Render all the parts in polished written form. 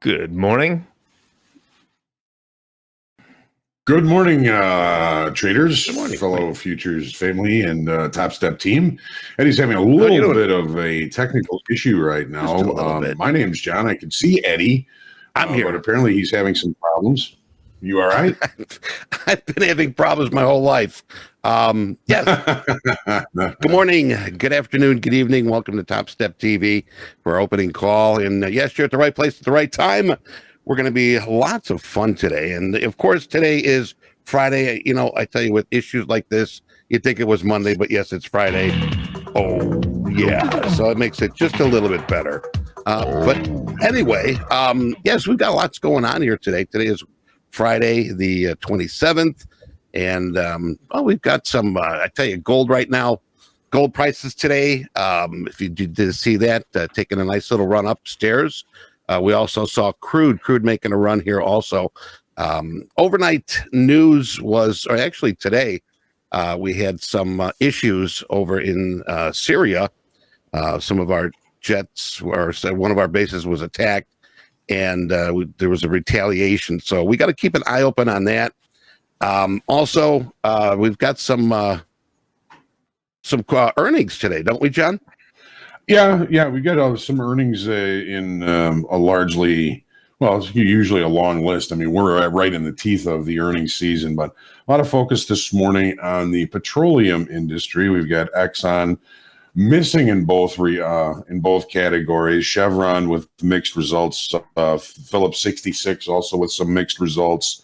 Good morning. Good morning, traders, Good morning. fellow futures family, and Topstep team. Eddie's having a little bit of a technical issue right now. Just a little bit. My name's John. I can see Eddie. I'm here. But apparently he's having some problems. You all right? I've been having problems my whole life. Yes. Good morning, good afternoon, good evening. Welcome to TopstepTV for our opening call. And yes, you're at the right place at the right time. We're going to be lots of fun today. And of course, today is Friday. You know, I tell you, with issues like this, you'd think it was Monday, but yes, it's Friday. Oh, yeah. So it makes it just a little bit better. But anyway, yes, we've got lots going on here today. Today is Friday, the 27th. And we've got some, I tell you, gold right now. Gold prices today, if you did see that, taking a nice little run upstairs. We also saw crude making a run here also. Overnight news was, or actually today, we had some issues over in Syria. Some of our jets, or one of our bases was attacked, and there was a retaliation. So we got to keep an eye open on that. Also, we've got some earnings today, don't we, John? Yeah, we got some earnings in a largely, well, it's usually a long list. I mean, we're right in the teeth of the earnings season, but a lot of focus this morning on the petroleum industry. We've got Exxon missing in both categories. Chevron with mixed results. Phillips 66 also with some mixed results.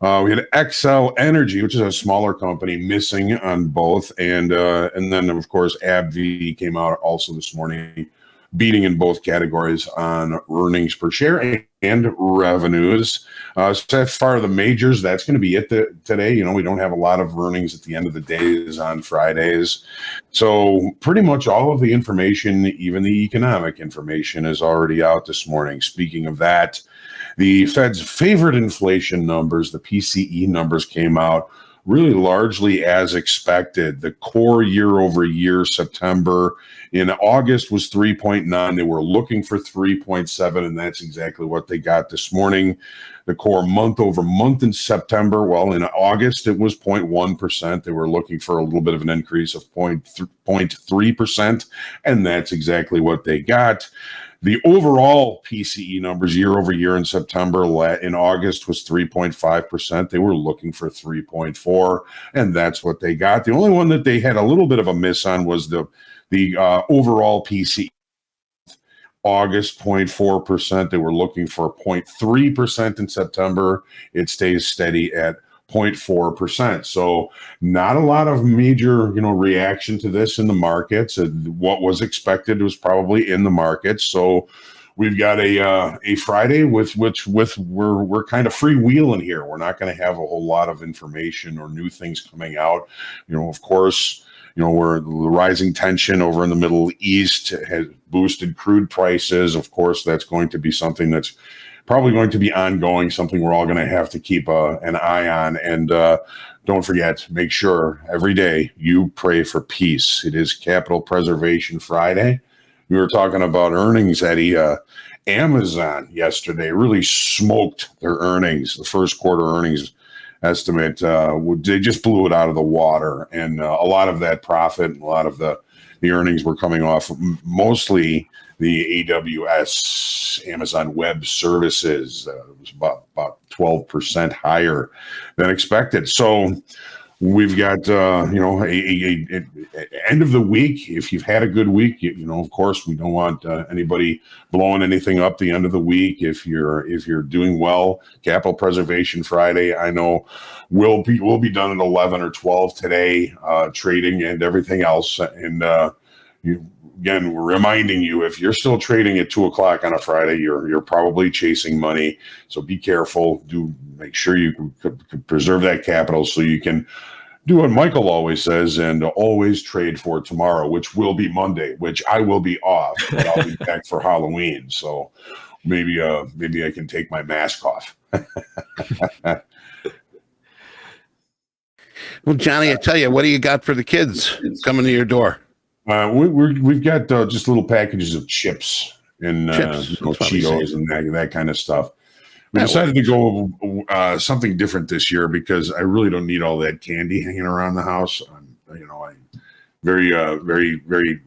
We had Xcel Energy, which is a smaller company, missing on both, and then of course AbbVie came out also this morning, beating in both categories on earnings per share and revenues. So as far as the majors, that's going to be it today. You know, we don't have a lot of earnings at the end of the days on Fridays, so pretty much all of the information, even the economic information, is already out this morning. Speaking of that, the Fed's favorite inflation numbers, the PCE numbers, came out really largely as expected. The core year over year September in August was 3.9. They were looking for 3.7, and that's exactly what they got this morning. The core month over month in September, well, in August, it was 0.1%. They were looking for a little bit of an increase of 0.3%, and that's exactly what they got. The overall PCE numbers year over year in September, in August, was 3.5%. They were looking for 3.4, and that's what they got. The only one that they had a little bit of a miss on was the overall PCE. August, 0.4%. They were looking for 0.3% in September. It stays steady at 0.4%. So not a lot of major, reaction to this in the markets. What was expected was probably in the markets. So we've got a Friday with we're kind of freewheeling here. We're not going to have a whole lot of information or new things coming out. Of course, where the rising tension over in the Middle East has boosted crude prices. Of course, that's going to be something that's probably going to be ongoing, something we're all going to have to keep an eye on. And don't forget, make sure every day you pray for peace. It is Capital Preservation Friday. We were talking about earnings, Eddie. Amazon yesterday really smoked their earnings. The first quarter earnings estimate, they just blew it out of the water. And a lot of that profit and a lot of the earnings were coming off mostly the AWS, Amazon Web Services. It was about 12% higher than expected. So we've got, end of the week. If you've had a good week, of course, we don't want anybody blowing anything up the end of the week. If you're doing well, Capital Preservation Friday, I know we'll be done at 11 or 12 today, trading and everything else. And again, we're reminding you, if you're still trading at 2:00 on a Friday, you're probably chasing money. So be careful. Do make sure you can preserve that capital so you can do what Michael always says and always trade for tomorrow, which will be Monday, which I will be off, but I'll be back for Halloween. So maybe I can take my mask off. Well, Johnny, I tell you, what do you got for the kids coming to your door? We've got just little packages of chips and Chips. That's what we say. Cheetos and that kind of stuff. We That decided to go something different this year because I really don't need all that candy hanging around the house. I'm very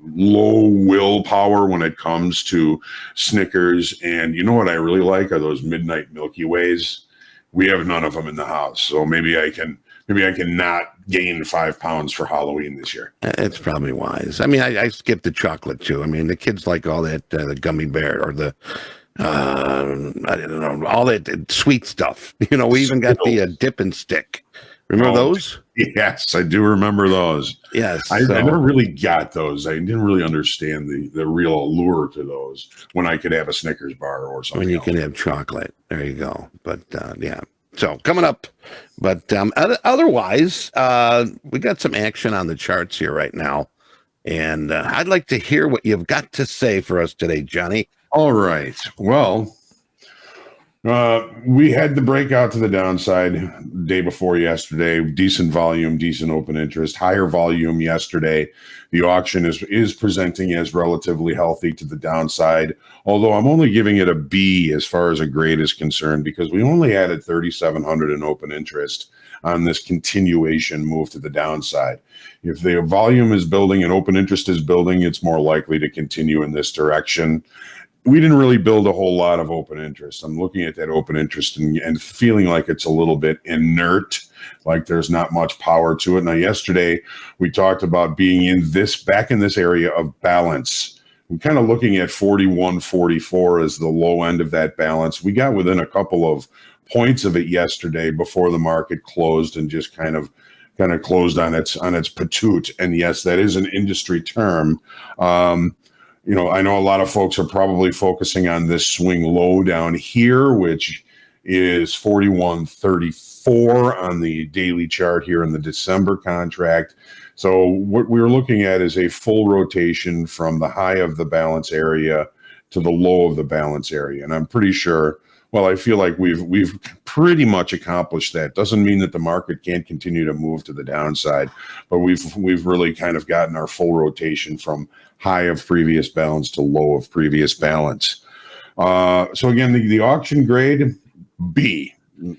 low willpower when it comes to Snickers. And you know what I really like are those midnight Milky Ways. We have none of them in the house, so maybe I can not gain 5 pounds for Halloween this year. It's probably wise. I mean, I skipped the chocolate too. I mean, the kids like all that the gummy bear or the I don't know, all that sweet stuff. You know, we even got the dip and stick. Remember those? Yes, I do remember those. Yes, I never really got those. I didn't really understand the real allure to those when I could have a Snickers bar or something. When you can have chocolate. There you go. But yeah. So coming up, but otherwise, we got some action on the charts here right now. And I'd like to hear what you've got to say for us today, Johnny. All right. Well, we had the breakout to the downside day before yesterday. Decent volume, decent open interest, higher volume yesterday. The auction is presenting as relatively healthy to the downside, although I'm only giving it a B as far as a grade is concerned because we only added 3,700 in open interest on this continuation move to the downside. If the volume is building and open interest is building, it's more likely to continue in this direction. We didn't really build a whole lot of open interest. I'm looking at that open interest and feeling like it's a little bit inert, like there's not much power to it. Now, yesterday we talked about being back in this area of balance. I'm kind of looking at 41.44 as the low end of that balance. We got within a couple of points of it yesterday before the market closed and just kind of closed on its patoot. And yes, that is an industry term. I know a lot of folks are probably focusing on this swing low down here, which is 41.34 on the daily chart here in the December contract. So what we're looking at is a full rotation from the high of the balance area to the low of the balance area. And I'm pretty sure, well, I feel like we've pretty much accomplished that. Doesn't mean that the market can't continue to move to the downside, but we've really kind of gotten our full rotation from high of previous balance to low of previous balance. So again, the auction grade B,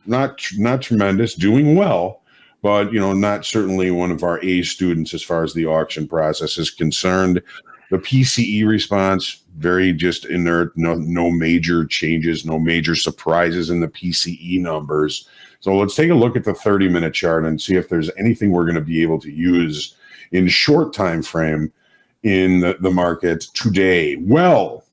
not tremendous, doing well, but not certainly one of our A students as far as the auction process is concerned. The PCE response, very just inert, no major changes, no major surprises in the PCE numbers. So let's take a look at the 30-minute chart and see if there's anything we're going to be able to use in short time frame in the market today. Well,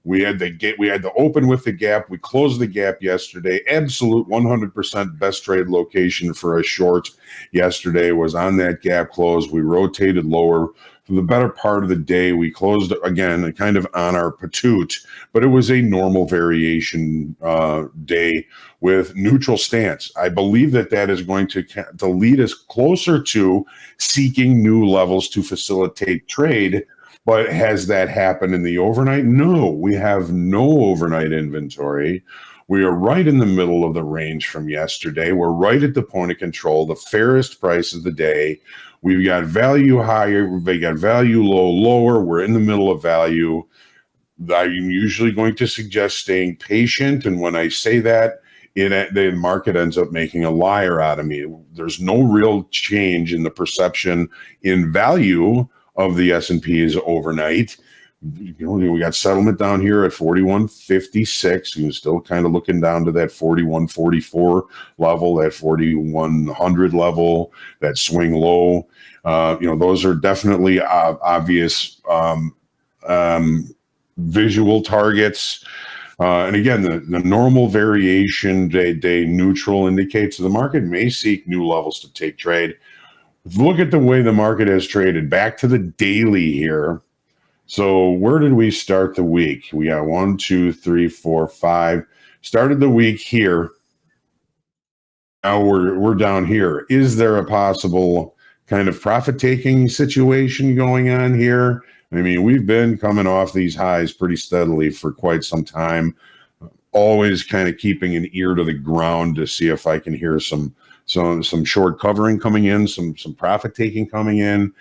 we had the open with the gap. We closed the gap yesterday. Absolute 100% best trade location for a short yesterday was on that gap close. We rotated lower. For the better part of the day, we closed again kind of on our patoot, but it was a normal variation day with neutral stance. I believe that is going to lead us closer to seeking new levels to facilitate trade. But has that happened in the overnight? No, we have no overnight inventory. We are right in the middle of the range from yesterday. We're right at the point of control, the fairest price of the day. We've got value higher, they got value lower. We're in the middle of value. I'm usually going to suggest staying patient. And when I say that, the market ends up making a liar out of me. There's no real change in the perception in value of the S&Ps overnight. We got settlement down here at 41.56. You're still kind of looking down to that 41.44 level, that 4100 level, that swing low. Those are definitely obvious visual targets. And again, the normal variation day neutral indicates the market may seek new levels to take trade. Look at the way the market has traded. Back to the daily here. So where did we start the week? We got 1, 2, 3, 4, 5. Started the week here. Now we're down here. Is there a possible kind of profit-taking situation going on here? I mean, we've been coming off these highs pretty steadily for quite some time. Always kind of keeping an ear to the ground to see if I can hear some short covering coming in, some profit taking coming in.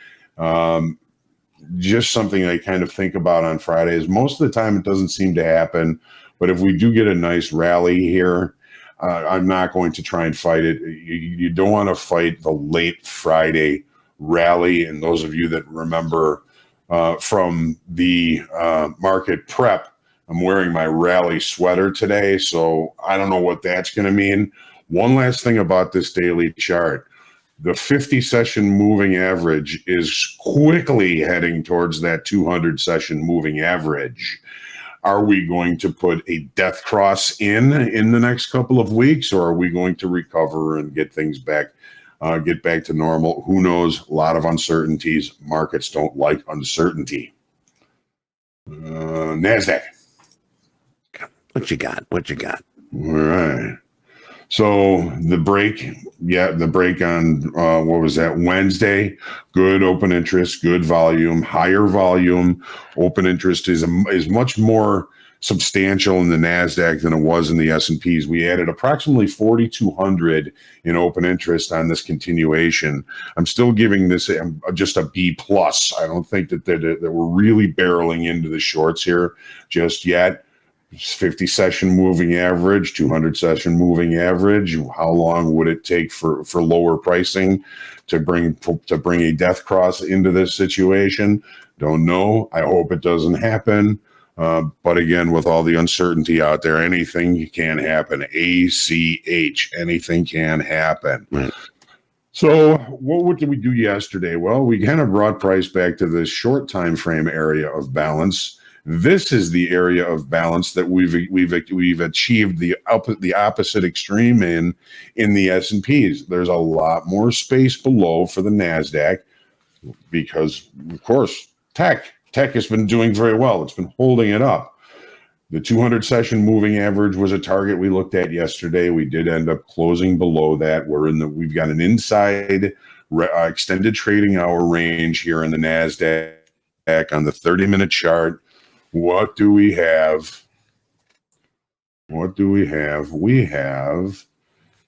just something I kind of think about on Fridays. Most of the time, it doesn't seem to happen. But if we do get a nice rally here, I'm not going to try and fight it. You don't want to fight the late Friday rally. And those of you that remember from the market prep, I'm wearing my rally sweater today, so I don't know what that's going to mean. One last thing about this daily chart. The 50-session moving average is quickly heading towards that 200-session moving average. Are we going to put a death cross in the next couple of weeks, or are we going to recover and get things back, get back to normal? Who knows? A lot of uncertainties. Markets don't like uncertainty. NASDAQ. What you got? What you got? All right. So the break on what was that, Wednesday? Good open interest, good volume, higher volume. Open interest is much more substantial in the NASDAQ than it was in the S&Ps. We added approximately 4,200 in open interest on this continuation. I'm still giving this just a B plus. I don't think that we're really barreling into the shorts here just yet. 50-session moving average, 200-session moving average. How long would it take for lower pricing to bring a death cross into this situation? Don't know. I hope it doesn't happen. But again, with all the uncertainty out there, anything can happen. ACH, anything can happen. Right. So what did we do yesterday? Well, we kind of brought price back to this short time frame area of balance. This is the area of balance that we've achieved the opposite extreme in the S&Ps. There's a lot more space below for the NASDAQ because, of course, tech has been doing very well. It's been holding it up. The 200-session moving average was a target we looked at yesterday. We did end up closing below that. We've got an inside extended trading hour range here in the NASDAQ on the 30-minute chart. What do we have? We have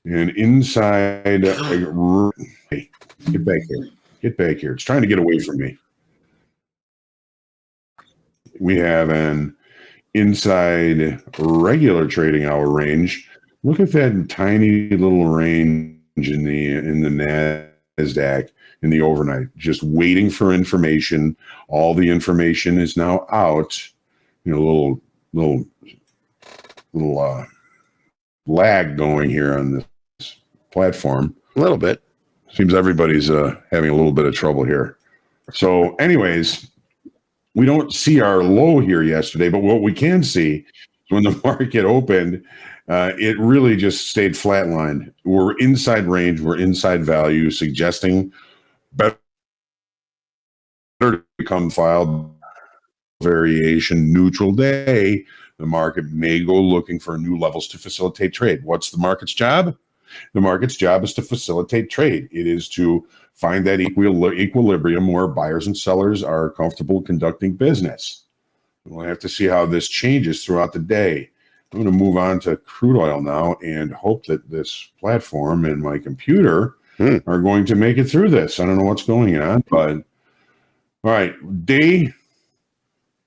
an inside. Hey, get back here. Get back here. It's trying to get away from me. We have an inside regular trading hour range. Look at that tiny little range in the NASDAQ in the overnight, just waiting for information. All the information is now out. You know, little lag going here on this platform. A little bit. Seems everybody's having a little bit of trouble here. So anyways, we don't see our low here yesterday, but what we can see is when the market opened, it really just stayed flatlined. We're inside range, we're inside value, suggesting better to become filed variation neutral day. The market may go looking for new levels to facilitate trade. What's the market's job? The market's job is to facilitate trade. It is to find that equilibrium where buyers and sellers are comfortable conducting business. We'll have to see how this changes throughout the day. I'm going to move on to crude oil now and hope that this platform and my computer are going to make it through this. I don't know what's going on, but all right. Day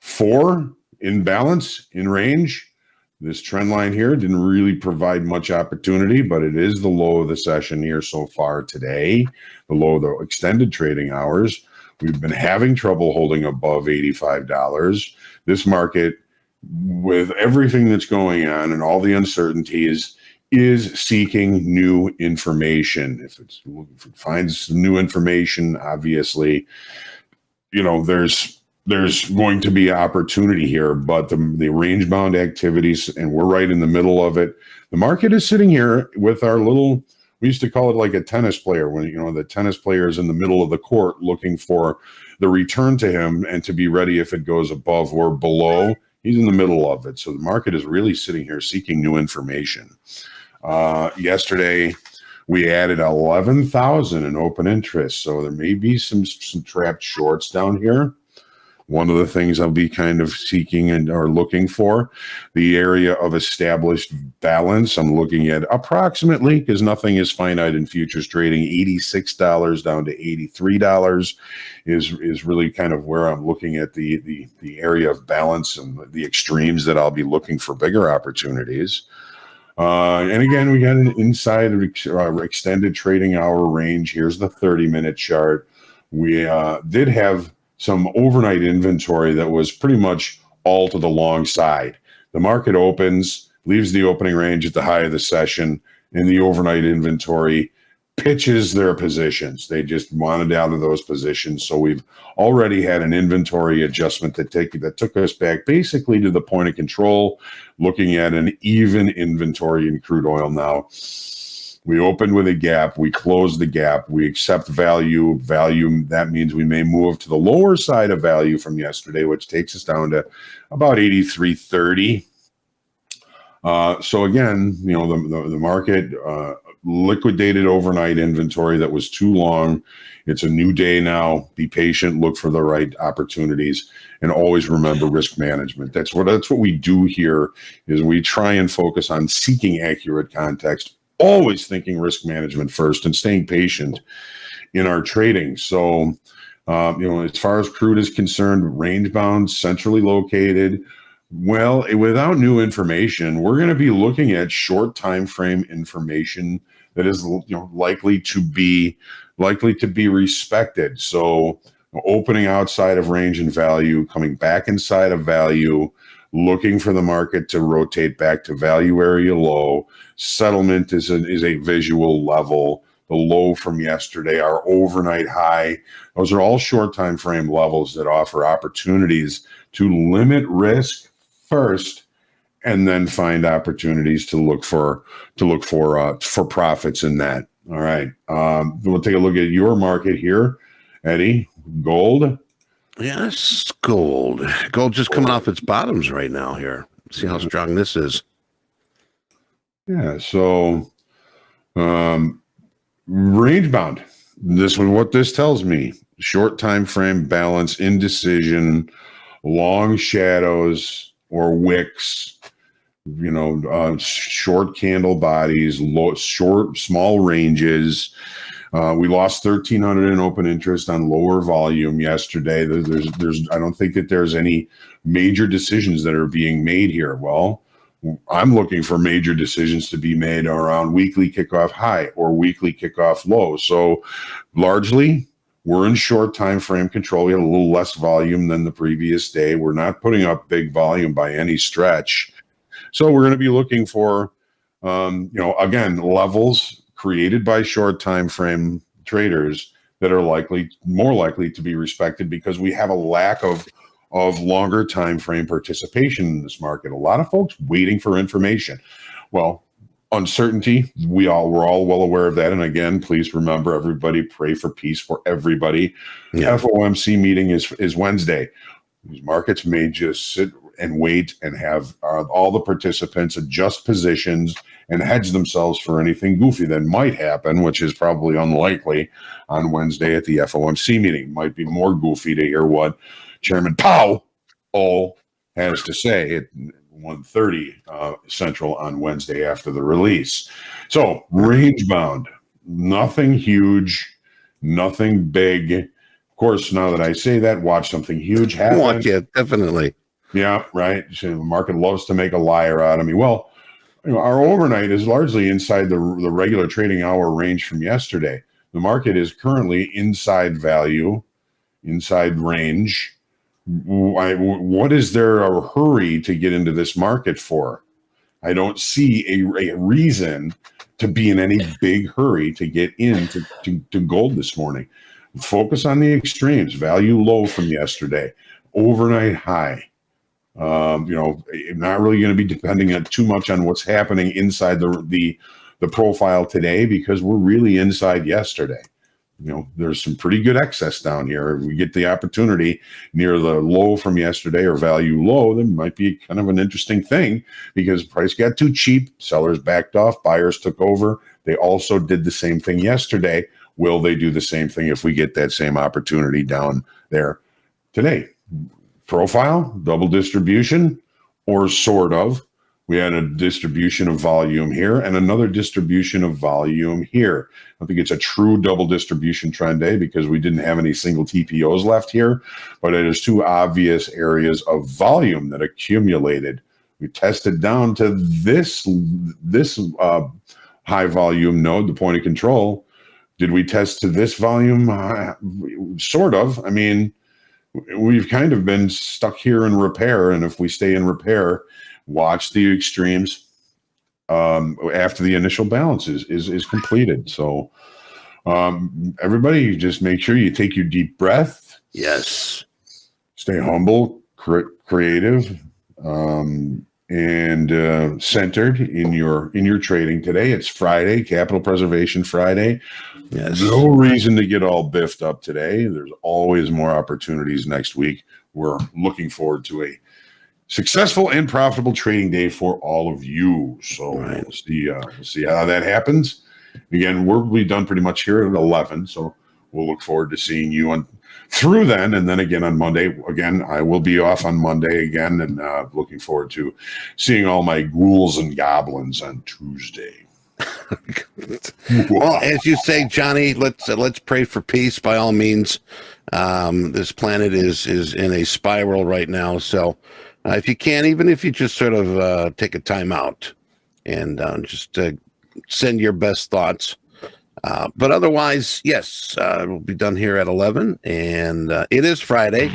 4 in balance, in range. This trend line here didn't really provide much opportunity, but it is the low of the session here so far today, the low of the extended trading hours. We've been having trouble holding above $85. This market, with everything that's going on and all the uncertainties, is seeking new information. If it finds new information, obviously, you know, there's going to be opportunity here, but the range bound activities, and we're right in the middle of it. The market is sitting here with our little, we used to call it like a tennis player, when, you know, the tennis player is in the middle of the court looking for the return to him and to be ready if it goes above or below. He's in the middle of it. So the market is really sitting here seeking new information. Yesterday, we added 11,000 in open interest. So there may be some trapped shorts down here. One of the things I'll be kind of seeking and or looking for, the area of established balance. I'm looking at approximately, because nothing is finite in futures trading, $86 down to $83 is really kind of where I'm looking at the area of balance and the extremes that I'll be looking for bigger opportunities. And again, we got an inside extended trading hour range. Here's the 30-minute chart. We did have some overnight inventory that was pretty much all to the long side. The market opens, leaves the opening range at the high of the session, and the overnight inventory pitches their positions. They just wanted out of those positions. So we've already had an inventory adjustment that took us back basically to the point of control, looking at an even inventory in crude oil now. We opened with a gap. We closed the gap. We accept value. That means we may move to the lower side of value from yesterday, which takes us down to about 83.30. So again, the market liquidated overnight inventory that was too long. It's a new day now. Be patient. Look for the right opportunities, and always remember risk management. That's what we do here. Is we try and focus on seeking accurate context, always thinking risk management first, and staying patient in our trading. So, as far as crude is concerned, range bound, centrally located. Well, without new information, we're going to be looking at short time frame information that is, likely to be respected. So, opening outside of range and value, coming back inside of value, looking for the market to rotate back to value area low. Settlement is a visual level. The low from yesterday, our overnight high. Those are all short time frame levels that offer opportunities to limit risk first, and then find opportunities to look for profits in that. All right, we'll take a look at your market here, Eddie. Gold. Yes, gold. Gold just coming off its bottoms right now here. See how strong this is. Yeah. So, range bound. This is what this tells me: short time frame balance, indecision, long shadows or wicks, short candle bodies, small ranges. We lost 1,300 in open interest on lower volume yesterday. I don't think that there's any major decisions that are being made here. Well, I'm looking for major decisions to be made around weekly kickoff high or weekly kickoff low. So largely, we're in short time frame control. We had a little less volume than the previous day. We're not putting up big volume by any stretch. So we're going to be looking for, again, levels created by short time frame traders that are more likely to be respected, because we have a lack of longer time frame participation in this market. A lot of folks waiting for information. Well, uncertainty, we're all well aware of that. And again, please remember, everybody, pray for peace for everybody. Yeah. FOMC meeting is Wednesday. These markets may just sit and wait and have all the participants adjust positions and hedge themselves for anything goofy that might happen, which is probably unlikely on Wednesday at the FOMC meeting. Might be more goofy to hear what Chairman Powell has to say at 1:30 Central on Wednesday after the release. So range bound, nothing huge, nothing big. Of course, now that I say that, watch something huge happen. Yeah, definitely. Yeah, right. So the market loves to make a liar out of me. Well, our overnight is largely inside the regular trading hour range from yesterday. The market is currently inside value, inside range. What is there a hurry to get into this market for? I don't see a reason to be in any big hurry to get into to gold this morning. Focus on the extremes. Value low from yesterday, overnight high. Not really going to be depending on too much on what's happening inside the profile today, because we're really inside yesterday. There's some pretty good excess down here. If we get the opportunity near the low from yesterday or value low, that might be kind of an interesting thing, because price got too cheap. Sellers backed off. Buyers took over. They also did the same thing yesterday. Will they do the same thing if we get that same opportunity down there today? profile, double distribution, or sort of. We had a distribution of volume here and another distribution of volume here. I think it's a true double distribution trend day because we didn't have any single TPOs left here, but it is two obvious areas of volume that accumulated. We tested down to this high volume node, the point of control. Did we test to this volume? Sort of. I mean, we've kind of been stuck here in repair, and if we stay in repair, watch the extremes after the initial balance is completed. So everybody just make sure you take your deep breath. Yes. Stay humble, creative, and centered in your trading today. It's Friday, Capital Preservation Friday. Yes. No reason to get all biffed up today. There's always more opportunities next week. We're looking forward to a successful and profitable trading day for all of you. So right. we'll see how that happens. Again, we'll be done pretty much here at 11. So we'll look forward to seeing you through then. And then again on Monday. Again, I will be off on Monday again, and looking forward to seeing all my ghouls and goblins on Tuesday. Well, as you say, Johnny, let's pray for peace by all means. This planet is in a spiral right now, so if you can, even if you just sort of take a time out and just send your best thoughts. But otherwise, yes, we'll be done here at 11, and it is Friday,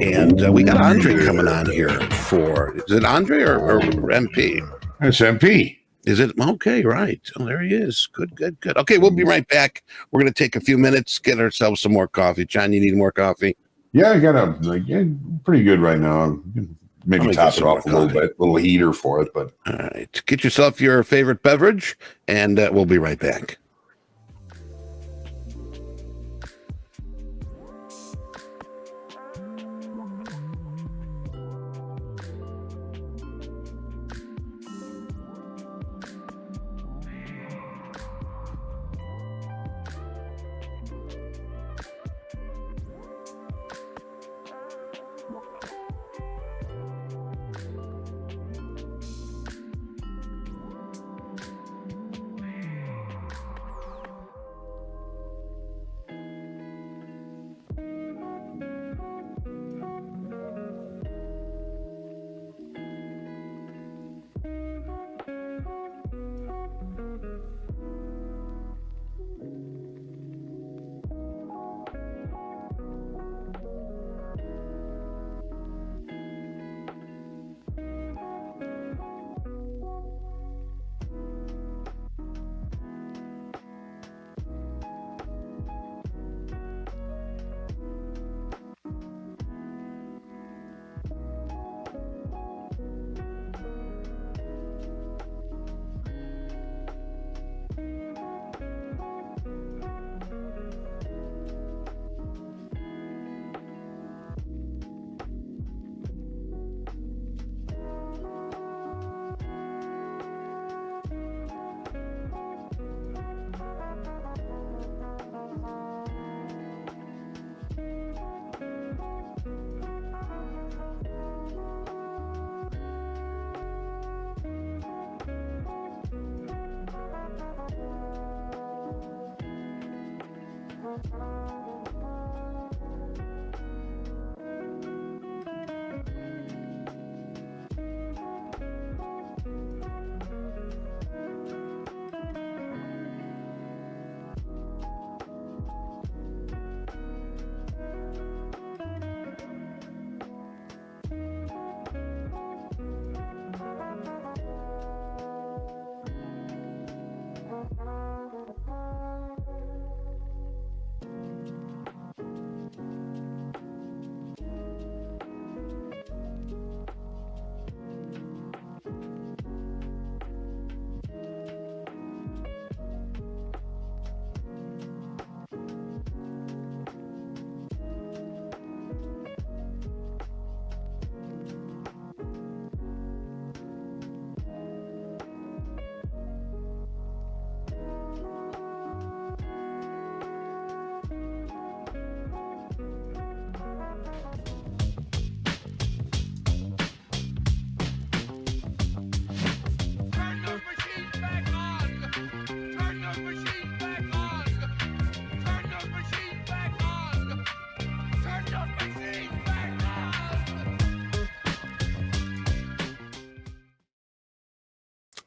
and we got Andre coming on here is it Andre or MP? It's MP. Is it? Okay, right. Oh, there he is. Good. Okay, we'll be right back. We're going to take a few minutes, get ourselves some more coffee. John, you need more coffee? Yeah, I got pretty good right now. Maybe top it off a little bit, a little heater for it. But all right, get yourself your favorite beverage, and we'll be right back.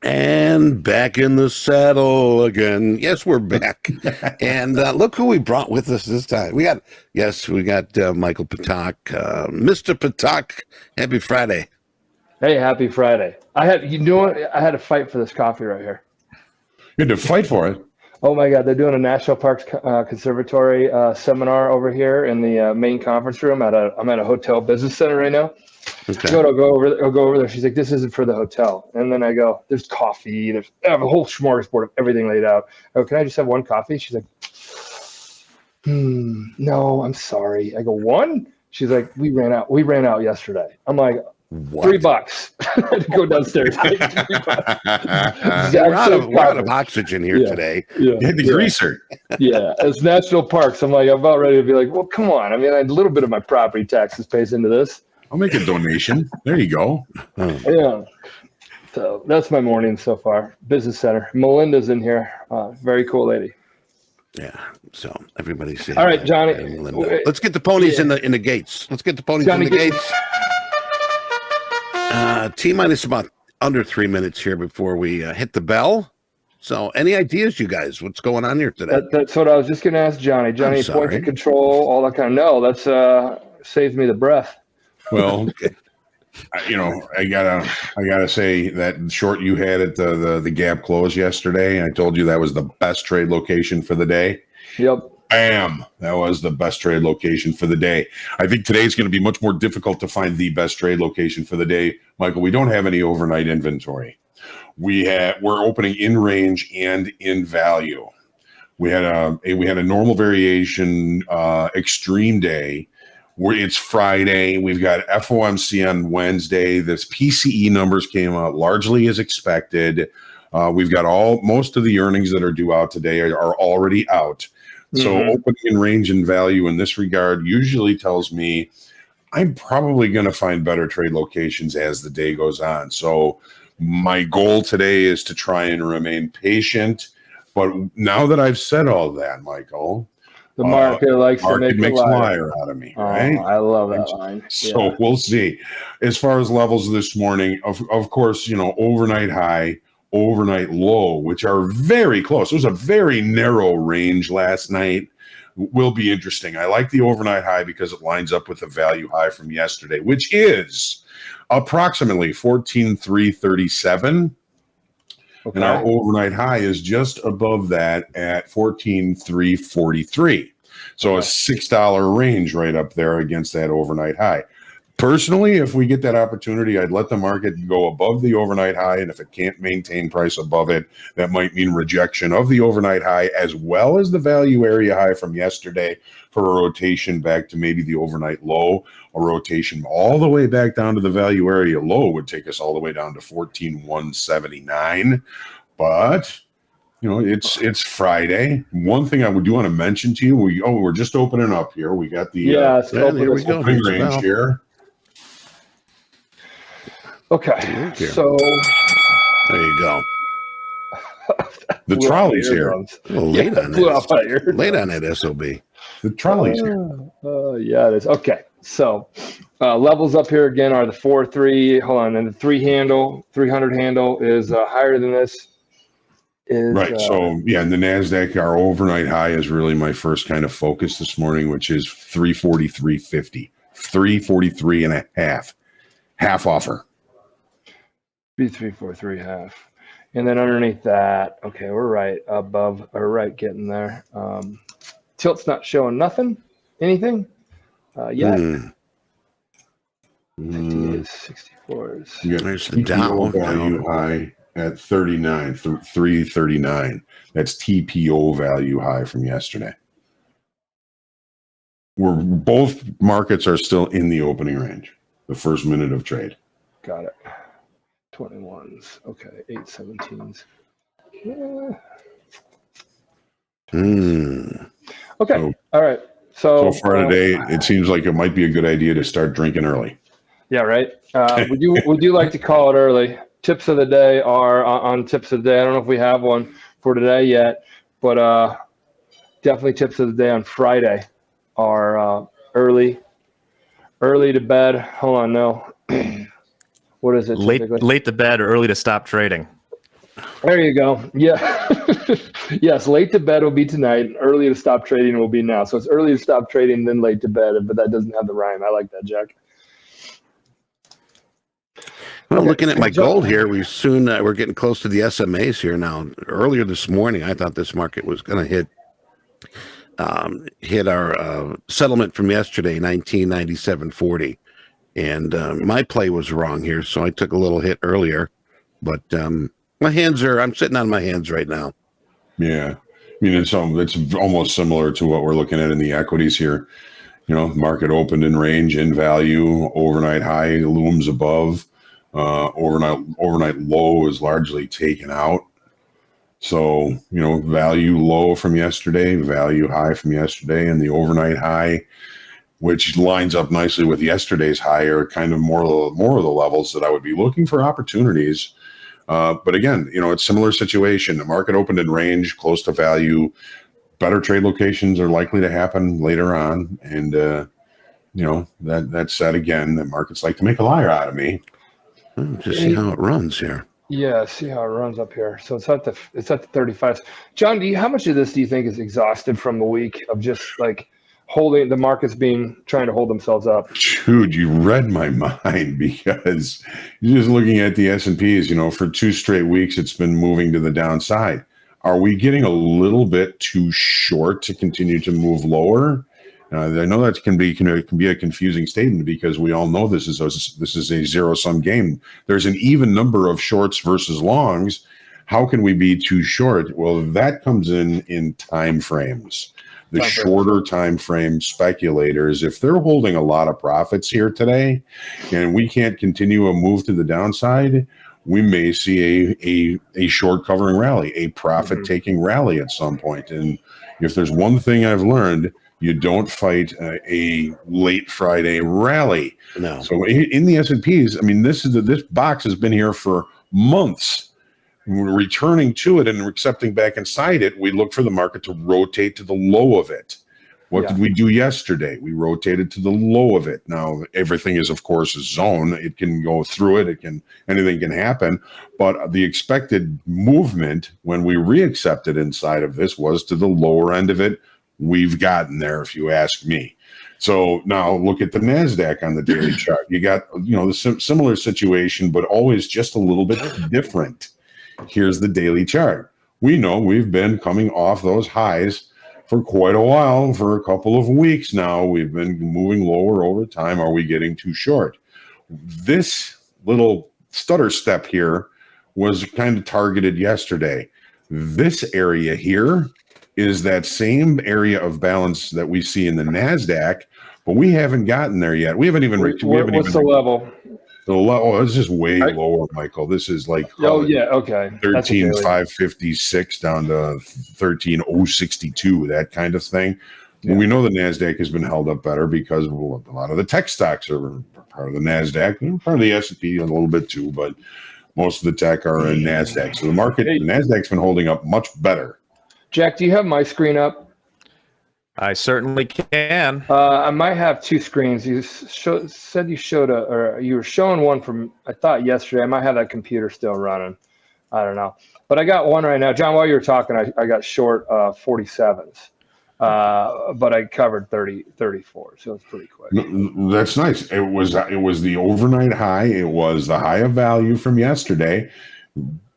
And back in the saddle again. Yes, we're back. And look who we brought with us this time. We got Michael Patak, Mr. Patak. Happy Friday. Hey, happy Friday. I had to fight for this coffee right here. You had to fight for it. Oh my God, they're doing a National Parks Conservatory seminar over here in the main conference room. I'm at a hotel business center right now. Okay. I'll go over there. She's like, this isn't for the hotel. And then I go, there's coffee. I have a whole smorgasbord of everything laid out. I go, can I just have one coffee? She's like, no, I'm sorry. I go, one? She's like, we ran out yesterday. I'm like, What? $3 to go downstairs. We're out of oxygen here today. You had the greaser. Yeah, it's national parks. I'm about ready to be like, well, come on. I mean, a little bit of my property taxes pays into this. I'll make a donation. There you go. Yeah. So that's my morning so far. Business center. Melinda's in here. Very cool lady. Yeah. So everybody say. All right, Johnny. Let's get the ponies in the gates. Let's get the ponies in the gates. T-minus about under 3 minutes here before we hit the bell. So any ideas, you guys? What's going on here today? That's what I was just going to ask Johnny. Johnny, points of control, all that kind of. No, that's saves me the breath. Well, I gotta say that short you had at the gap close yesterday. I told you that was the best trade location for the day. Yep. Bam! That was the best trade location for the day. I think today's going to be much more difficult to find the best trade location for the day, Michael. We don't have any overnight inventory. We're opening in range and in value. We had a normal variation extreme day. It's Friday. We've got FOMC on Wednesday. This PCE numbers came out largely as expected. We've got most of the earnings that are due out today are already out. So opening in range and value in this regard usually tells me I'm probably going to find better trade locations as the day goes on. So my goal today is to try and remain patient. But now that I've said all that, Michael, the market likes to make makes a liar out of me, right? I love that line. So we'll see. As far as levels this morning, of course, overnight high, overnight low, which are very close. It was a very narrow range last night. Will be interesting. I like the overnight high because it lines up with the value high from yesterday, which is approximately 14,337. Okay. And our overnight high is just above that at 14,343. So a $6 range right up there against that overnight high. Personally, if we get that opportunity, I'd let the market go above the overnight high. And if it can't maintain price above it, that might mean rejection of the overnight high as well as the value area high from yesterday for a rotation back to maybe the overnight low. A rotation all the way back down to the value area low would take us all the way down to 14,179. But it's Friday. One thing I do want to mention to you, we're just opening up here. We got the opening range here. Okay, so there you go. The trolley's here. Late on that SOB. The trolley's here. Yeah, it is. Okay, so levels up here again are the 4-3. Hold on, and the 300 handle is higher than this. Right. So and the NASDAQ, our overnight high is really my first kind of focus this morning, which is 343.50, 343 and a half offer. 343 half. And then underneath that, okay, we're right above, or right getting there. Tilt's not showing anything yet. 58, 64 is. There's the down value high at 39, 339. That's TPO value high from yesterday. Both markets are still in the opening range, the first minute of trade. Got it. 21s. Okay, 817s. Yeah. Okay. All right. So far today, it seems like it might be a good idea to start drinking early. Yeah, right. We do like to call it early. Tips of the day are on tips of the day. I don't know if we have one for today yet, but definitely tips of the day on Friday are early to bed. Hold on, no. What is it? Late to bed or early to stop trading. There you go. Yeah. Yes, late to bed will be tonight. Early to stop trading will be now. So it's early to stop trading, then late to bed, but that doesn't have the rhyme. I like that, Jack. Well, Okay. looking at my gold here, we're getting close to the SMAs here now. Earlier this morning, I thought this market was going to hit our settlement from yesterday, 1997.40, and my play was wrong here, so I took a little hit earlier. But I'm sitting on my hands right now. Yeah. I mean, it's almost similar to what we're looking at in the equities here. Market opened in range, in value, overnight high looms above, overnight low is largely taken out. So, value low from yesterday, value high from yesterday, and the overnight high, which lines up nicely with yesterday's high, are kind of more of the levels that I would be looking for opportunities. But again, it's similar situation. The market opened in range, close to value. Better trade locations are likely to happen later on. And, that said, again, the markets like to make a liar out of me. Just see how it runs here. Yeah, see how it runs up here. So it's at the 35s. John, how much of this do you think is exhausted from the week of just like holding the markets trying to hold themselves up? Dude, you read my mind, because you're just looking at the S&Ps, for 2 straight weeks, it's been moving to the downside. Are we getting a little bit too short to continue to move lower? I know that can be a confusing statement, because we all know this is a zero-sum game. There's an even number of shorts versus longs. How can we be too short? Well, that comes in time frames. The shorter time frame speculators, if they're holding a lot of profits here today, and we can't continue a move to the downside, we may see a short covering rally, a profit taking rally at some point. And if there's one thing I've learned, you don't fight a late Friday rally. No. So in the S&Ps, I mean, this box has been here for months. We're returning to it and accepting back inside it. We look for the market to rotate to the low of it. What did we do yesterday? We rotated to the low of it. Now, everything is, of course, a zone. It can go through it. Anything can happen. But the expected movement when we reaccepted inside of this was to the lower end of it. We've gotten there, if you ask me. So now look at the NASDAQ on the daily chart. You got, the similar situation, but always just a little bit different. Here's the daily chart. We know we've been coming off those highs for quite a while. For a couple of weeks now, we've been moving lower over time. Are we getting too short? This little stutter step here was kind of targeted yesterday. This area here is that same area of balance that we see in the NASDAQ, but we haven't gotten there yet. We haven't even reached. What's the level? The level is just way lower, Michael. This is like 13,556 down to 13,062, that kind of thing. Yeah. We know the NASDAQ has been held up better because a lot of the tech stocks are part of the NASDAQ, part of the S&P a little bit too, but most of the tech are in NASDAQ. So the NASDAQ's been holding up much better. Jack, do you have my screen up? I certainly can. I might have 2 screens. You said you you were showing one from, I thought, yesterday. I might have that computer still running. I don't know. But I got one right now. John, while you were talking, I got short 47s. But I covered 34, so it's pretty quick. That's nice. It was the overnight high. It was the high of value from yesterday.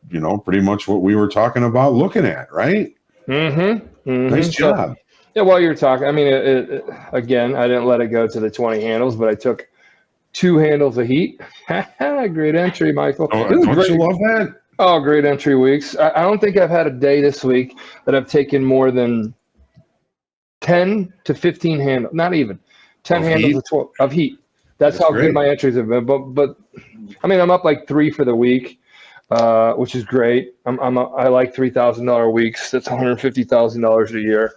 Pretty much what we were talking about looking at, right? Nice job. Yeah, while you're talking, I mean, again, I didn't let it go to the 20 handles, but I took 2 handles of heat. Great entry, Michael. Oh, don't you love that? Oh, great entry weeks. I don't think I've had a day this week that I've taken more than 10 to 15 handles, not even 10 handles of heat. That's how good my entries have been. But I mean, I'm up like 3 for the week, which is great. I like $3,000 weeks. That's $150,000 a year.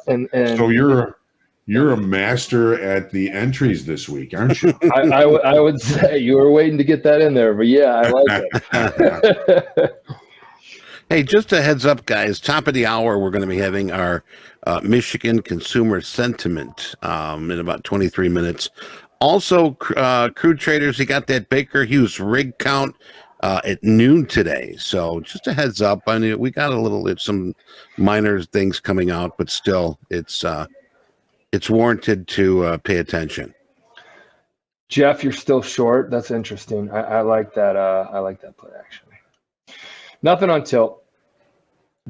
And so you're a master at the entries this week, aren't you? I would say you were waiting to get that in there, but yeah, I like it. Hey, just a heads up, guys. Top of the hour, we're going to be having our Michigan consumer sentiment in about 23 minutes. Also, crude traders, you got that Baker Hughes rig count at noon today. So just a heads up. I mean, we got some minor things coming out, but still, it's warranted to pay attention. Jeff, you're still short. That's interesting. I like that. I like that play actually. Nothing on tilt.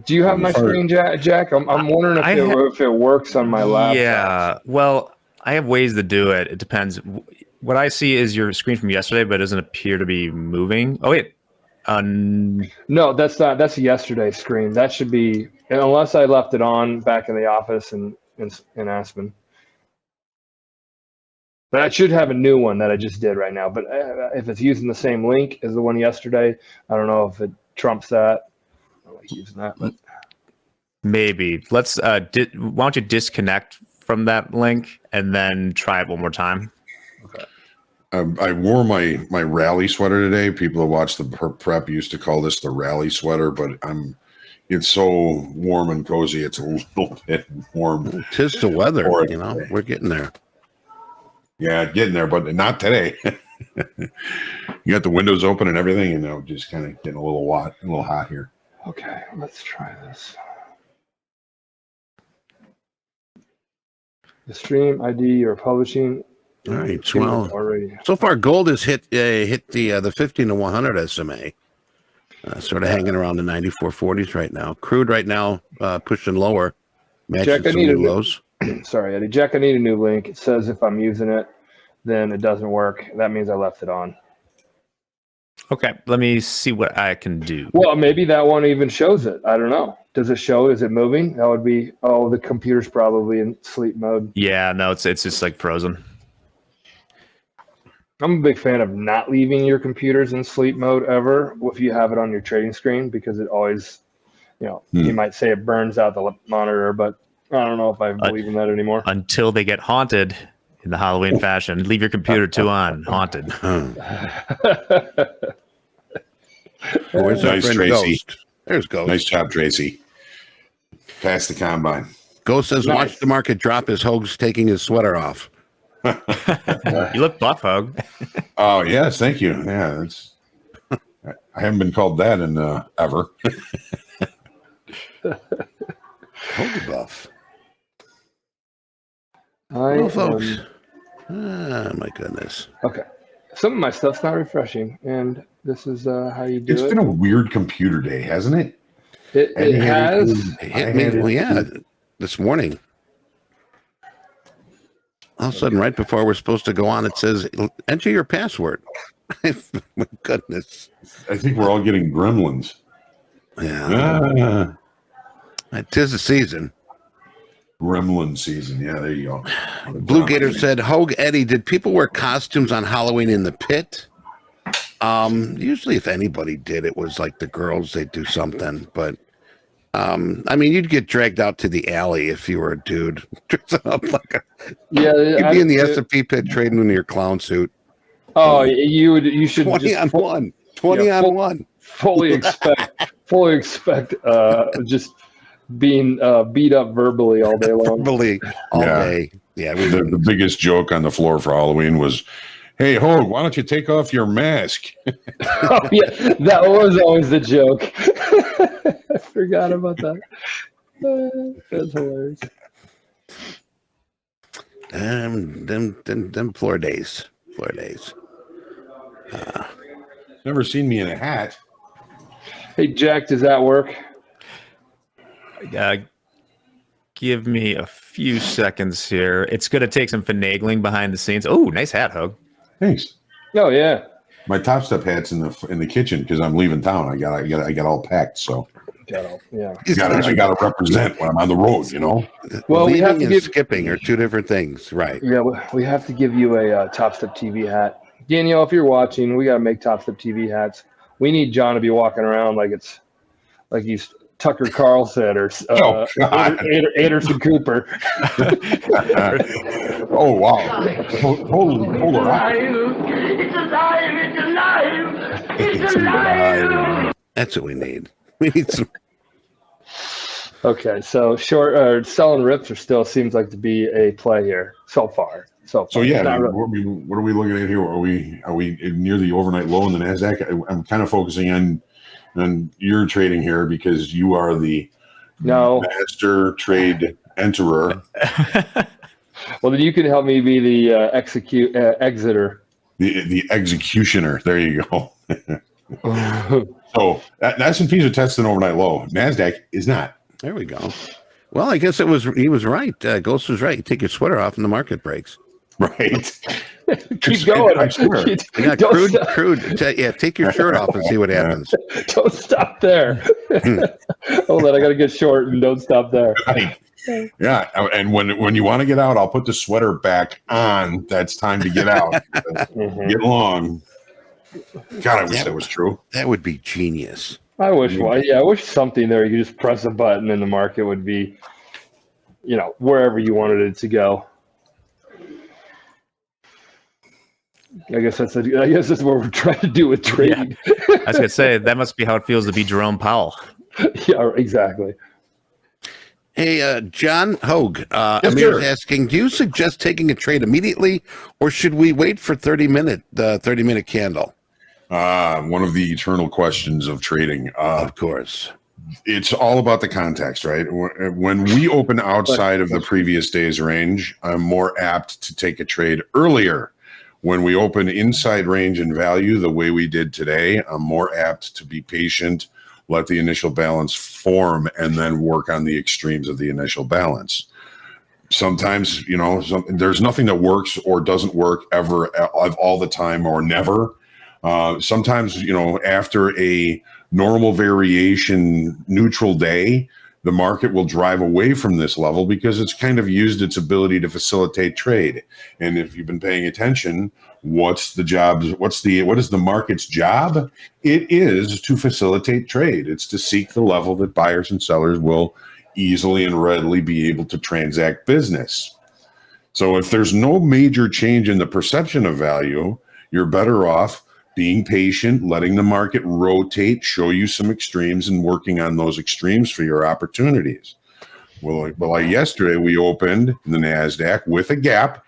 Do you have my screen, Jack? I'm wondering if it works on my laptop. Yeah. Well, I have ways to do it. It depends. What I see is your screen from yesterday, but it doesn't appear to be moving. Oh wait. No, that's not. That's yesterday's screen. That should be, unless I left it on back in the office in Aspen. But I should have a new one that I just did right now. But if it's using the same link as the one yesterday, I don't know if it trumps that. I don't like using that, but maybe. Let's. Why don't you disconnect from that link and then try it one more time? okay. I wore my rally sweater today. People who watch the prep used to call this the rally sweater, but it's so warm and cozy. It's a little bit warm. Tis the weather, we're getting there. Yeah, getting there, but not today. You got the windows open and everything, and just kind of getting a little hot here. Okay, let's try this. The stream ID you're publishing. All right. Well, so far gold has hit the 50 to 100 SMA. Sort of hanging around the 94.40s right now. Crude right now pushing lower, matching some new lows. Sorry, Eddie. Jack, I need a new link. It says if I'm using it, then it doesn't work. That means I left it on. Okay, let me see what I can do. Well, maybe that one even shows it. I don't know. Does it show? Is it moving? That would be, the computer's probably in sleep mode. Yeah, no, it's just like frozen. I'm a big fan of not leaving your computers in sleep mode ever if you have it on your trading screen, because it always, you might say it burns out the monitor, but I don't know if I believe in that anymore. Until they get haunted in the Halloween fashion. Leave your computer on, haunted. Where's that nice, friend Tracy? Ghost? There's Ghost. Nice job, Tracy. Pass the combine. Ghost says, watch the market drop as Hoag's taking his sweater off. You look buff, Hoag. Oh, yes, thank you. Yeah, I haven't been called that in ever. Hoag buff. Well, folks. My goodness. Okay. Some of my stuff's not refreshing, and this is how you do it. It's been a weird computer day, hasn't it? It has. It hit me. Well, yeah, this morning. All of a sudden, right before we're supposed to go on, it says, enter your password. My goodness. I think we're all getting gremlins. Yeah. It is the season. Gremlin season. Yeah, there you go. Blue Gator said, Hoag, Eddie, did people wear costumes on Halloween in the pit? Usually if anybody did, it was like the girls, they'd do something. But, you'd get dragged out to the alley if you were a dude. Dressing up like you'd be in the S&P pit trading in your clown suit. Oh, you should 20 just on one. 20 on one. Fully expect just being beat up verbally all day long. Verbally all day. Yeah. The biggest joke on the floor for Halloween was, hey, Hoag, why don't you take off your mask? Oh, yeah, that was always the joke. I forgot about that. That's hilarious. Them floor days. Never seen me in a hat. Hey, Jack, does that work? Give me a few seconds here. It's going to take some finagling behind the scenes. Oh, nice hat, Hoag. Thanks. Oh, yeah. My Topstep hat's in the kitchen because I'm leaving town. I got all packed. So Yeah. I got to represent when I'm on the road. Well, we have Leaving to and give skipping are two different things, right? Yeah, we have to give you a Topstep TV hat. Danielle, if you're watching, we got to make Topstep TV hats. We need John to be walking around like he's Tucker Carlson or Anderson Cooper. Oh, wow. Hold on. It's alive. That's what we need. We need some. Okay, so selling rips still seems like to be a play here so far. So yeah, not I mean, really. what are we looking at here? Are we near the overnight low in the Nasdaq? I'm kind of focusing on your trading here because you are the No. master trade enterer. Well, then you can help me be the exeter. The executioner. There you go. So S&Ps are testing overnight low. Nasdaq is not. There we go. Well, I guess he was right. Ghost was right. You take your sweater off and the market breaks. Right. Keep going. I swear. Yeah, Don't crude. Take your shirt off and see what happens. Don't stop there. Hold on, I got to get short and don't stop there. Right. Yeah, and when you want to get out, I'll put the sweater back on. That's time to get out. Get along. God, I wish that was true. That would be genius. I wish I wish something there. You could just press a button and the market would be, wherever you wanted it to go. I guess that's what we're trying to do with trading. Yeah. I was gonna say that must be how it feels to be Jerome Powell. Yeah, exactly. Hey, John Hogue, Yes, Amir's sir. asking, do you suggest taking a trade immediately, or should we wait for the 30-minute candle? One of the eternal questions of trading. Of course. It's all about the context, right? When we open outside of the previous day's range, I'm more apt to take a trade earlier. When we open inside range and value the way we did today, I'm more apt to be patient, let the initial balance form, and then work on the extremes of the initial balance. Sometimes, there's nothing that works or doesn't work ever all the time or never. Sometimes, after a normal variation neutral day, the market will drive away from this level because it's kind of used its ability to facilitate trade. And if you've been paying attention, what is the market's job? It is to facilitate trade. It's to seek the level that buyers and sellers will easily and readily be able to transact business. So if there's no major change in the perception of value, you're better off being patient, letting the market rotate, show you some extremes, and working on those extremes for your opportunities. Well, like yesterday, we opened the NASDAQ with a gap.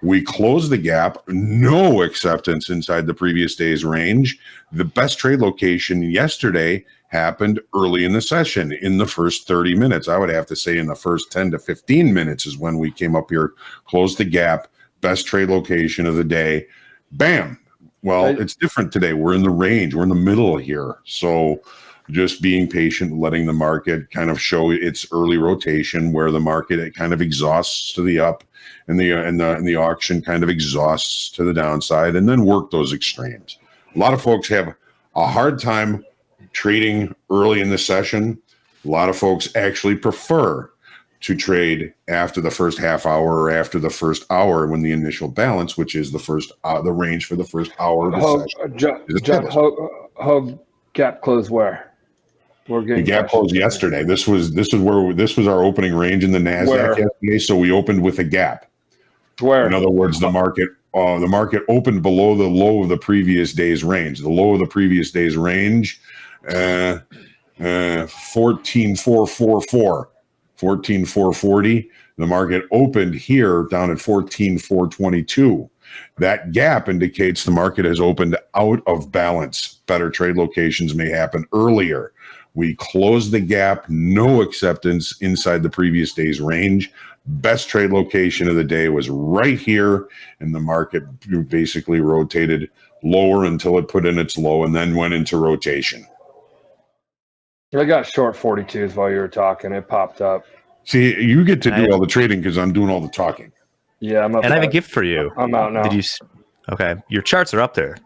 We closed the gap, no acceptance inside the previous day's range. The best trade location yesterday happened early in the session, in the first 30 minutes. I would have to say in the first 10 to 15 minutes is when we came up here, closed the gap, best trade location of the day. Bam. Well, it's different today. We're in the range. We're in the middle here. So just being patient, letting the market kind of show its early rotation where the market, it kind of exhausts to the up and the auction kind of exhausts to the downside, and then work those extremes. A lot of folks have a hard time trading early in the session. A lot of folks actually prefer to trade after the first half hour or after the first hour when the initial balance, which is the range for the first hour of the session. Hogue gap close where? The gap closed yesterday. This was our opening range in the NASDAQ yesterday. So we opened with a gap. Where? In other words, the market opened below the low of the previous day's range. The low of the previous day's range, 14,444. 14,440. The market opened here down at 14,422. That gap indicates the market has opened out of balance. Better trade locations may happen earlier. We closed the gap, no acceptance inside the previous day's range. Best trade location of the day was right here, and the market basically rotated lower until it put in its low and then went into rotation. I got short 42s while you were talking. It popped up. See, you get to do all the trading because I'm doing all the talking. Yeah, I'm up. And I have a gift for you. I'm out now. Okay, your charts are up there.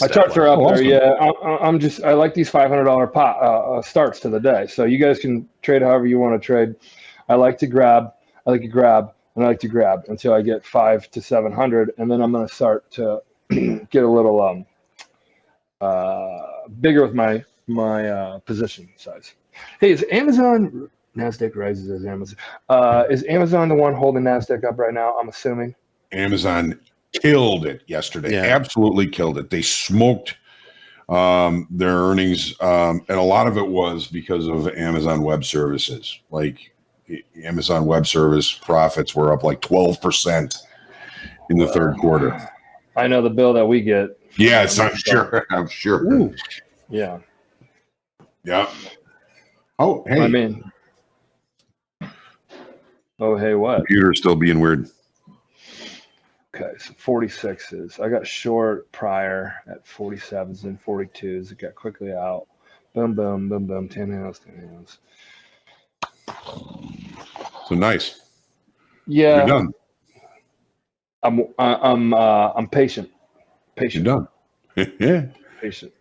My charts are up there. Yeah, I like these $500 pot starts to the day. So you guys can trade however you want to trade. I like to grab, until I get 500 to 700, and then I'm going to start to get a little bigger with my position size. Hey, is Amazon NASDAQ rises as Amazon? Is Amazon the one holding NASDAQ up right now? I'm assuming. Amazon killed it yesterday. Yeah. Absolutely killed it. They smoked their earnings, and a lot of it was because of Amazon Web Services. Like Amazon Web Service profits were up like 12%. in the third quarter. I know the bill that we get. Yes, I'm sure. I'm sure. Ooh. Yeah. Yeah. Oh, hey. I mean, oh, hey, what? Computer's still being weird. Okay, so 46s. I got short prior at 47s and 42s. It got quickly out. Boom, boom, boom, boom. 10 hands, 10 hands. So nice. Yeah. You're done. I'm patient. You're Patient. done. Yeah. Patient.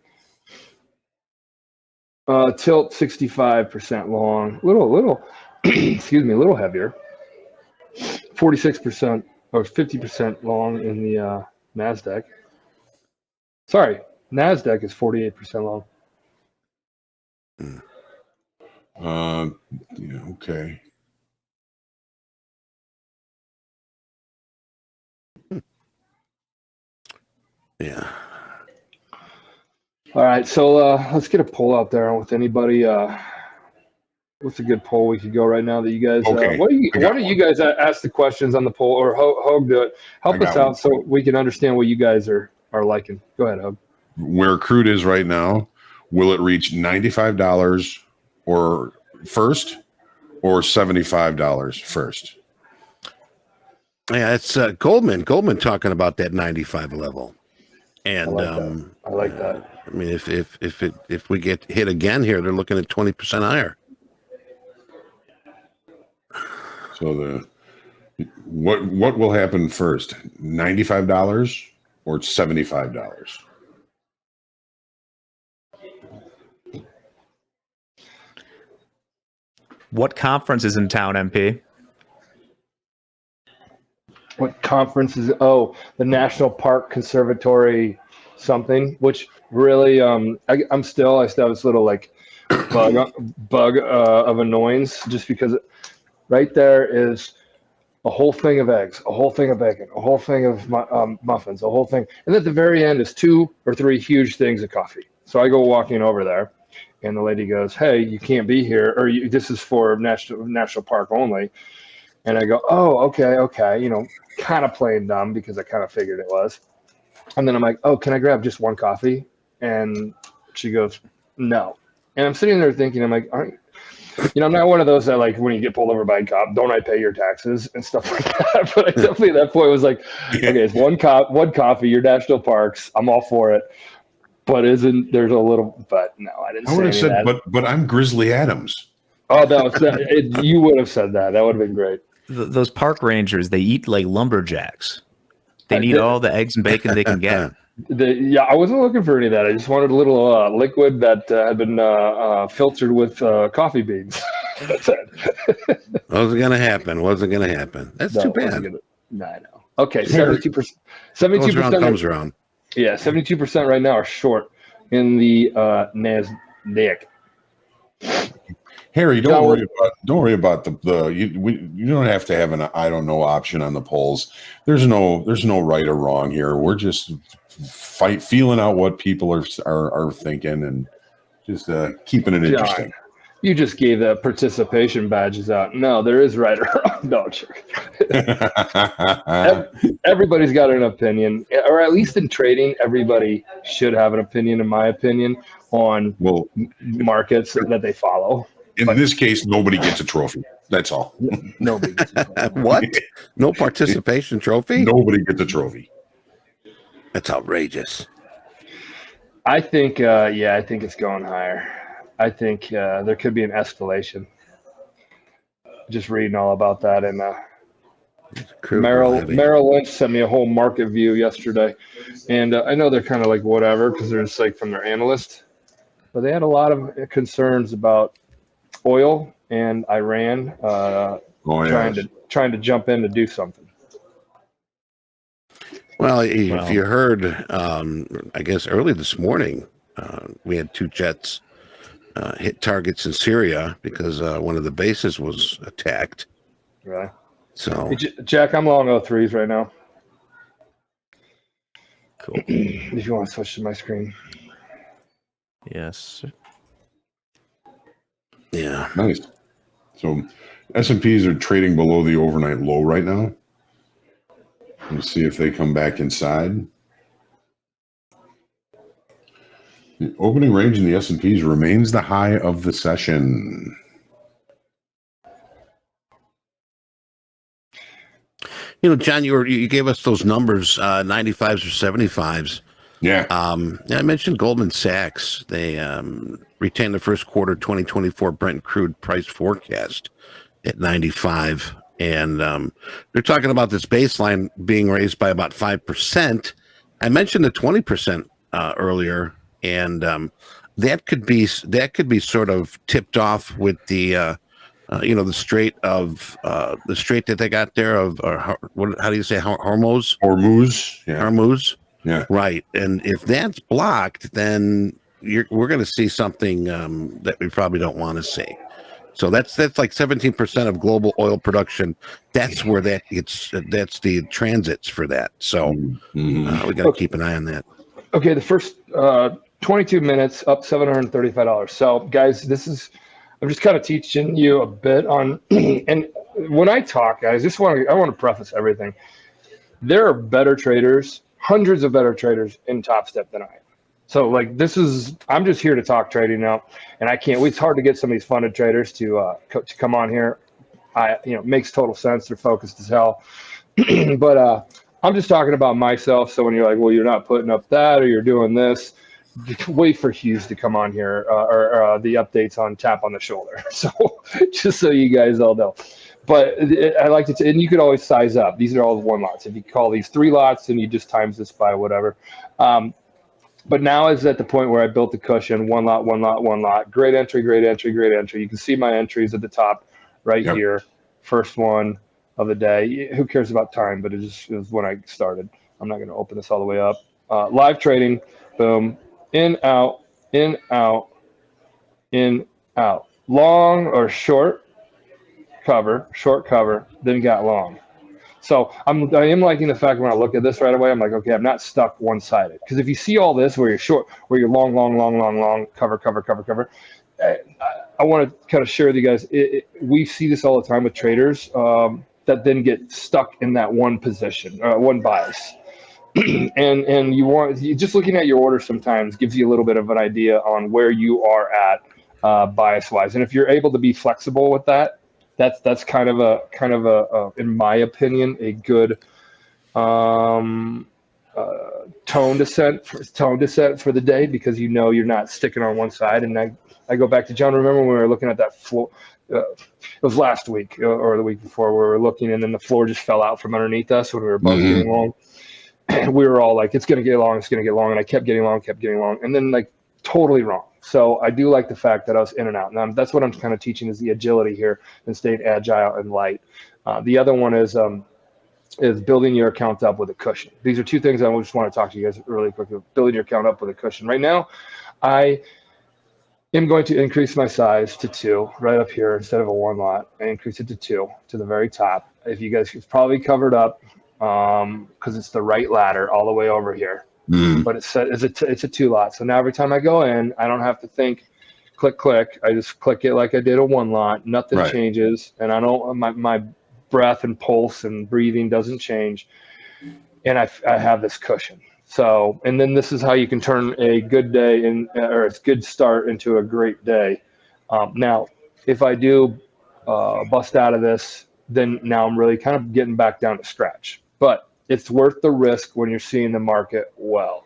Tilt 65% long. Little excuse me, a little heavier. 46% or 50% long in the NASDAQ. Sorry, NASDAQ is 48% long. Yeah, okay. Yeah. All right, so let's get a poll out there with anybody. What's a good poll we could go right now that you guys? Okay, Why don't you guys ask the questions on the poll, or Hogue do it? Help us out so we can understand what you guys are liking. Go ahead, Hogue. Where crude is right now, will it reach $95 or first, or $75 first? Yeah, it's Goldman talking about that 95 level. And I like that. I mean, if we get hit again here, they're looking at 20% higher. So what will happen first? $95 or $75? What conference is in town, MP? What conference is? Oh, the National Park Conservatory something, which really I still have this little like bug of annoyance, just because right there is a whole thing of eggs, a whole thing of bacon, a whole thing of muffins, a whole thing, and at the very end is 2 or 3 huge things of coffee. So I go walking over there, and the lady goes, "Hey, you can't be here, or this is for national park only." And I go, "Oh, okay," you know, kind of playing dumb because I kind of figured it was. And then I'm like, "Oh, can I grab just one coffee?" And she goes, "No." And I'm sitting there thinking, I'm like, "Aren't you know, I'm not one of those that like when you get pulled over by a cop, don't I pay your taxes and stuff like that?" But I definitely at that point was like, okay, it's one coffee, your national parks, I'm all for it. But there's a little, but no, I didn't say I would have any said, of that. but I'm Grizzly Adams. Oh, you would have said that. That would have been great. Those park rangers, they eat like lumberjacks. They need all the eggs and bacon they can get. Yeah, I wasn't looking for any of that. I just wanted a little liquid that had been filtered with coffee beans. That's it. Wasn't going to happen. That's too bad. No, I know. Okay, 72%. 72% comes around. Yeah, 72% right now are short in the NASDAQ. Harry, don't worry about the you don't have to have an I don't know option on the polls. There's no right or wrong here. We're just feeling out what people are thinking and just keeping it interesting. You just gave the participation badges out. No, there is right or wrong. No, sure. Everybody's got an opinion, or at least in trading, everybody should have an opinion, in my opinion, on markets that they follow. In this case, nobody gets a trophy. That's all. Nobody gets a trophy. What? No participation trophy? Nobody gets a trophy. That's outrageous. I think, I think it's going higher. I think there could be an escalation. Just reading all about that, and Merrill Lynch sent me a whole market view yesterday, and I know they're kind of like whatever because they're just like from their analyst, but they had a lot of concerns about oil and Iran trying to jump in to do something. Well, if you heard, I guess early this morning, we had 2 jets hit targets in Syria because one of the bases was attacked. Right. So, hey, Jack, I'm long 03s right now. Cool. If you want to switch to my screen. Yes. yeah. Nice. So S&Ps are trading below the overnight low right now. Let's see if they come back inside. The opening range in the S&Ps remains the high of the session. You know, John, you gave us those numbers, 95s or 75s. Yeah. I mentioned Goldman Sachs. They retained the first quarter 2024 Brent crude price forecast at 95. And they're talking about this baseline being raised by about 5%. I mentioned the 20% earlier, and that could be sort of tipped off with the the strait that they got there of, or how do you say, Hormuz? Hormuz. Yeah. Hormuz. Yeah. Right. And if that's blocked, then we're going to see something that we probably don't want to see. So that's like 17% of global oil production. That's where that's the transits for that. So we got to keep an eye on that. Okay, the first 22 minutes up $735. So guys, I'm just kind of teaching you a bit on, and when I talk, guys, I want to preface everything. There are better traders, hundreds of better traders in Topstep than I am. So like I'm just here to talk trading now, and it's hard to get some of these funded traders to come on here. It makes total sense. They're focused as hell. But I'm just talking about myself. So when you're like, well, you're not putting up that, or you're doing this, wait for Hughes to come on here, or the updates on tap on the shoulder. So just so you guys all know. But I like to, and you could always size up. These are all one lots. If you call these 3 lots, then you just times this by whatever. But now is at the point where I built the cushion, 1 lot, 1 lot, 1 lot. Great entry, great entry, great entry. You can see my entries at the top right here. First one of the day. Who cares about time? But it was when I started. I'm not going to open this all the way up. Live trading, boom. In, out, in, out, in, out. Long or short cover, then got long. So I am liking the fact when I look at this right away, I'm like, okay, I'm not stuck one-sided. Because if you see all this where you're short, where you're long, cover, I want to kind of share with you guys, we see this all the time with traders that then get stuck in that one position, one bias. and you just looking at your order sometimes gives you a little bit of an idea on where you are at bias-wise. And if you're able to be flexible with that, that's kind of a in my opinion, a good tone to set for the day, because you're not sticking on one side. And I go back to John. Remember when we were looking at that floor? It was last week or the week before, where we were looking, and then the floor just fell out from underneath us when we were both getting long. And we were all like, it's going to get long, and I kept getting long, and then like totally wrong. So I do like the fact that I was in and out. Now that's what I'm kind of teaching, is the agility here and staying agile and light. The other one is building your account up with a cushion. These are 2 things I just want to talk to you guys really quickly. Building your account up with a cushion. Right now, I am going to increase my size to 2 right up here instead of a 1 lot. I increase it to 2 to the very top. If you guys, it's probably covered up because it's the right ladder all the way over here. But it's a 2 lot. So now every time I go in, I don't have to think, click. I just click it like I did a 1 lot. Nothing changes, and I don't. My breath and pulse and breathing doesn't change, and I have this cushion. So, and then this is how you can turn a good day or a good start into a great day. Now, if I do bust out of this, then now I'm really kind of getting back down to scratch. But it's worth the risk when you're seeing the market well.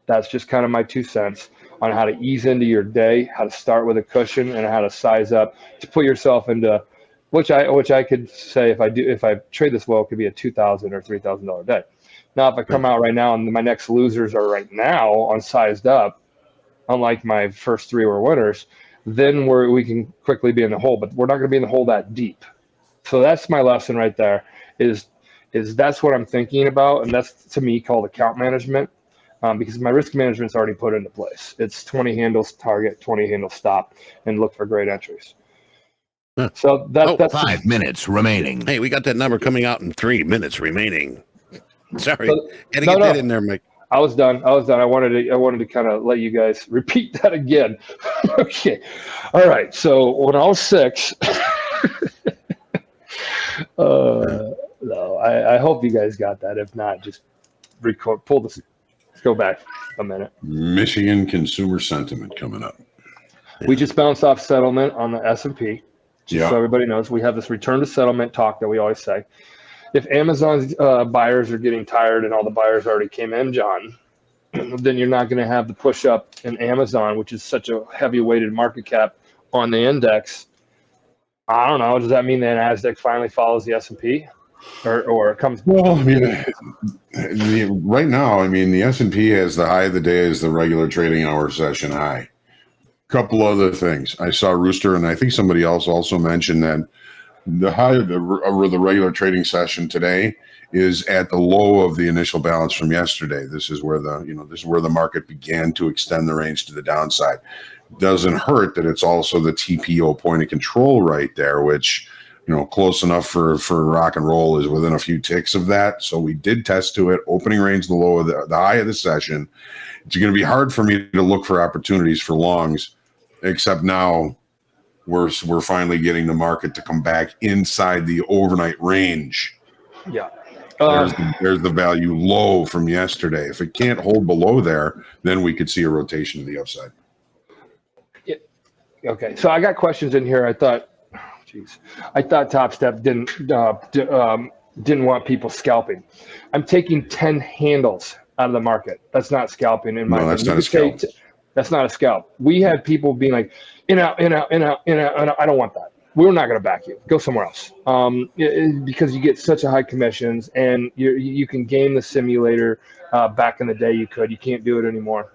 That's just kind of my 2 cents on how to ease into your day, how to start with a cushion, and how to size up to put yourself into, which I could say if I trade this well, it could be a $2,000 or $3,000 day. Now, if I come out right now and my next losers are right now on sized up, unlike my first 3 were winners, then we can quickly be in the hole, but we're not going to be in the hole that deep. So that's my lesson right there. Is that's what I'm thinking about, and that's to me called account management, because my risk management's already put into place. It's 20 handles target, 20 handles stop, and look for great entries. Huh. So that's 5 minutes remaining. Hey, we got that number coming out in 3 minutes remaining. Sorry, had to get that in there, Mike. I was done. I wanted to kind of let you guys repeat that again. Okay. All right. So when I was 6, no, I hope you guys got that. If not, just record. Pull this. Let's go back a minute. Michigan consumer sentiment coming up. We just bounced off settlement on the S&P. Just so everybody knows, we have this return to settlement talk that we always say. If Amazon's buyers are getting tired and all the buyers already came in, John, then you're not going to have the push up in Amazon, which is such a heavy weighted market cap on the index. I don't know. Does that mean the NASDAQ finally follows the S&P, or it comes? Well, I mean, right now, I mean, the S&P has the high of the day as the regular trading hour session high. Couple other things. I saw Rooster, and I think somebody else also mentioned that the high of the regular trading session today is at the low of the initial balance from yesterday. This is where the market began to extend the range to the downside. Doesn't hurt that it's also the TPO point of control right there, which, close enough for rock and roll is within a few ticks of that. So we did test to it. Opening range, the low of the high of the session. It's going to be hard for me to look for opportunities for longs, except now we're finally getting the market to come back inside the overnight range. Yeah. There's the value low from yesterday. If it can't hold below there, then we could see a rotation to the upside. Yeah. Okay. So I got questions in here. I thought Topstep didn't want people scalping. I'm taking 10 handles out of the market. That's not scalping in my opinion. That's not a scalp. That's not a scalp. We had people being like, in out. I don't want that. We're not going to back you. Go somewhere else. Because you get such a high commissions, and you can game the simulator. Back in the day, you could. You can't do it anymore.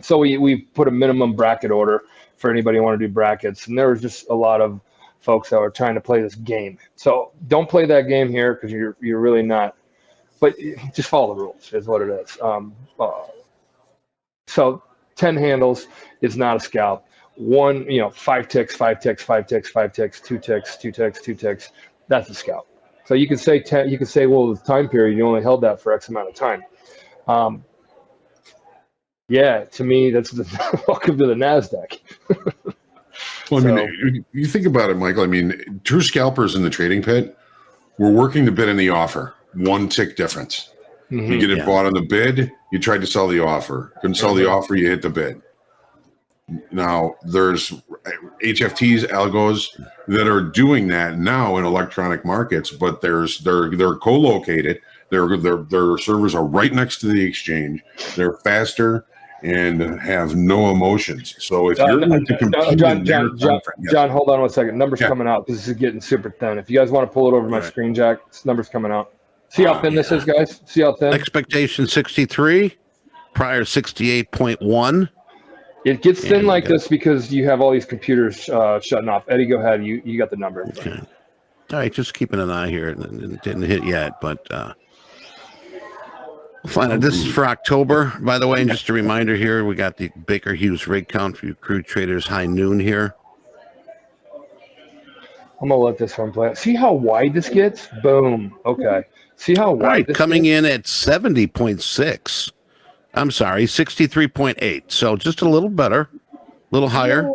So we put a minimum bracket order for anybody who want to do brackets, and there was just a lot of folks that were trying to play this game. So don't play that game here because you're really not. But just follow the rules is what it is. So 10 handles is not a scalp. 5 ticks, 5 ticks, 5 ticks, 5 ticks, 2 ticks, 2 ticks, 2 ticks. That's a scalp. So you can say 10. You can say, well, the time period you only held that for X amount of time. Yeah, to me that's welcome to the NASDAQ. Well, I mean, you think about it, Michael. I mean, true scalpers in the trading pit, we're working the bid and the offer. 1 tick difference. Mm-hmm. You get it bought on the bid, you tried to sell the offer. Couldn't sell the offer, you hit the bid. Now, there's HFTs, algos that are doing that now in electronic markets, but they're co-located. Their servers are right next to the exchange. They're faster and have no emotions. So if you're going to compete, John, hold on 1 second. Numbers coming out because this is getting super thin. If you guys want to pull it over my screen, Jack, numbers coming out. See how thin this is, guys? See how thin? Expectation 63, prior 68.1. It gets thin like this because you have all these computers shutting off. Eddie, go ahead. You got the number. Okay. All right, just keeping an eye here. It didn't hit yet, but we'll find out. This is for October, by the way. And just a reminder here, we got the Baker Hughes rig count for you crude traders, high noon here. I'm going to let this one play. See how wide this gets? Boom. Okay. See how wide this coming gets? in at 70.6. I'm sorry, 63.8. So just a little better, a little higher.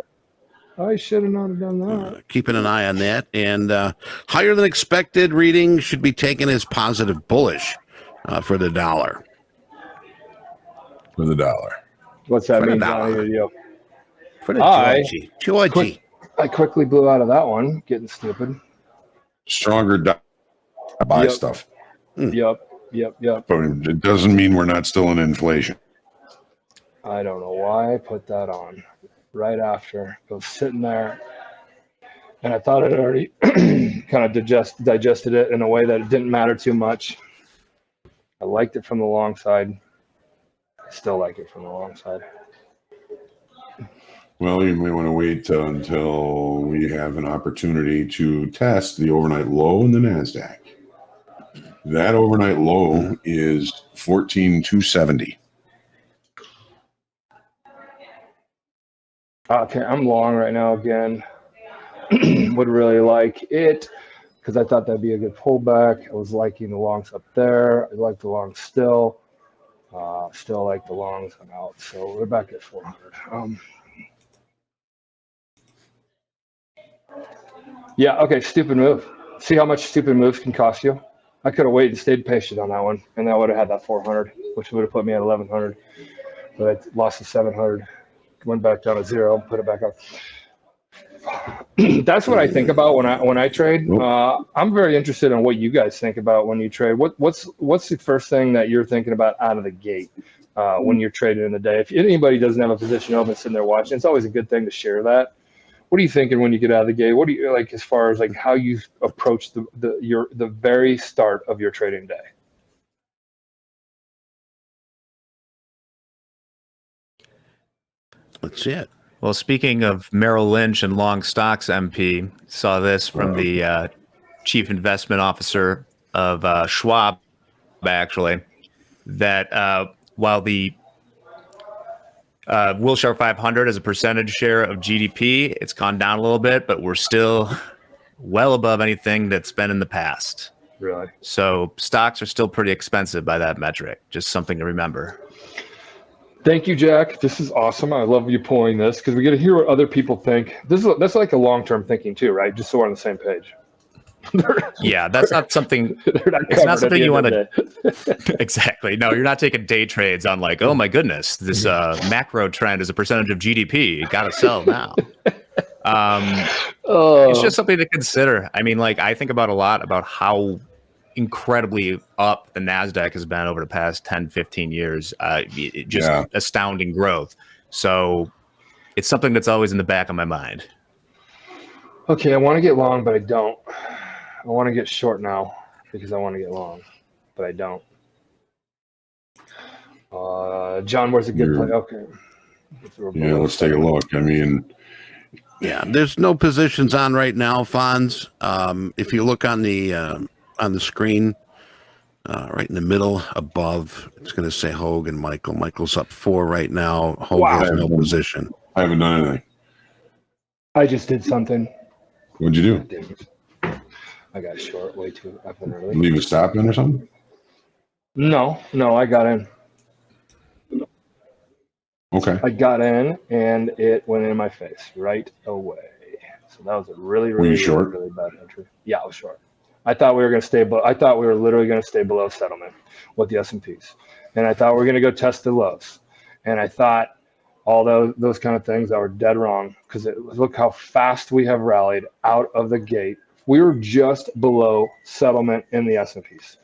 I should have not have done that. Keeping an eye on that. And higher than expected reading should be taken as positive bullish for the dollar. For the dollar. What's that For the mean? dollar. For the Georgie. I quickly blew out of that one, getting stupid. Stronger buy stuff. Yep. But it doesn't mean we're not still in inflation. I don't know why I put that on right after. It was sitting there, and I thought it already kind of digested it in a way that it didn't matter too much. I liked it from the long side. I still like it from the long side. Well, you may want to wait until we have an opportunity to test the overnight low in the NASDAQ. That overnight low is 14,270. Okay, I'm long right now again. Would really like it because I thought that'd be a good pullback. I was liking the longs up there. I like the longs still. Still like the longs. I'm out. So we're back at 400. Yeah, okay, stupid move. See how much stupid moves can cost you? I could have waited and stayed patient on that one, and I would have had that 400, which would have put me at 1100. But I lost the 700, went back down to 0, put it back up. That's what I think about when I trade. I'm very interested in what you guys think about when you trade. What's the first thing that you're thinking about out of the gate when you're trading in the day? If anybody doesn't have a position open, sitting there watching, it's always a good thing to share that. What are you thinking when you get out of the gate? What do you like as far as like how you approach the very start of your trading day? Let's see it. Well, speaking of Merrill Lynch and long stocks, MP, saw this from the chief investment officer of Schwab, actually, that while the Wilshire 500 as a percentage share of GDP, it's gone down a little bit, but we're still well above anything that's been in the past. Really? So stocks are still pretty expensive by that metric. Just something to remember. Thank you, Jack. This is awesome. I love you pulling this because we get to hear what other people think. That's like a long-term thinking too, right? Just so we're on the same page. Yeah, that's not something. It's not something you want to. Exactly. No, you're not taking day trades on like, oh my goodness, this macro trend is a percentage of GDP. Got to sell now. It's just something to consider. I mean, like I think about a lot about how incredibly up the NASDAQ has been over the past 10, 15 years. Astounding growth. So it's something that's always in the back of my mind. Okay, I want to get long, but I don't. I want to get short now because I want to get long, but I don't. John, where's a good play? Okay. Yeah, let's take a look. I mean, yeah, there's no positions on right now, Fonz. If you look on the screen, right in the middle above, it's going to say Hogue and Michael. Michael's up 4 right now. Hogue has no position. I haven't done anything. I just did something. What'd you do? I got short way too up and early. Leave a stop in or something? No, I got in. Okay. I got in and it went in my face right away. So that was a really, Were you short? really bad entry. Yeah, I was short. I thought we were going to stay, but I thought we were literally going to stay below settlement with the S&Ps, and I thought we were going to go test the lows, and I thought all those kind of things that were dead wrong because look how fast we have rallied out of the gate. We were just below settlement in the S&Ps.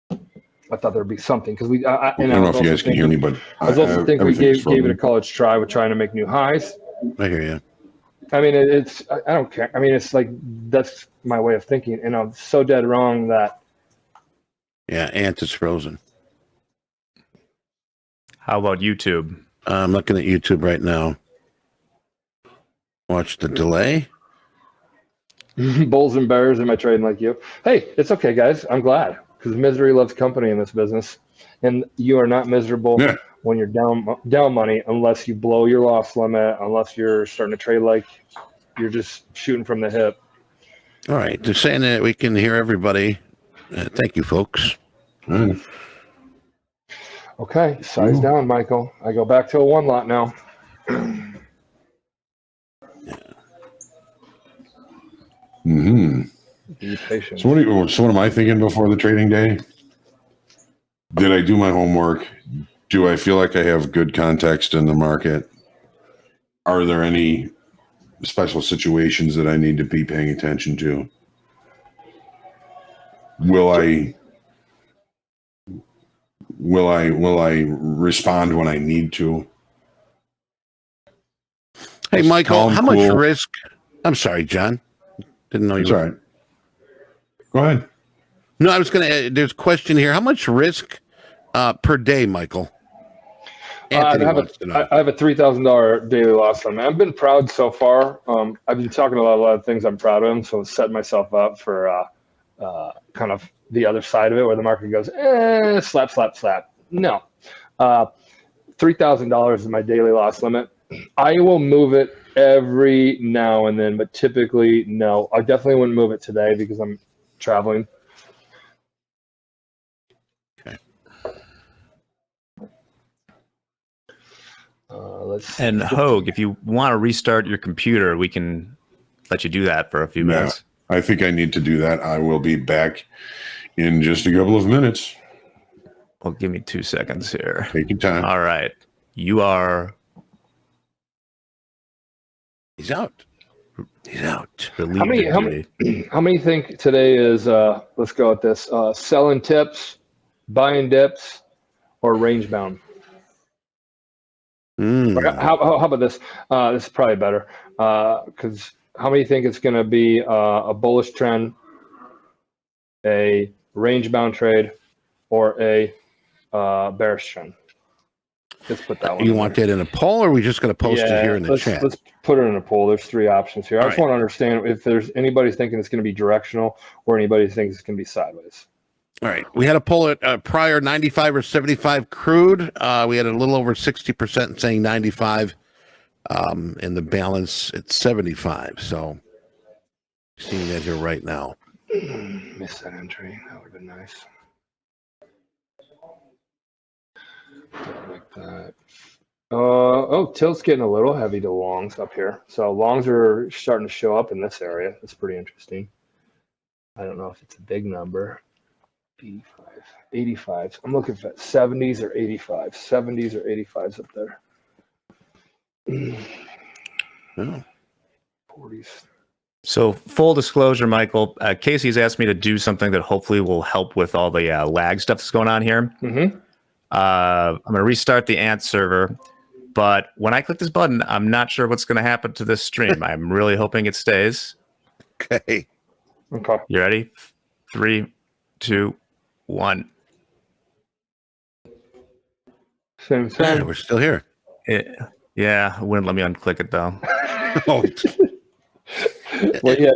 I thought there'd be something because I don't know if you guys can hear me, but I was also thinking we gave it a college try with trying to make new highs. I hear you. I mean, I don't care. I mean, it's like, that's my way of thinking. And I'm so dead wrong that. Yeah, Ant is frozen. How about YouTube? I'm looking at YouTube right now. Watch the delay. Bulls and bears, am I trading like you? Hey, it's okay, guys. I'm glad because misery loves company in this business. And you are not miserable when you're down money unless you blow your loss limit, unless you're starting to trade like you're just shooting from the hip. All right. They're saying that we can hear everybody. Thank you, folks. Okay. Size down, Michael. I go back to a 1 lot now. Mm-hmm. Be patient. So what am I thinking before the trading day? Did I do my homework? Do I feel like I have good context in the market? Are there any special situations that I need to be paying attention to? Will I respond when I need to? Hey, Michael, how much risk? I'm sorry, John. Didn't know you were. All right. Go ahead. No, I was going to. There's a question here. How much risk per day, Michael? I have a $3,000 daily loss on me. I've been proud so far. I've been talking about a lot of things I'm proud of, so setting myself up for kind of the other side of it, where the market goes, slap, slap, slap. No, $3,000 is my daily loss limit. I will move it every now and then, but typically no. I definitely wouldn't move it today because I'm traveling. Okay. And Hogue, if you want to restart your computer, we can let you do that for a few minutes. I think I need to do that. I will be back in just a couple of minutes. Well, give me 2 seconds here. Take your time. All right. You are He's out. He's out. relieved of duty. How many think today is, let's go with this, selling tips, buying dips, or range bound? How about this? This is probably better, because how many think it's going to be a bullish trend, a range bound trade, or a bearish trend? Let's put that one. You want that in a poll, or are we just going to post it here in the chat? Let's put it in a poll. There's 3 options here. I just right. want to understand if there's anybody thinking it's going to be directional or anybody thinks it's going to be sideways. All right. We had a poll at prior 95 or 75 crude. We had a little over 60% saying 95, and the balance at 75. So seeing that here right now. Missed that entry. That would have been nice. Like that. Tilt's getting a little heavy to longs up here. So longs are starting to show up in this area. That's pretty interesting. I don't know if it's a big number. 85. I'm looking for 70s or 85s. 70s or 85s up there. Oh. 40s. So full disclosure, Michael, Casey's asked me to do something that hopefully will help with all the lag stuff that's going on here. Mm-hmm. I'm going to restart the Ant server, but when I click this button, I'm not sure what's going to happen to this stream. I'm really hoping it stays. Okay. Okay. You ready? 3, 2, 1. Same. Yeah, we're still here. Yeah, it wouldn't let me unclick it though. Oh, Well, he had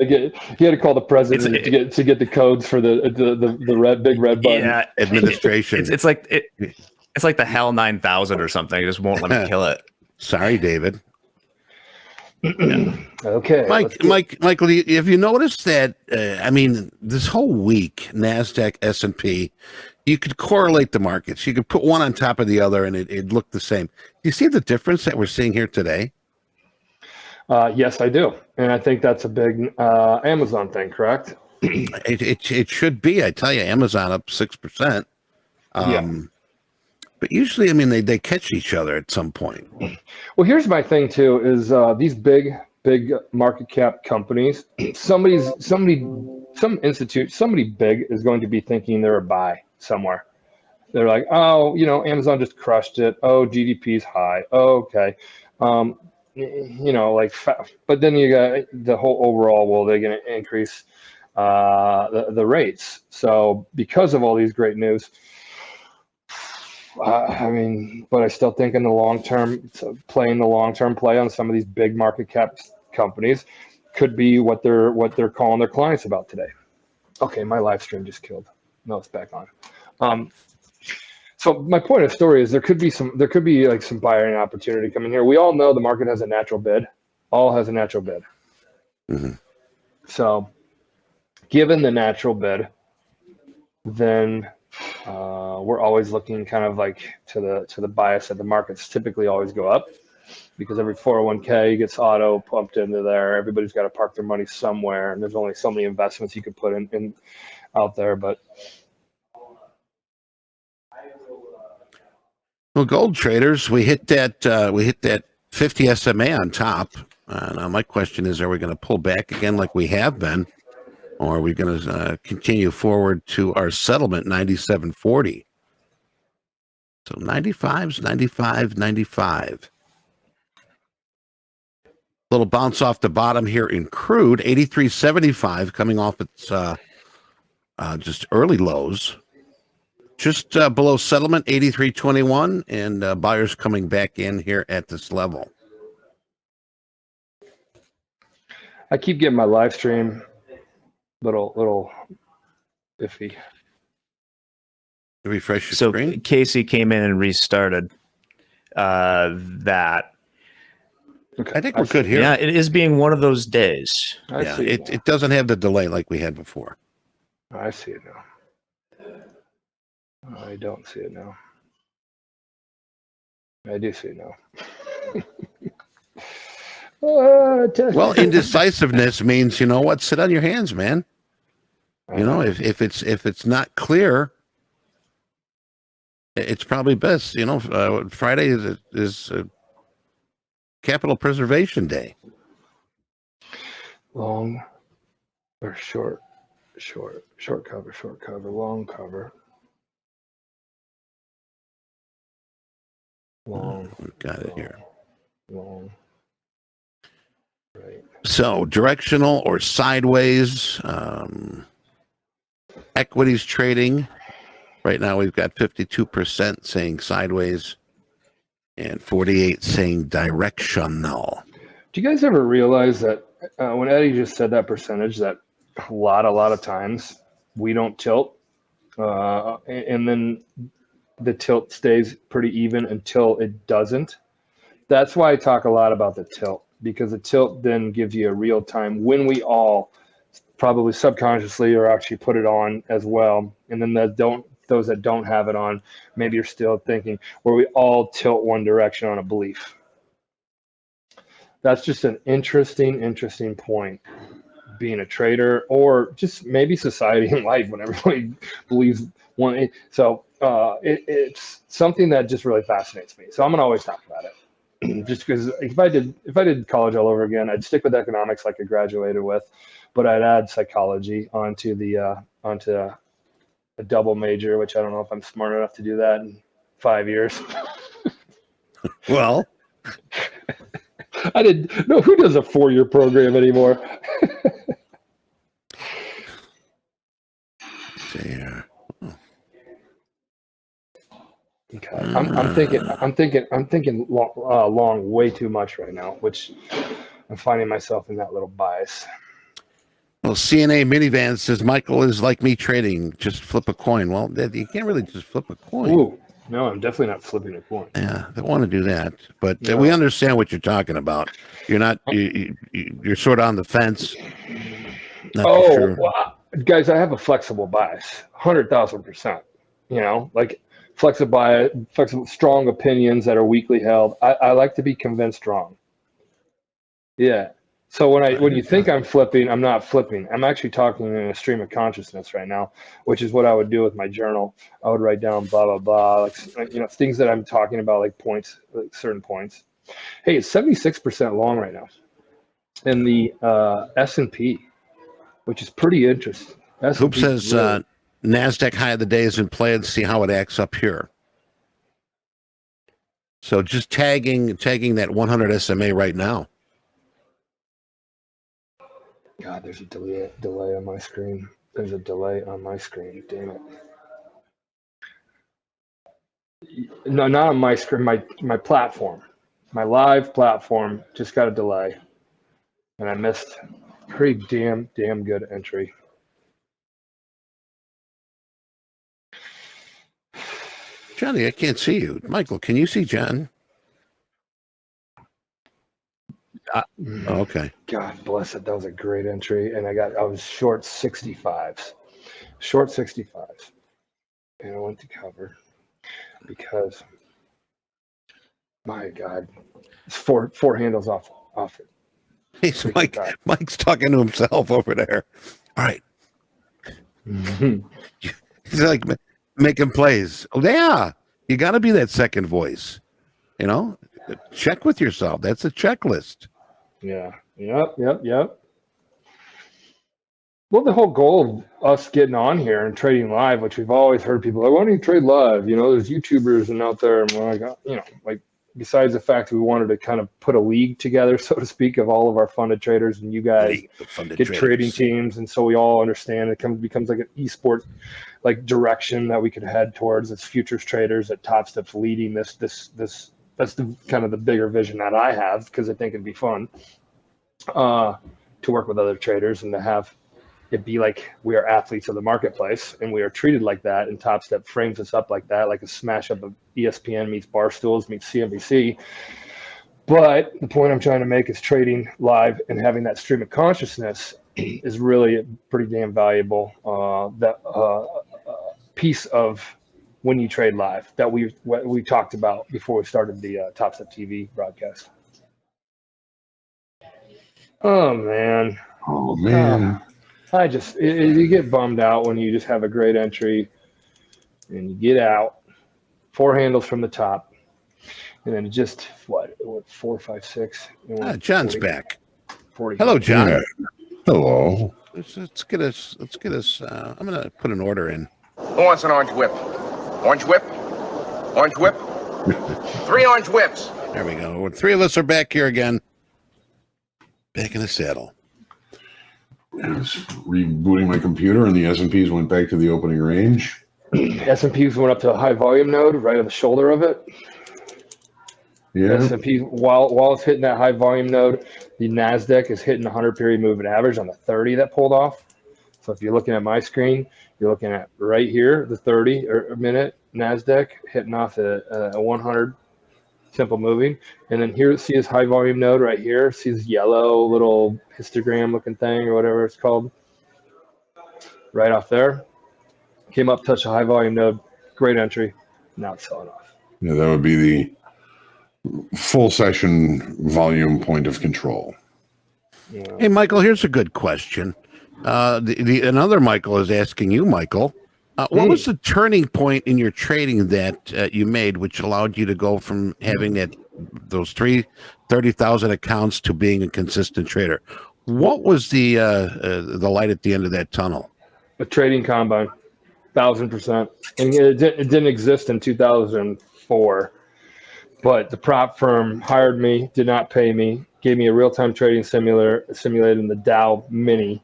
to call the president to get the codes for the big red button. Yeah, administration. It's like the HAL 9000 or something. It just won't let me kill it. Sorry, David. Okay, Michael, have you noticed that? I mean, this whole week, Nasdaq, S&P, you could correlate the markets. You could put one on top of the other, and it looked the same. Do you see the difference that we're seeing here today? Yes, I do, and I think that's a big Amazon thing. Correct? It should be. I tell you, Amazon up 6%. Yeah. But usually, I mean, they catch each other at some point. Well, here's my thing too: is these big market cap companies, some institute, somebody big is going to be thinking they're a buy somewhere. They're like, oh, Amazon just crushed it. Oh, GDP's high. Oh, okay. But then you got the whole overall. Well, they're going to increase the rates. So because of all these great news. But I still think in the long term, playing the long term play on some of these big market cap companies could be what they're calling their clients about today. Okay, my live stream just killed. No, it's back on. So my point of the story is there could be like some buying opportunity coming here. We all know the market has a natural bid. All has a natural bid. Mm-hmm. So, given the natural bid, then we're always looking kind of like to the bias that the markets typically always go up, because every 401k gets auto pumped into there. Everybody's got to park their money somewhere, and there's only so many investments you could put in out there. But well, gold traders, we hit that 50 SMA on top. Now my question is, are we going to pull back again like we have been, or are we going to continue forward to our settlement 97.40? So 95s, 95, 95. Little bounce off the bottom here in crude, 83.75 coming off its just early lows. Just below settlement, 83.21, and buyers coming back in here at this level. I keep getting my live stream little iffy. Refresh your So screen. Casey came in and restarted that. Okay. I think we're good here. Yeah, it is being one of those days. Yeah, it doesn't have the delay like we had before. I see it now. I don't see it now. I do see it now. Well, indecisiveness means, you know what? Sit on your hands, man. If it's not clear, it's probably best. Friday is Capital Preservation Day. Long or short cover, long cover. Long. We've got it here. Long. Right. So directional or sideways. Equities trading. Right now we've got 52% saying sideways and 48 saying directional. Do you guys ever realize that when Eddie just said that percentage, that a lot of times we don't tilt, and then the tilt stays pretty even until it doesn't? That's why I talk a lot about the tilt, because the tilt then gives you a real time when we all probably subconsciously or actually put it on as well. And then those that don't have it on, maybe you're still thinking, where we all tilt one direction on a belief. That's just an interesting point, being a trader, or just maybe society in life when everybody believes one. So it's something that just really fascinates me. So I'm gonna always talk about it, just because if I did college all over again, I'd stick with economics like I graduated with, but I'd add psychology onto a double major, which I don't know if I'm smart enough to do that in 5 years. Well, I didn't know, who does a 4-year program anymore? there. Okay, I'm thinking long way too much right now, which I'm finding myself in that little bias. Well, CNA Minivan says Michael is like me trading. Just flip a coin. Well, you can't really just flip a coin. Ooh, no, I'm definitely not flipping a coin. Yeah, they want to do that, but No. we understand what you're talking about. You're not. You're sort of on the fence. Not too sure. Well, guys, I have a flexible bias, 100,000%. Like flexible, strong opinions that are weakly held. I like to be convinced wrong. Yeah. So when you think I'm flipping, I'm not flipping. I'm actually talking in a stream of consciousness right now, which is what I would do with my journal. I would write down blah blah blah, like things that I'm talking about, like points, like certain points. Hey, it's 76% long right now in the S&P, which is pretty interesting. Hoop says NASDAQ high of the day has been played. Let's see how it acts up here. So just tagging that 100 SMA right now. God, there's a delay on my screen. There's a delay on my screen. Damn it. No, not on my screen. My platform, my live platform just got a delay, and I missed pretty damn good entry. Johnny, I can't see you. Michael, can you see John? Okay. God bless it. That was a great entry, and I was short 65s, and I went to cover because, my God, it's four handles off it. Hey, so Mike's talking to himself over there. All right. He's like making plays. Oh, yeah. You got to be that second voice. Check with yourself. That's a checklist. Yeah. Yep. Well, the whole goal of us getting on here and trading live, which we've always heard people like, why don't you trade live? There's YouTubers and out there, and we're like, besides the fact that we wanted to kind of put a league together, so to speak, of all of our funded traders, and you guys get trading teams, and so we all understand it becomes like an esport like direction that we could head towards as futures traders. At Topstep's leading this. That's the kind of the bigger vision that I have, because I think it'd be fun to work with other traders and to have it be like we are athletes of the marketplace, and we are treated like that. And Topstep frames us up like that, like a smash up of ESPN meets Barstools meets CNBC. But the point I'm trying to make is trading live and having that stream of consciousness is really pretty damn valuable. That piece of when you trade live that we talked about before we started the TopstepTV broadcast. Oh man. You get bummed out when you just have a great entry and you get out 4 handles from the top, and then just what 4, 5, 6. John's 40, back. 40. Hello, John. Yeah. Hello. Let's get us. I'm gonna put an order in. Who wants an orange whip? Orange whip? Orange whip? 3 orange whips. There we go. 3 of us are back here again. Back in the saddle. I was rebooting my computer, and the S&Ps went back to the opening range. S&Ps went up to a high volume node right on the shoulder of it. Yeah. S&P, while it's hitting that high volume node, the NASDAQ is hitting the 100 period moving average on the 30 that pulled off. So if you're looking at my screen, you're looking at right here, the 30 or a minute NASDAQ hitting off a 100 simple moving. And then here, see this high volume node right here. See this yellow little histogram looking thing or whatever it's called. Right off there. Came up, touched a high volume node. Great entry. Now it's selling off. Yeah, that would be the full session volume point of control. Yeah. Hey, Michael, here's a good question. Another Michael is asking you, Michael, what was the turning point in your trading that you made, which allowed you to go from having those 30,000 accounts to being a consistent trader? What was the light at the end of that tunnel? A trading combine, 1,000%. And it didn't exist in 2004. But the prop firm hired me, did not pay me, gave me a real-time trading simulating the Dow Mini,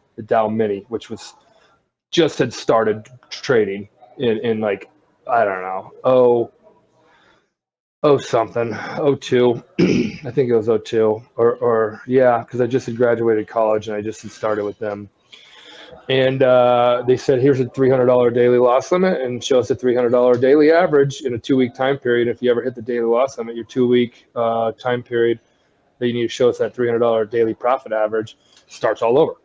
which was just had started trading in like, I don't know, 02. I think it was 02 or yeah, because I just had graduated college and I just had started with them. And they said, here's a $300 daily loss limit and show us a $300 daily average in a 2-week time period. If you ever hit the daily loss limit, your 2-week time period that you need to show us that $300 daily profit average starts all over.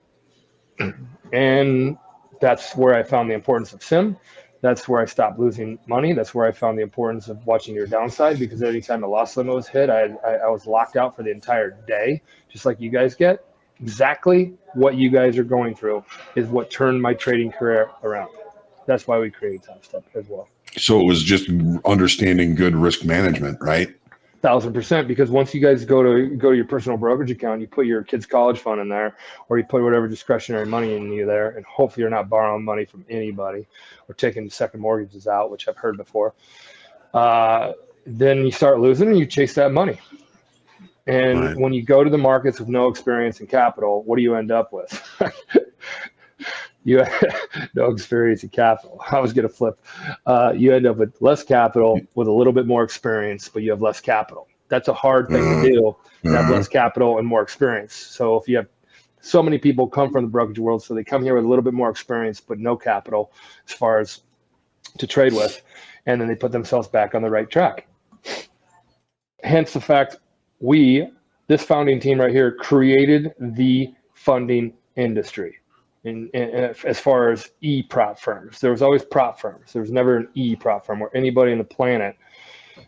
And that's where I found the importance of sim. That's where I stopped losing money. That's where I found the importance of watching your downside, because anytime the loss limit was hit, I was locked out for the entire day, just like you guys get. Exactly what you guys are going through is what turned my trading career around. That's why we created Topstep as well. So it was just understanding good risk management, right? 1,000%. Because once you guys go to your personal brokerage account, you put your kid's college fund in there, or you put whatever discretionary money in you there, and hopefully you're not borrowing money from anybody or taking second mortgages out, which I've heard before. Then you start losing and you chase that money. And right. When you go to the markets with no experience in capital, what do you end up with? You have no experience in capital. I was going to flip. You end up with less capital with a little bit more experience, but you have less capital. That's a hard thing to do, to have less capital and more experience. So if you have so many people come from the brokerage world, so they come here with a little bit more experience, but no capital as far as to trade with, and then they put themselves back on the right track. Hence the fact this founding team right here, created the funding industry. And as far as prop firms, there was always prop firms. There was never an prop firm where anybody on the planet,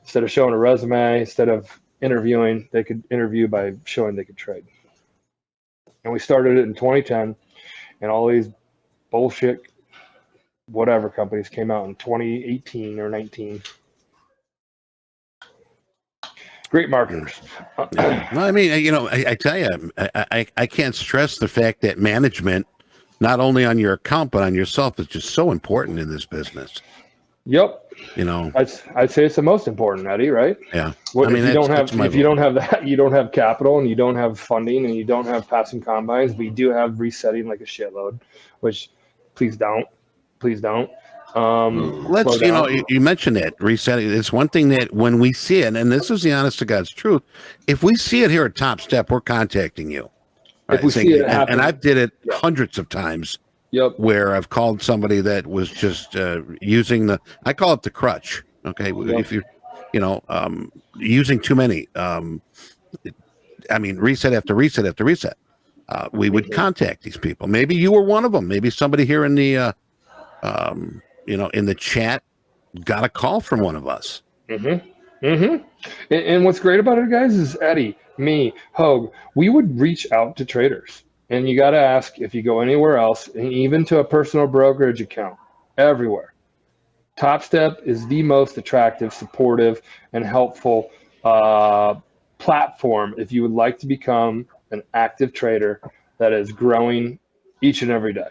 instead of showing a resume, instead of interviewing, they could interview by showing they could trade. And we started it in 2010, and all these bullshit whatever companies came out in 2018 or 19. Great marketers. Well, I mean, I tell you, I can't stress the fact that management, not only on your account but on yourself, is just so important in this business. Yep. I'd say it's the most important, Eddie. Right? Yeah. If you don't have that, you don't have capital, and you don't have funding, and you don't have passing combines. But you do have resetting like a shitload, which please don't. Let's, you mentioned that resetting. It's one thing that when we see it, and this is the honest to God's truth, if we see it here at Topstep, we're contacting you. If we see it happen, and I've did it hundreds of times. Yep. Where I've called somebody that was just using I call it the crutch. Okay. Yep. If you're, using too many, reset after reset after reset. We would contact these people. Maybe you were one of them. Maybe somebody here in the, in the chat got a call from one of us. Mm-hmm. Mm-hmm. And what's great about it, guys, is Eddie, me, Hogue, we would reach out to traders. And you got to ask if you go anywhere else, and even to a personal brokerage account, everywhere. Topstep is the most attractive, supportive, and helpful platform if you would like to become an active trader that is growing each and every day.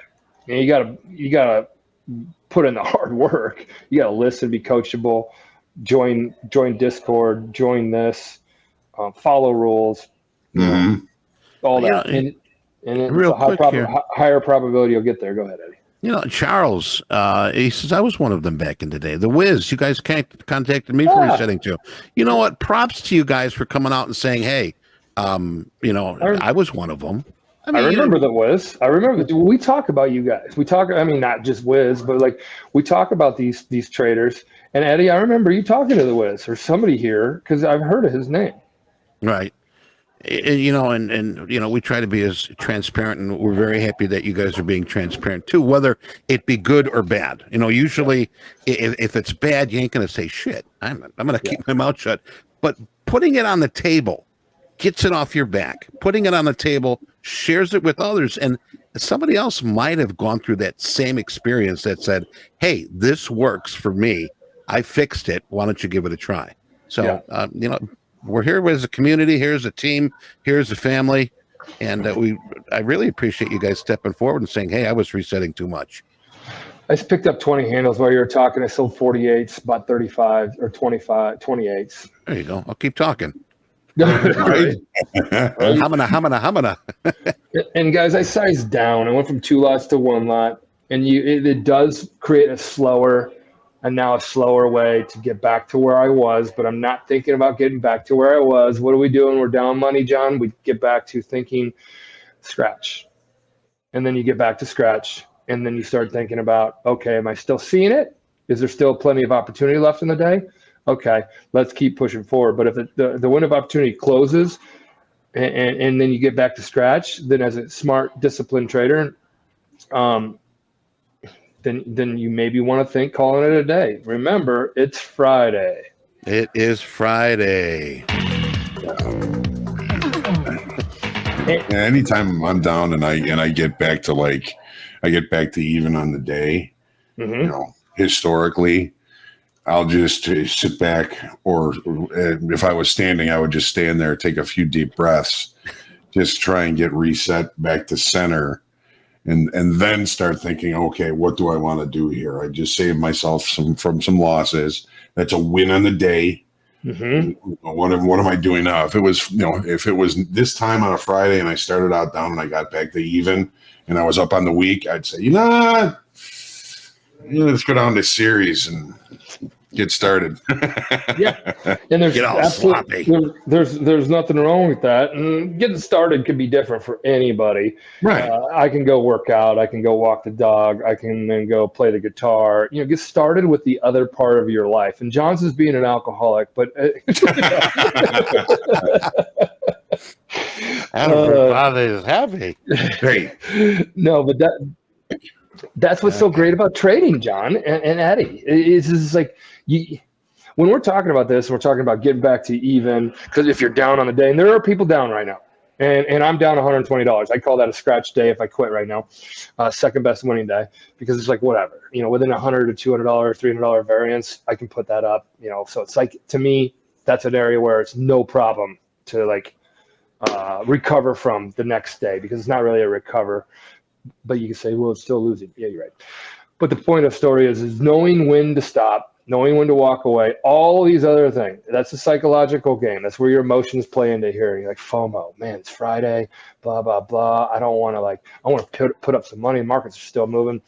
And you gotta put in the hard work. You gotta listen, be coachable, join Discord, join this, follow rules, all that. And real it's a quick here. higher probability you'll get there. Go ahead, Eddie. Charles, he says, I was one of them back in the day. The Wiz, you guys contacted me for resetting too. You know what? Props to you guys for coming out and saying, hey, I was one of them. I remember the Wiz. I remember we talk about you guys. We talk, I mean, not just Wiz, but like we talk about these traders. And Eddie, I remember you talking to the Wiz or somebody here because I've heard of his name. Right. And we try to be as transparent, and we're very happy that you guys are being transparent too, whether it be good or bad. Usually if it's bad, you ain't going to say shit. I'm going to keep my mouth shut. But putting it on the table gets it off your back. Putting it on the table shares it with others, and somebody else might have gone through that same experience that said, hey, this works for me. I fixed it. Why don't you give it a try? So, we're here as a community. Here's a team. Here's a family. And I really appreciate you guys stepping forward and saying, hey, I was resetting too much. I just picked up 20 handles while you were talking. I sold 48s, about 35 or 25, 28s. There you go. I'll keep talking. Right. Hamana. And guys, I sized down. I went from 2 lots to 1 lot. And it does create a slower way to get back to where I was, but I'm not thinking about getting back to where I was. What are we doing? We're down money, John. We get back to thinking scratch. And then you get back to scratch. And then you start thinking about, okay, am I still seeing it? Is there still plenty of opportunity left in the day? Okay, let's keep pushing forward. But if the window of opportunity closes and then you get back to scratch, then as a smart, disciplined trader, then you maybe want to think calling it a day. Remember, it's Friday. It is Friday. Anytime I'm down and I get back to even on the day, historically, I'll just sit back, or if I was standing, I would just stand there, take a few deep breaths, just try and get reset back to center. And then start thinking, okay, what do I want to do here? I just saved myself from some losses. That's a win on the day. What am I doing now? If it was this time on a Friday and I started out down and I got back to even and I was up on the week, I'd say, let's go down to series and get started. Yeah, and there's there's nothing wrong with that. And getting started could be different for anybody. Right. I can go work out. I can go walk the dog. I can then go play the guitar. Get started with the other part of your life. And John's is being an alcoholic, but Everybody is happy. Great. No, but that's what's so great about trading, John and Eddie. It's like when we're talking about this, we're talking about getting back to even, because if you're down on the day, and there are people down right now, and I'm down $120. I call that a scratch day if I quit right now, second best winning day, because it's like whatever, within $100 to $200, $300 variance, I can put that up, So it's like, to me, that's an area where it's no problem to recover from the next day, because it's not really a recover. But you can say, well, it's still losing. Yeah, you're right. But the point of the story is knowing when to stop, knowing when to walk away, all these other things. That's a psychological game. That's where your emotions play into here. You're like, FOMO, man, it's Friday, blah, blah, blah. I want to put up some money. Markets are still moving.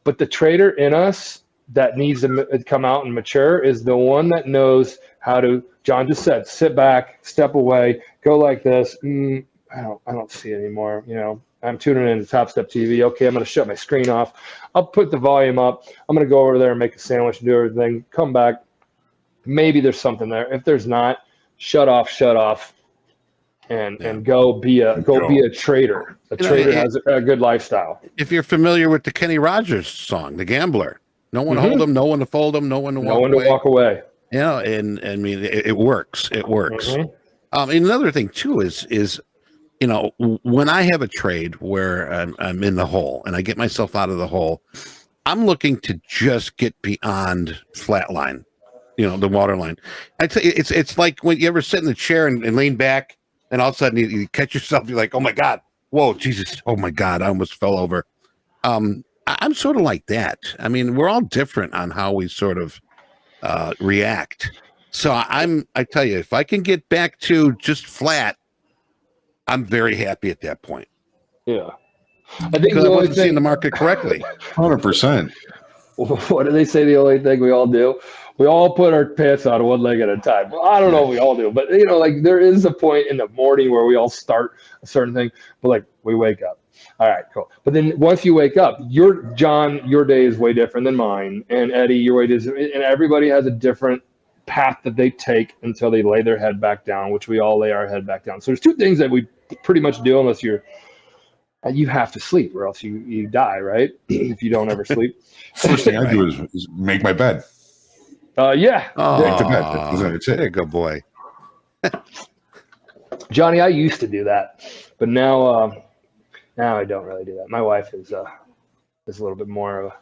But the trader in us that needs to come out and mature is the one that knows how to, John just said, sit back, step away, go like this. I don't see it anymore, I'm tuning into Topstep TV. Okay, I'm going to shut my screen off. I'll put the volume up. I'm going to go over there and make a sandwich and do everything. Come back. Maybe there's something there. If there's not, shut off, and go be a trader. A trader has a good lifestyle. If you're familiar with the Kenny Rogers song, The Gambler, no one hold him, no one to fold him, no one to walk away. And I mean, it works. It works. And another thing too is when I have a trade where I'm in the hole and I get myself out of the hole, I'm looking to just get beyond flat line, the water line. I tell you, it's like when you ever sit in the chair and lean back, and all of a sudden you catch yourself. You're like, oh my God, whoa, Jesus, oh my God, I almost fell over. I'm sort of like that. I mean, we're all different on how we sort of react. So I tell you, if I can get back to just flat, I'm very happy at that point. Yeah. I think because I wasn't seeing the market correctly. 100%. What do they say? The only thing we all do, we all put our pants on one leg at a time. Well, I don't know if we all do, but like there is a point in the morning where we all start a certain thing, but like we wake up. All right, cool. But then once you wake up, your day is way different than mine, and Eddie, your way is, and everybody has a different path that they take until they lay their head back down, which we all lay our head back down. So there's two things that we pretty much do unless you have to sleep or else you die, right? If you don't ever sleep. First thing I do is make my bed. Yeah. Make the bed. That's it. Good boy. Johnny, I used to do that, but now I don't really do that. My wife is a little bit more of a.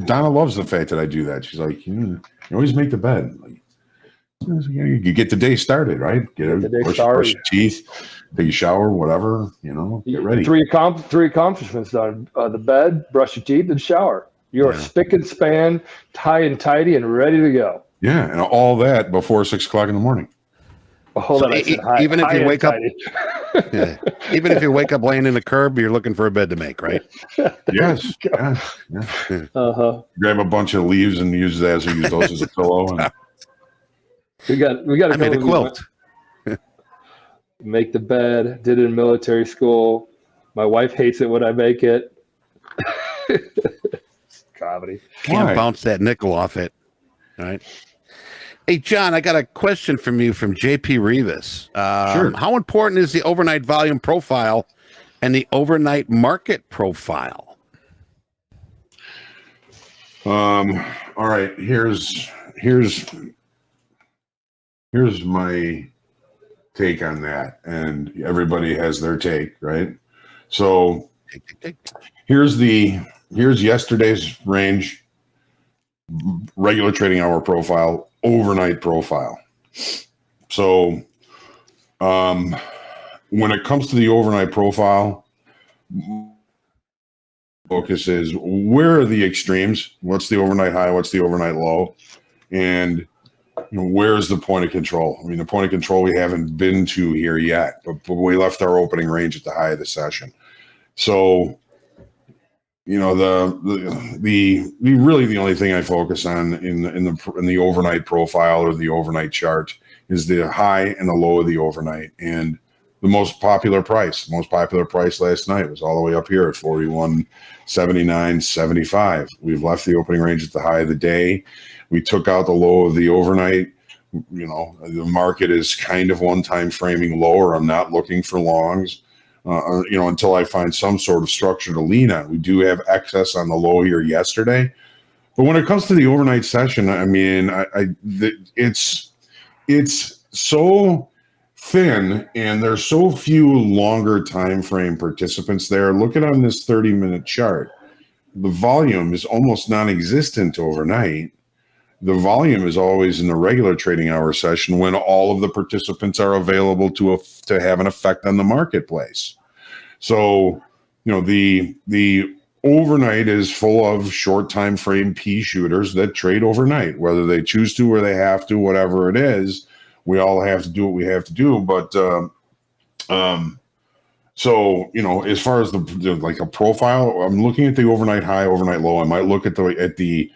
Donna loves the fact that I do that. She's like, you always make the bed. Like, you get the day started, right? Brush your teeth, take a shower, whatever. Get ready. Three accomplishments done: the bed, brush your teeth, and shower. You are spick and span, tie and tidy, and ready to go. Yeah, and all that before 6 o'clock in the morning. Hold on, even if you wake up, even if you wake up laying in the curb, you're looking for a bed to make, right? Yes. Yeah. Grab a bunch of leaves and use those as a pillow. And we got. I made a quilt. Make the bed. Did it in military school. My wife hates it when I make it. Comedy. Can't bounce that nickel off it. All right. Hey, John, I got a question from you from JP Rivas. Sure. How important is the overnight volume profile and the overnight market profile? All right. Here's my take on that, and everybody has their take, right? So here's yesterday's range, regular trading hour profile, overnight profile. So when it comes to the overnight profile, focus is where are the extremes? What's the overnight high? What's the overnight low? And where's the point of control? I mean, the point of control we haven't been to here yet, but we left our opening range at the high of the session. So the only thing I focus on in the overnight profile or the overnight chart is the high and the low of the overnight. And the most popular price last night was all the way up here at 41.79.75. We've left the opening range at the high of the day. We took out the low of the overnight. The market is kind of one time framing lower. I'm not looking for longs. Until I find some sort of structure to lean on. We do have excess on the low here yesterday, but when it comes to the overnight session, I mean, it's so thin, and there's so few longer time frame participants there. Look at on this 30-minute chart, the volume is almost non-existent overnight. The volume is always in the regular trading hour session when all of the participants are available to have an effect on the marketplace. So, the overnight is full of short time frame P shooters that trade overnight, whether they choose to or they have to, whatever it is. We all have to do what we have to do. But so as far as like a profile, I'm looking at the overnight high, overnight low. I might look at the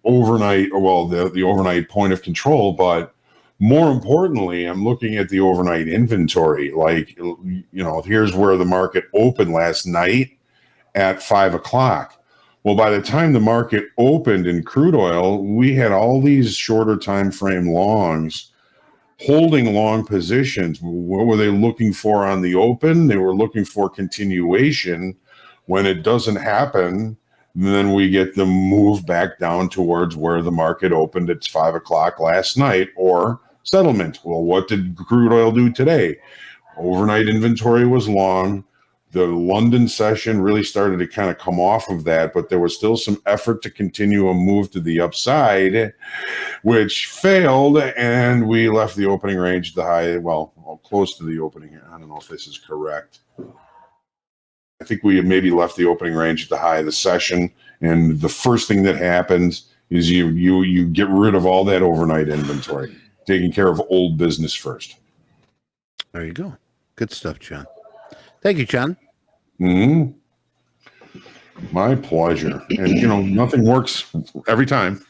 overnight, the overnight point of control, but more importantly, I'm looking at the overnight inventory. Like, here's where the market opened last night at 5 o'clock. Well, by the time the market opened in crude oil, we had all these shorter time frame longs holding long positions. What were they looking for on the open? They were looking for continuation. When it doesn't happen, then we get them move back down towards where the market opened at 5 o'clock last night, or settlement. Well, what did crude oil do today? Overnight inventory was long. The London session really started to kind of come off of that, but there was still some effort to continue a move to the upside, which failed, and we left the opening range the high, well, close to the opening. I don't know if this is correct. I think we maybe left the opening range at the high of the session, and the first thing that happens is you get rid of all that overnight inventory, taking care of old business first. There you go. Good stuff, John. Thank you, John. Mm-hmm. My pleasure. And, nothing works every time.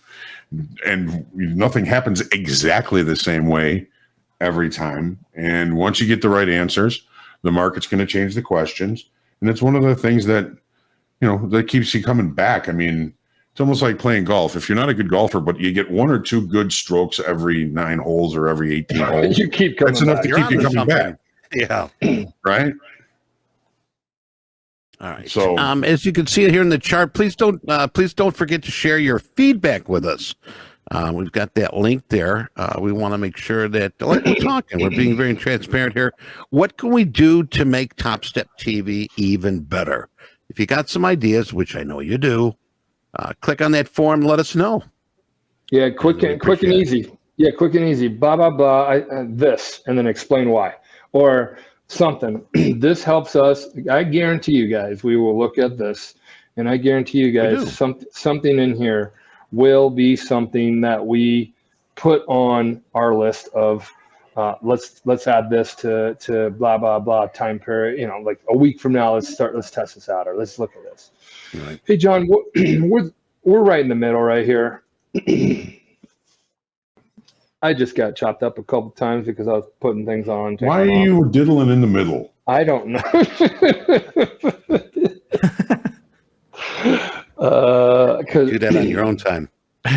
And nothing happens exactly the same way every time. And once you get the right answers, the market's going to change the questions. And it's one of the things that, that keeps you coming back. I mean, it's almost like playing golf. If you're not a good golfer, but you get 1 or 2 good strokes every 9 holes or every 18 holes, you keep coming that's enough back. to keep you coming back. Yeah. Right? All right. So, as you can see here in the chart, please don't forget to share your feedback with us. We've got that link there. We want to make sure that, like we're talking, we're being very transparent here. What can we do to make Topstep TV even better? If you got some ideas, which I know you do, click on that form. And let us know. Yeah, quick and easy. Yeah, quick and easy. Blah blah blah. This, and then explain why, or something. This helps us. I guarantee you guys, we will look at this, and I guarantee you guys, something in here will be something that we put on our list of. Let's add this to blah blah blah time period. Like a week from now, let's test this out, or let's look at this. Right. Hey, John, we're right in the middle right here. I just got chopped up a couple times because I was putting things on. Why are you diddling in the middle? I don't know. Do that on your own time.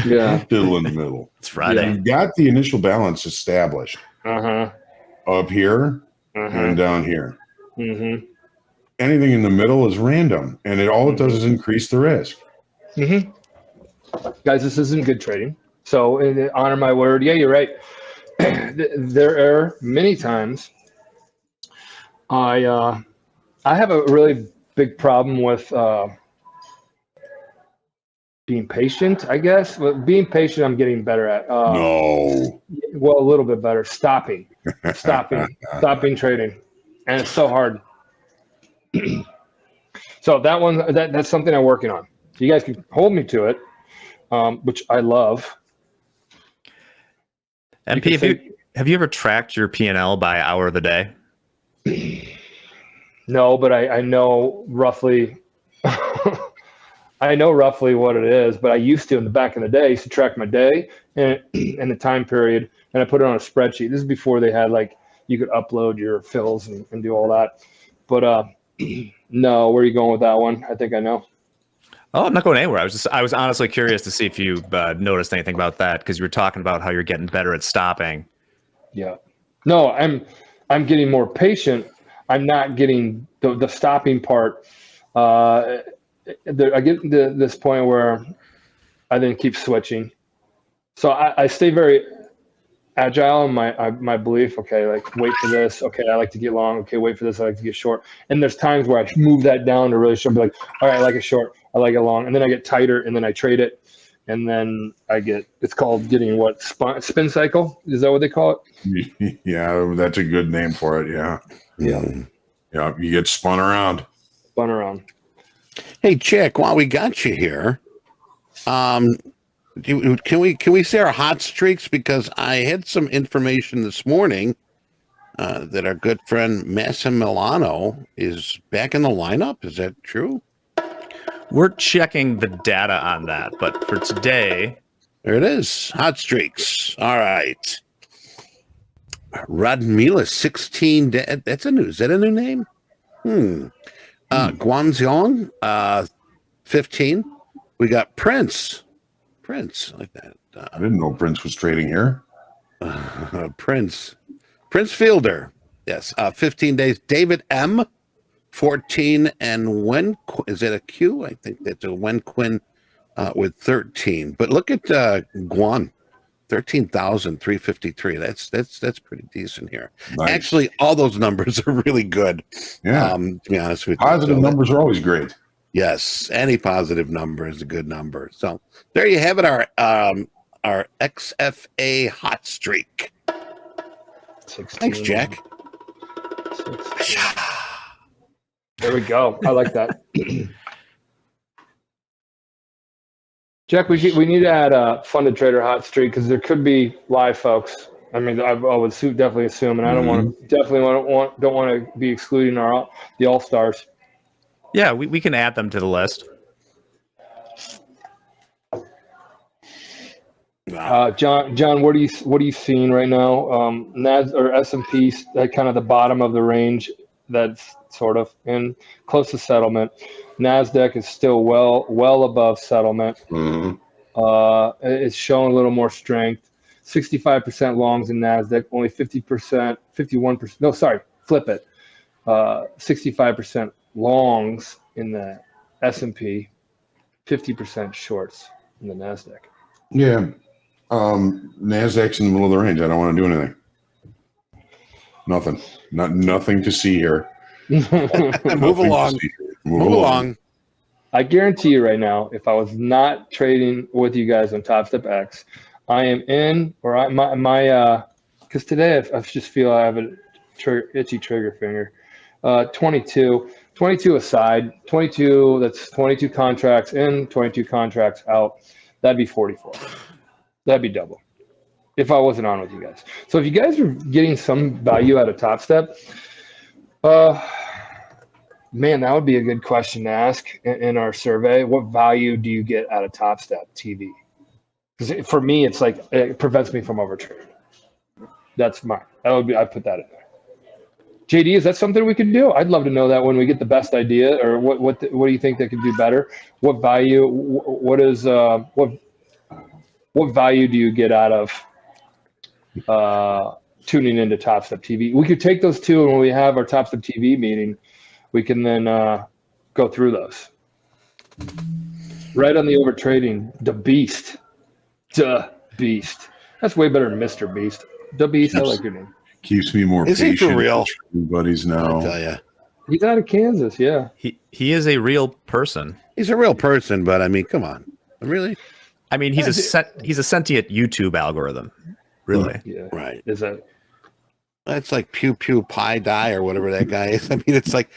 Yeah. Diddle in the middle. It's Friday. You got the initial balance established up here and down here. Mm-hmm. Anything in the middle is random, and all it does is increase the risk. Mm-hmm. Guys, this isn't good trading. So honor my word. Yeah, you're right. There are many times I have a really big problem with being patient, I guess. But being patient, I'm getting better at. No. Well, a little bit better. Stopping trading. And it's so hard. So that's something I'm working on. So you guys can hold me to it, which I love. MP, have you ever tracked your P&L by hour of the day? No, but I know roughly. I know roughly what it is, but I used to in the back in the day. I used to track my day and the time period, and I put it on a spreadsheet. This is before they had you could upload your fills and do all that. But no, where are you going with that one? I think I know. Oh, I'm not going anywhere. I was honestly curious to see if you noticed anything about that, because you were talking about how you're getting better at stopping. Yeah. No, I'm getting more patient. I'm not getting the stopping part. I get to this point where I then keep switching. So I stay very agile in my belief. Okay, wait for this. Okay, I like to get long. Okay, wait for this. I like to get short. And there's times where I move that down to really short. Be like, all right, I like it short. I like it long. And then I get tighter, and then I trade it. And then it's called getting what? Spin cycle? Is that what they call it? Yeah, that's a good name for it. Yeah. Yeah. Yeah, you get spun around. Hey, Chick, while we got you here, can we say our hot streaks? Because I had some information this morning that our good friend Massimiliano is back in the lineup. Is that true? We're checking the data on that, but for today, there it is. Hot streaks. All right. Radmila 16. That's is that a new name? Guangzhong 15. We got Prince, like that. I didn't know Prince was trading here. Prince Fielder, yes. 15 days. David M, 14, and Wen. Is that a Q? I think that's a Wen Quinn with 13. But look at Guan, 13,353. That's pretty decent here. Nice. Actually, all those numbers are really good. Yeah. To be honest with you. Positive numbers are always great. Yes, any positive number is a good number. So there you have it, our XFA hot streak. 16. Thanks, Jack. 16. There we go. I like that. Jack, we need to add a funded trader hot streak because there could be live folks. I mean, I would definitely assume, and I don't want to be excluding the all stars. Yeah, we can add them to the list. John, what are you seeing right now? Nas or S&P at kind of the bottom of the range, that's sort of in close to settlement. Nasdaq is still well above settlement. It's showing a little more strength. 65% longs in Nasdaq, only 51%. No, sorry, flip it. 65% longs in the S&P, 50% shorts in the Nasdaq. Yeah. Nasdaq's in the middle of the range. I don't want to do anything. Nothing to see here. Move along. Move along. I guarantee you right now, if I was not trading with you guys on Topstep X, I am in, or my because today I just feel I have a itchy trigger finger. 22 aside, 22, that's 22 contracts in, 22 contracts out. That'd be 44. That'd be double if I wasn't on with you guys. So if you guys are getting some value out of Topstep, man, that would be a good question to ask in our survey. What value do you get out of Topstep TV? Because for me, it's like it prevents me from overtrading. That's mine. I put that in there. JD, is that something we can do? I'd love to know that when we get the best idea, or what do you think they could do better? What value? What value do you get out of tuning into Topstep TV? We could take those two, and when we have our Topstep TV meeting, we can then go through those. Right on the overtrading, the Beast. The Beast. That's way better than Mr. Beast. The Beast, I like your name. Keeps me more Is patient. he for real? Buddies now. I tell you. He's out of Kansas, yeah. He is a real person. He's a real person, but I mean, come on. Really? I mean, he's a sentient YouTube algorithm. Really? Yeah. Right. Is that? That's like Pew Pew Pie Die or whatever that guy is. I mean, it's like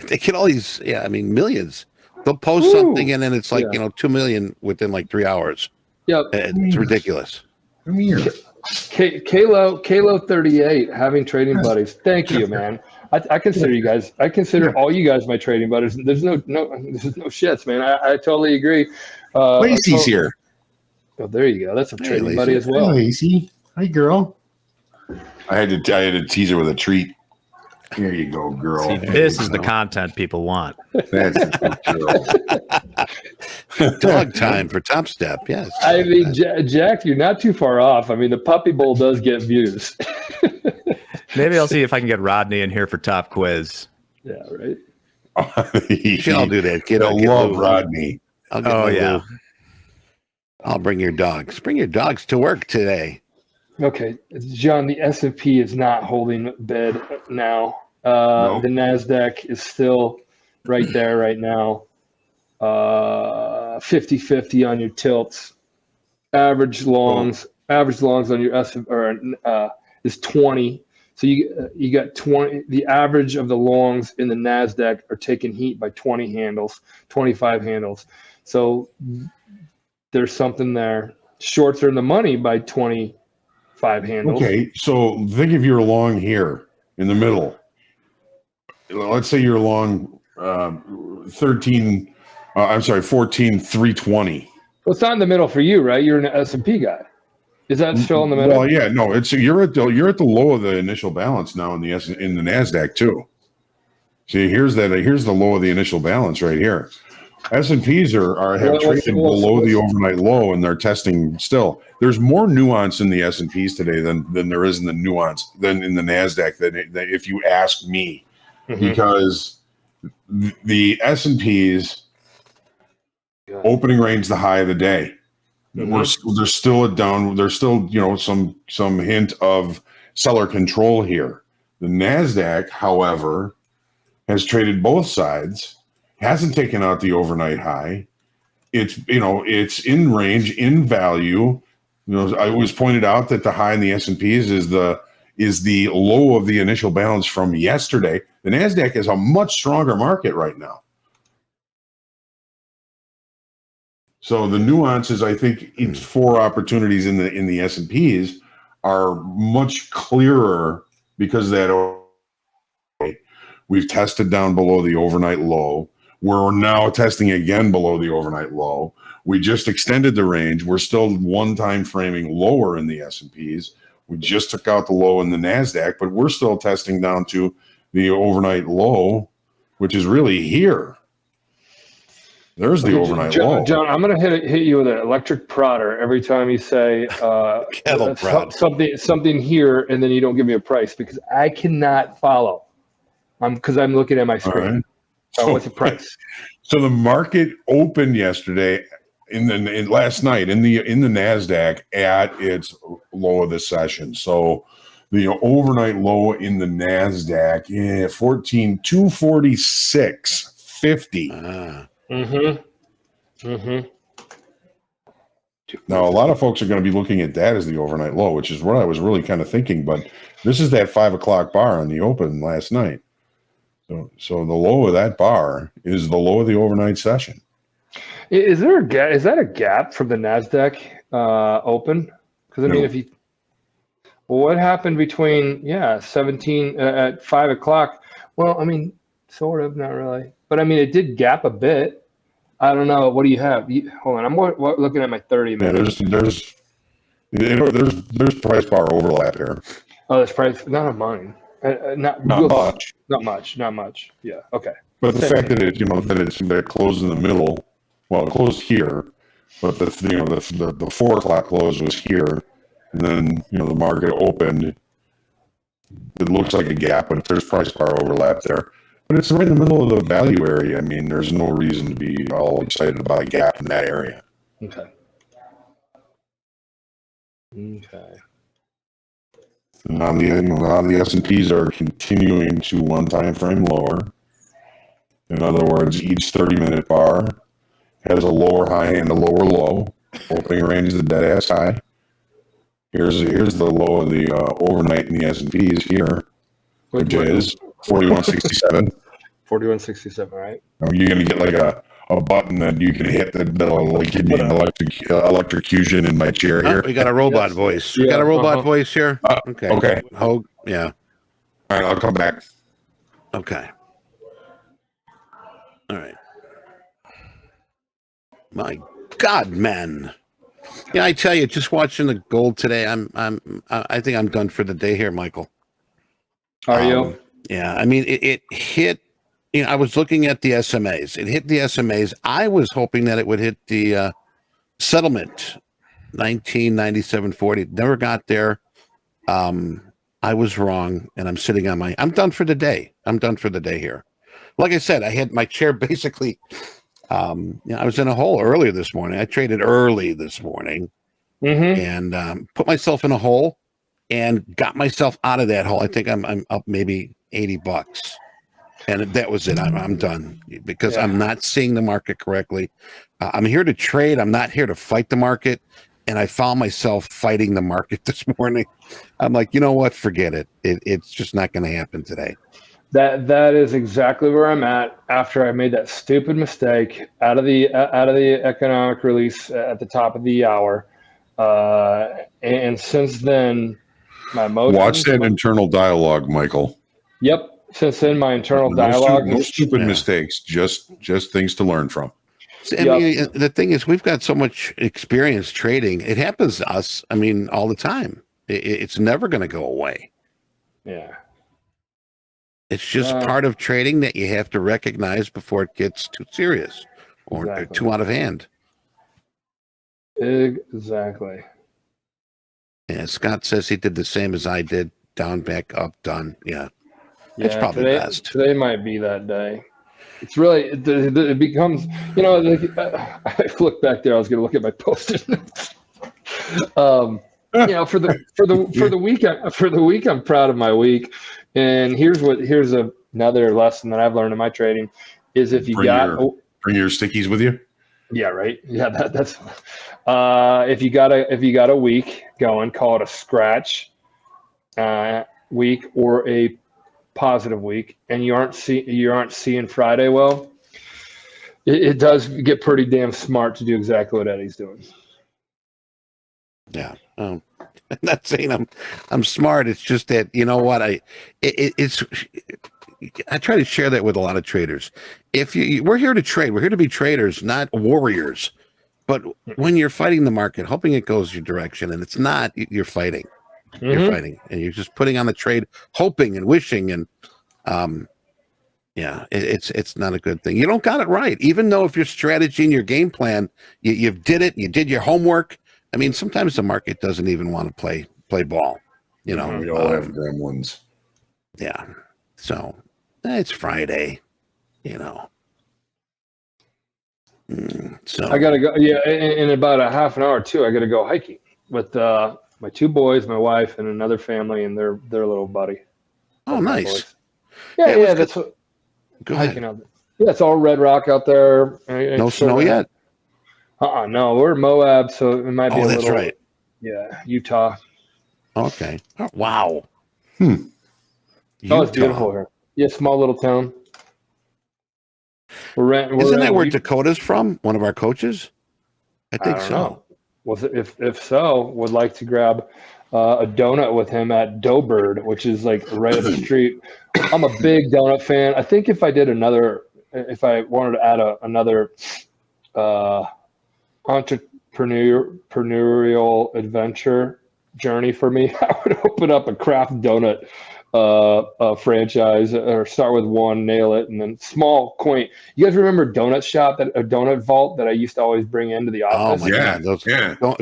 they get all these, millions. They'll post something and then it's like, 2 million within like 3 hours. Yeah. It's ridiculous. Come here. Kalo 38, having trading buddies. Thank you, man. I consider you guys. I consider all you guys my trading buddies. There's no shits, man. I totally agree. Lacey's here. Oh, there you go. That's a trading buddy as well. Hey, Lacey. Hi, girl. I had to tease her with a treat. Here you go, girl. See, this is the content people want. That's Dog time for Topstep. Yes. I mean, Jack, you're not too far off. I mean, the puppy bowl does get views. Maybe I'll see if I can get Rodney in here for top quiz. Yeah, right. I'll do that. I love Rodney. Yeah. Oh, I'll bring your dogs. Bring your dogs to work today. Okay, John, the S&P is not holding bid now. No. The NASDAQ is still right there right now. 50-50 on your tilts. Average longs on your S&P is 20. So you got 20. The average of the longs in the NASDAQ are taking heat by 20 handles, 25 handles. So there's something there. Shorts are in the money by 25 handles. Okay, so think if you're long here in the middle. Let's say you're long 14,320. Well, it's not in the middle for you, right? You're an S&P guy. Is that still in the middle? Well, yeah, no. It's you're at the low of the initial balance now in the Nasdaq too. See, here's the low of the initial balance right here. S&Ps have traded below the overnight low, and they're testing still. There's more nuance in the S&Ps today than there is in the nuance than in the Nasdaq. That if you ask me, because the S&Ps opening range the high of the day. There's still a down. There's still some hint of seller control here. The Nasdaq, however, has traded both sides. Hasn't taken out the overnight high. It's in range, in value. I always pointed out that the high in the S&Ps is the low of the initial balance from yesterday. The Nasdaq is a much stronger market right now. So the nuances, I think, each four opportunities in the S&Ps are much clearer because we've tested down below the overnight low. We're now testing again below the overnight low. We just extended the range. We're still one time framing lower in the S&Ps. We just took out the low in the Nasdaq, but we're still testing down to the overnight low, which is really here. There's the overnight low. John, I'm going to hit you with an electric prodder every time you say something here, and then you don't give me a price because I cannot follow. Because I'm looking at my screen. Right. So what's the price? So the market opened yesterday last night in the Nasdaq at its low of the session. So the overnight low in the Nasdaq, 14,246.50. Now, a lot of folks are going to be looking at that as the overnight low, which is what I was really kind of thinking. But this is that 5 o'clock bar on the open last night. So the low of that bar is the low of the overnight session. Is there a gap? Is that a gap from the Nasdaq open? Because I mean, what happened between 17 at 5 o'clock? Well, I mean, sort of, not really, but I mean, it did gap a bit. I don't know. What do you have? Hold on, I'm looking at my 30 minutes. There's price bar overlap here. Oh, there's price. Not on mine. Not much. Not much. Yeah. Okay. But the fact that that it closed in the middle, well, it closed here, but the 4 o'clock close was here, and then the market opened. It looks like a gap, but there's price bar overlap there. But it's right in the middle of the value area. I mean, there's no reason to be all excited about a gap in that area. Okay. Now the S&Ps are continuing to one time frame lower. In other words, each 30-minute bar has a lower high and a lower low. Opening range is a dead ass high. Here's the low of the overnight in the S&Ps here, which is 41.67. 41.67, right? You're gonna get like a button that you can hit that'll like give me an electrocution in my chair here. We got a robot voice. We got a robot voice here. Okay. Oh, yeah. All right, I'll come back. Okay. All right. My God, man. Yeah, I tell you, just watching the gold today, I think I'm done for the day here, Michael. Are you? Yeah, I mean, it hit. I was looking at the SMAs. It hit the SMAs. I was hoping that it would hit the settlement, 1997.40. Never got there. I was wrong, and I'm sitting on I'm done for the day. I'm done for the day here. Like I said, I had my chair basically. I was in a hole earlier this morning. I traded early this morning, and put myself in a hole, and got myself out of that hole. I think I'm up maybe $80. And that was it. I'm done because I'm not seeing the market correctly. I'm here to trade. I'm not here to fight the market. And I found myself fighting the market this morning. I'm like, you know what? Forget it. It's just not going to happen today. That is exactly where I'm at after I made that stupid mistake out of the economic release at the top of the hour. And since then, my emotions. Watch that internal dialogue, Michael. Yep. Since then, my internal dialogue. No stupid mistakes, just things to learn from. I mean, the thing is, we've got so much experience trading. It happens to us, I mean, all the time. It's never going to go away. Yeah. It's just part of trading that you have to recognize before it gets too serious or too out of hand. Exactly. Yeah, Scott says he did the same as I did. Down, back, up, done. Yeah. It's probably best. Today might be that day. It's really it becomes, I look back there. I was going to look at my post-it notes. For the week, I'm proud of my week. And here's another lesson that I've learned in my trading is if you bring your stickies with you. Yeah, right. Yeah, that's if you got a week going, call it a scratch week or a positive week, and you aren't seeing Friday well, it does get pretty damn smart to do exactly what Eddie's doing. Yeah. I'm not saying I'm smart. It's just that, you know what, I try to share that with a lot of traders. We're here to trade. We're here to be traders, not warriors. But when you're fighting the market, hoping it goes your direction, and it's not, you're fighting. Mm-hmm. You're fighting, and you're just putting on the trade, hoping and wishing, and it's not a good thing. You don't got it right, even though if your strategy and your game plan, you did it, you did your homework. I mean, sometimes the market doesn't even want to play ball. We all have gremlins. Yeah. So it's Friday, So I gotta go. Yeah, in about a half an hour or two, I gotta go hiking with my two boys, my wife, and another family, and their little buddy. Oh, nice. Yeah, that's what. Go hiking ahead. out there. Yeah, it's all red rock out there. No snow yet. No, we're in Moab, so it might be. Oh, that's right. Yeah, Utah. Okay. Oh, wow. Oh, it's beautiful here. Yeah, small little town. Isn't that where Dakota's from? One of our coaches? I think so. Know. Was it, if so, would like to grab a donut with him at Doughbird, which is like right up the street. I'm a big donut fan. I think if I wanted to add another entrepreneurial adventure journey for me, I would open up a craft donut franchise, or start with one, nail it, and then small, quaint. You guys remember Donut Shop, a donut vault that I used to always bring into the office? Oh my God, those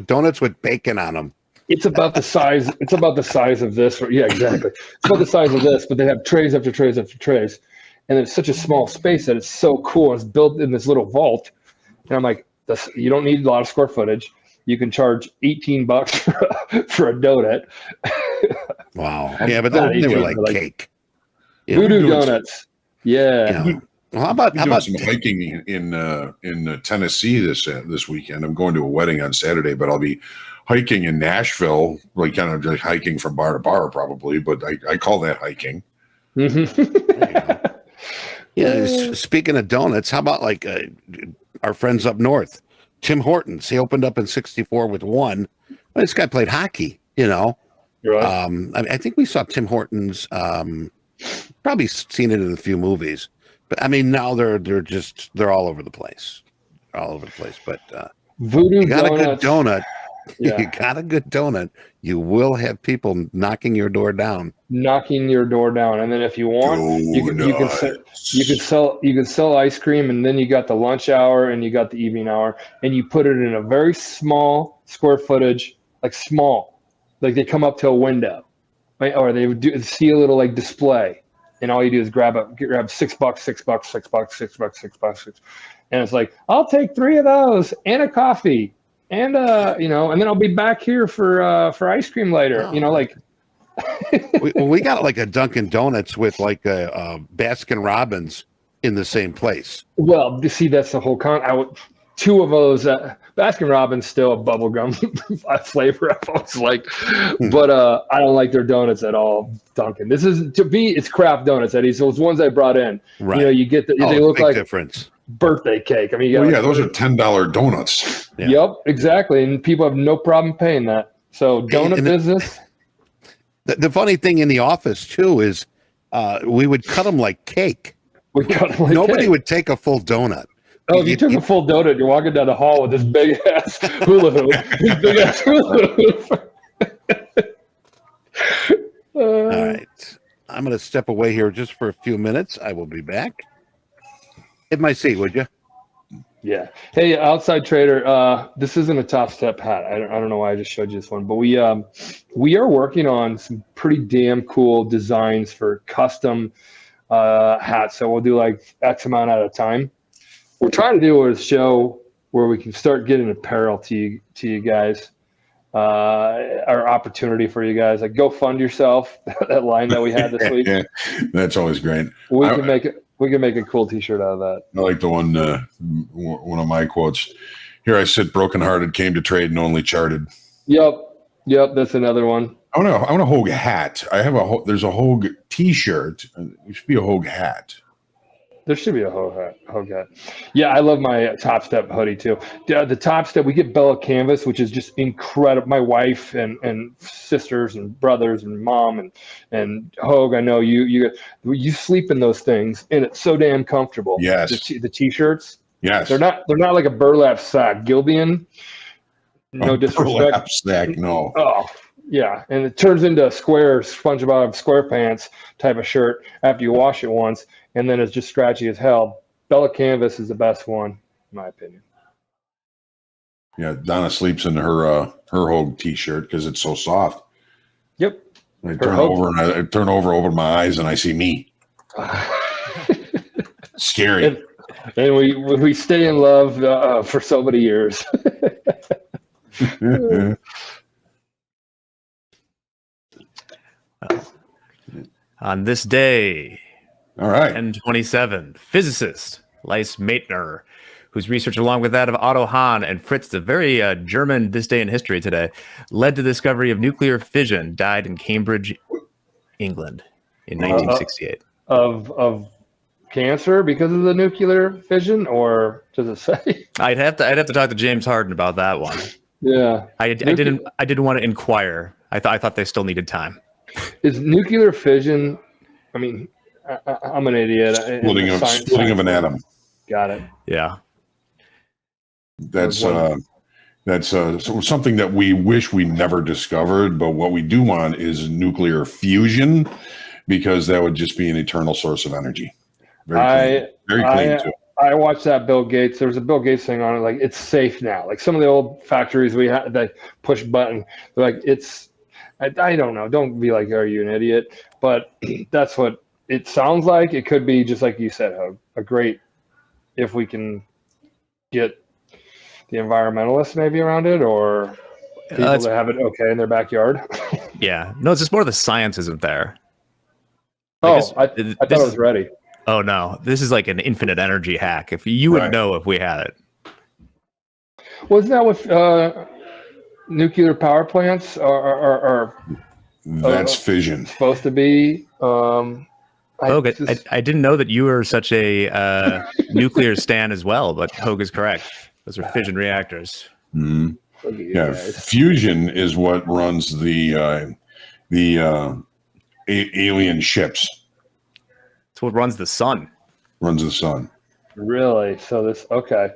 donuts with bacon on them. It's about the size. It's about the size of this. Yeah, exactly. It's about the size of this, but they have trays after trays after trays, and it's such a small space that it's so cool. It's built in this little vault, and I'm like, you don't need a lot of square footage. You can charge $18 for a donut. Wow. Yeah, but they were like cake. Voodoo donuts. Yeah. Well, how about some hiking in Tennessee this weekend? I'm going to a wedding on Saturday, but I'll be hiking in Nashville, like kind of just hiking from bar to bar, probably. But I call that hiking. Mm-hmm. Yeah. Speaking of donuts, how about like our friends up north? Tim Hortons, he opened up in 64 with one. Well, this guy played hockey, Right. I think we saw Tim Hortons, probably seen it in a few movies, but I mean, now they're all over the place. But Voodoo you got donuts. a good donut. Yeah. You got a good donut. You will have people knocking your door down. And then if you want, you can sell ice cream, and then you got the lunch hour and you got the evening hour, and you put it in a very small square footage, like they come up to a window, right? Or they would see a little like display, and all you do is grab $6, and it's like, I'll take 3 of those and a coffee. And and then I'll be back here for ice cream later. we got like a Dunkin' Donuts with like a Baskin Robbins in the same place. Well, you see, that's the whole two of those. Baskin Robbins still a bubblegum flavor I've always liked, but I don't like their donuts at all. Dunkin'. This is, to me, it's craft donuts, Eddie. So it's ones I brought in. Right. You get they look like difference. Birthday cake. I mean, those are $10 donuts. Yeah. Yep, exactly, and people have no problem paying that. So donut business. The funny thing in the office too is we would cut them like cake. Nobody would take a full donut. Oh, if you took a full donut, you're walking down the hall with this big ass hula hoop. All right, I'm going to step away here just for a few minutes. I will be back. Hit my seat, would you? Yeah. Hey, outside trader. This isn't a Topstep hat. I don't know why I just showed you this one, but we are working on some pretty damn cool designs for custom hats. So we'll do like X amount at a time. We're trying to do a show where we can start getting apparel to you guys. Our opportunity for you guys, like go fund yourself. That line that we had this week. Yeah, that's always great. We can make a cool T-shirt out of that. I like the one of my quotes. Here I sit, brokenhearted, came to trade and only charted. Yep. That's another one. I want a Hogue hat. There's a Hogue T-shirt. There should be a Hogue hat. There should be a Hogue hat. Yeah, I love my Topstep hoodie too. The Topstep, we get Bella Canvas, which is just incredible. My wife and sisters and brothers and mom and Hogue. I know you sleep in those things, and it's so damn comfortable. Yes. The T-shirts. Yes. They're not like a burlap sack. Gildan. No disrespect. Burlap sack, no. Oh, yeah, and it turns into a square SpongeBob SquarePants type of shirt after you wash it once, and then it's just scratchy as hell. Bella Canvas is the best one, in my opinion. Yeah, Donna sleeps in her Hogue T-shirt because it's so soft. Yep. I turn over, open my eyes, and I see me. Scary. And we stay in love for so many years. On this day, All right. 1027, physicist Lise Meitner, whose research, along with that of Otto Hahn and Fritz, the very German this day in history today, led to the discovery of nuclear fission, died in Cambridge, England in 1968. Of cancer because of the nuclear fission, or does it say? I'd have to talk to James Harden about that one. Yeah, I didn't want to inquire. I thought they still needed time. Is nuclear fission? I mean, I'm an idiot. Splitting of an atom. Got it. Yeah. That's something that we wish we never discovered, but what we do want is nuclear fusion, because that would just be an eternal source of energy. Very clean too. I watched that Bill Gates. There was a Bill Gates thing on it, like it's safe now. Like some of the old factories we had that push button, they're like it's. I don't know. Don't be like, are you an idiot? But that's what it sounds like. It could be just like you said, Hogue, a great, if we can get the environmentalists maybe around it, or people that have it okay in their backyard. Yeah. No, it's just more the science isn't there. I thought it was ready. Oh no, this is like an infinite energy hack. If you would know if we had it. Well, isn't that what nuclear power plants are that's fission supposed to be? I didn't know that you were such a nuclear stan as well, but Hogue is correct. Those are fission reactors. Mm-hmm. Yeah, fusion is what runs the alien ships. It's what runs the sun. Runs the sun. Really? So this okay.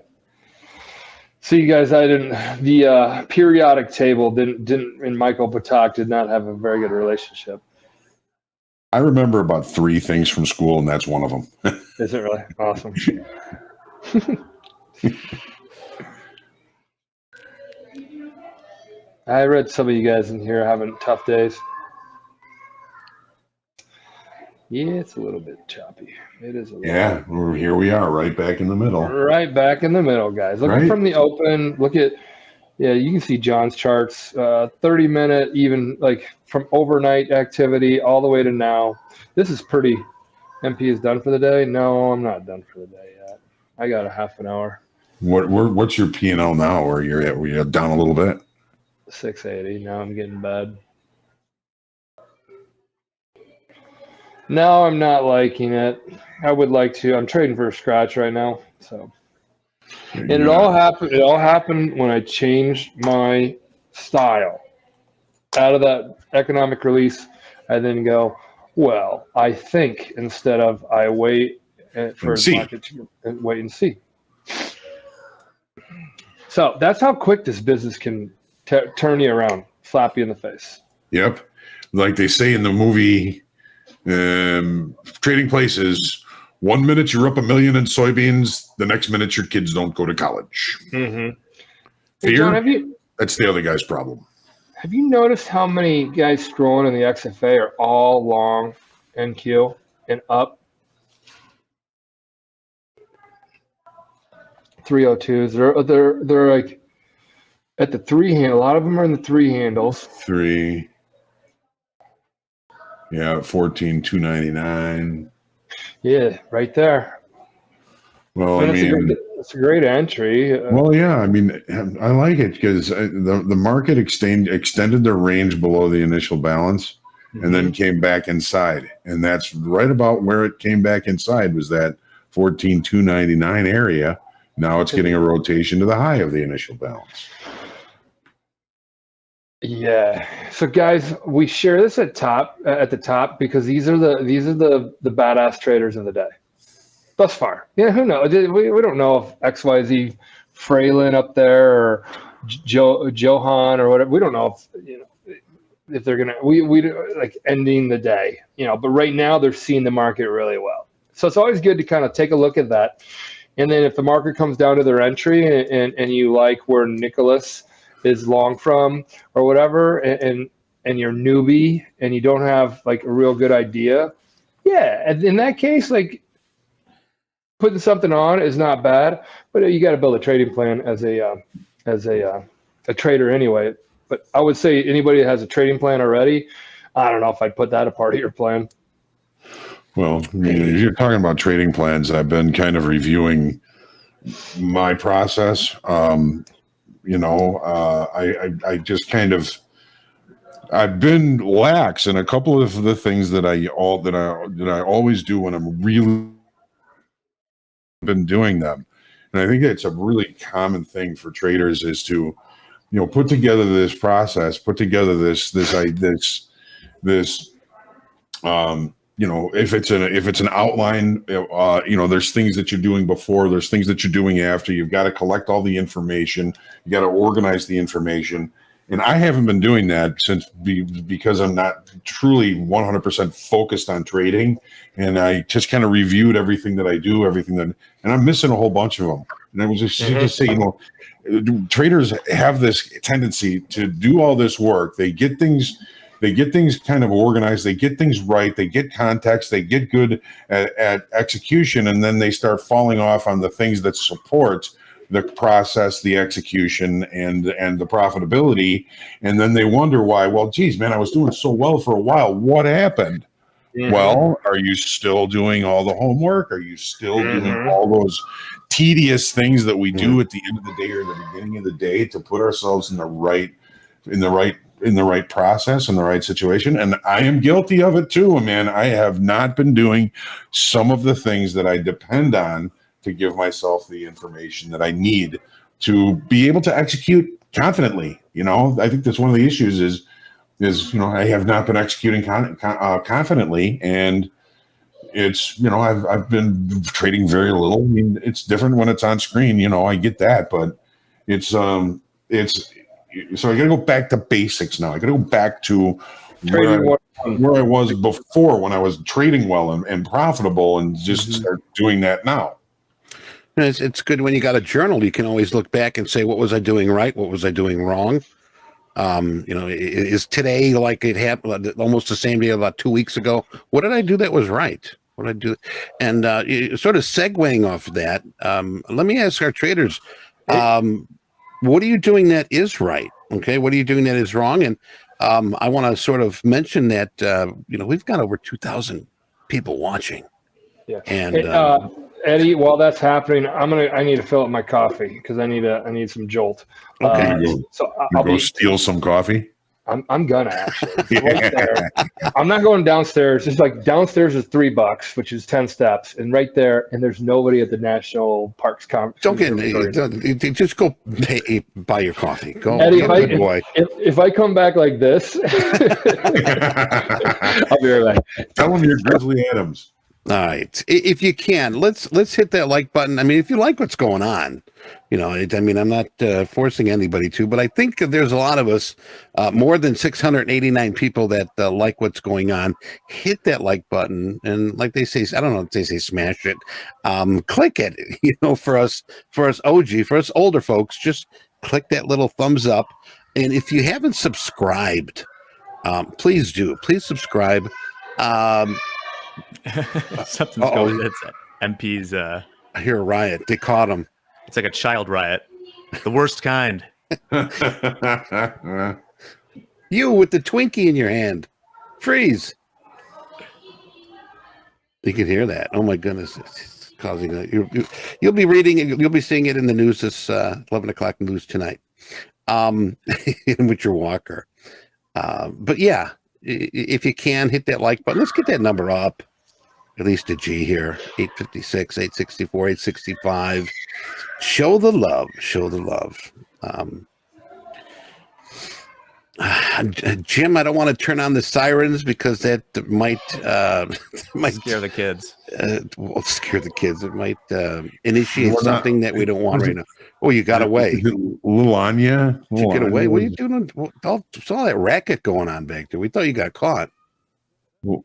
So you guys, the periodic table didn't, and Michael Patak did not have a very good relationship. I remember about 3 things from school, and that's one of them. Is it really? Awesome. I read some of you guys in here having tough days. Yeah, it's a little bit choppy. It is a little. Yeah, here we are, right back in the middle. Right back in the middle, guys. Looking from the open, look at, you can see John's charts, 30-minute, even like from overnight activity all the way to now. This is pretty. MP is done for the day? No, I'm not done for the day yet. I got a half an hour. What's your P&L now? Where you're at? Were you down a little bit? 680. Now I'm getting bad. No, I'm not liking it. I would like to. I'm trading for a scratch right now. So, and it all happened when I changed my style. Out of that economic release, I then go, well, I think, instead of I wait for the market to wait and see. So that's how quick this business can turn you around, slap you in the face. Yep. Like they say in the movie Trading Places, 1 minute you're up $1 million in soybeans, the next minute your kids don't go to college. Mm-hmm. Fear, John, that's the other guy's problem. Have you noticed how many guys scrolling in the XFA are all long NQ and up? 302s. They're like at the three handle. A lot of them are in the three handles. 3. Yeah, 14,299. Yeah, right there. Well, And it's a great entry. well, yeah. I mean, I like it because the market extended the range below the initial balance, and then came back inside, and that's right about where it came back inside was that 14,299 area. Now it's getting a rotation to the high of the initial balance. Yeah. So guys, we share this at the top because these are the badass traders of the day. Thus far. Yeah, who knows? We don't know if XYZ Fralin up there or Johan or whatever. We don't know if they're gonna we like ending the day, but right now they're seeing the market really well. So it's always good to kind of take a look at that. And then if the market comes down to their entry and you like where Nicholas is long from or whatever, and you're newbie and you don't have like a real good idea, yeah, and in that case, like putting something on is not bad, but you got to build a trading plan as a trader anyway. But I would say anybody that has a trading plan already, I don't know if I'd put that a part of your plan. Well, I mean, if you're talking about trading plans, I've been kind of reviewing my process. I just kind of I've been lax in a couple of the things that I always do when I'm really been doing them. And I think it's a really common thing for traders is to, put together this process, put together this if it's an outline, there's things that you're doing before, there's things that you're doing after. You've got to collect all the information. You got to organize the information. And I haven't been doing that because I'm not truly 100% focused on trading. And I just kind of reviewed everything that I do, and I'm missing a whole bunch of them. And I was just to say, traders have this tendency to do all this work. They get things kind of organized. They get things right. They get context. They get good at execution. And then they start falling off on the things that support the process, the execution, and the profitability. And then they wonder why, well, geez, man, I was doing so well for a while. What happened? Well, are you still doing all the homework? Are you still doing all those tedious things that we do at the end of the day or the beginning of the day to put ourselves in the right process, in the right situation? And I am guilty of it too, man. I have not been doing some of the things that I depend on to give myself the information that I need to be able to execute confidently. I think that's one of the issues is I have not been executing confidently, and it's I've been trading very little. I mean, it's different when it's on screen. I get that, but it's so I got to go back to basics now. I got to go back to where I was before when I was trading well and profitable, and just start doing that now. It's good when you got a journal. You can always look back and say, what was I doing right? What was I doing wrong? Is today like it happened almost the same day about 2 weeks ago? What did I do that was right? What did I do? And sort of segueing off of that, let me ask our traders, what are you doing that is right? Okay. What are you doing that is wrong? And I want to sort of mention that, we've got over 2,000 people watching. Yeah. And Eddie, while that's happening, I need to fill up my coffee because I need some jolt. Okay. So I'll go steal some coffee. I'm gonna actually. Right there. I'm not going downstairs. It's like downstairs is $3, which is 10 steps, and right there, and there's nobody at the National Parks Conference. Just go buy your coffee. Go, Eddie, if I come back like this, I'll be right back. Tell them you're Grizzly Adams. All right. If you can, let's hit that like button. I mean, if you like what's going on, I'm not forcing anybody to, but I think there's a lot of us, more than 689 people that like what's going on. Hit that like button. And like they say, I don't know if they say smash it, click it, for us OG, for us older folks, just click that little thumbs up. And if you haven't subscribed, please do. Please subscribe. Something's going. It's MP's. I hear a riot. They caught him. It's like a child riot, the worst kind. You with the Twinkie in your hand. Freeze. You can hear that. Oh my goodness. It's causing you'll be reading it. You'll be seeing it in the news this 11 o'clock news tonight. With your walker. But yeah, if you can hit that like button, let's get that number up. At least a G here. 856, 864, 865. Show the love. Show the love. Jim, I don't want to turn on the sirens because that might Scare the kids. Well, scare the kids. It might initiate something that we don't want right now. Oh, you got away. Little Anya. Did you get away? What are you doing? Saw that racket going on back there. We thought you got caught. Well,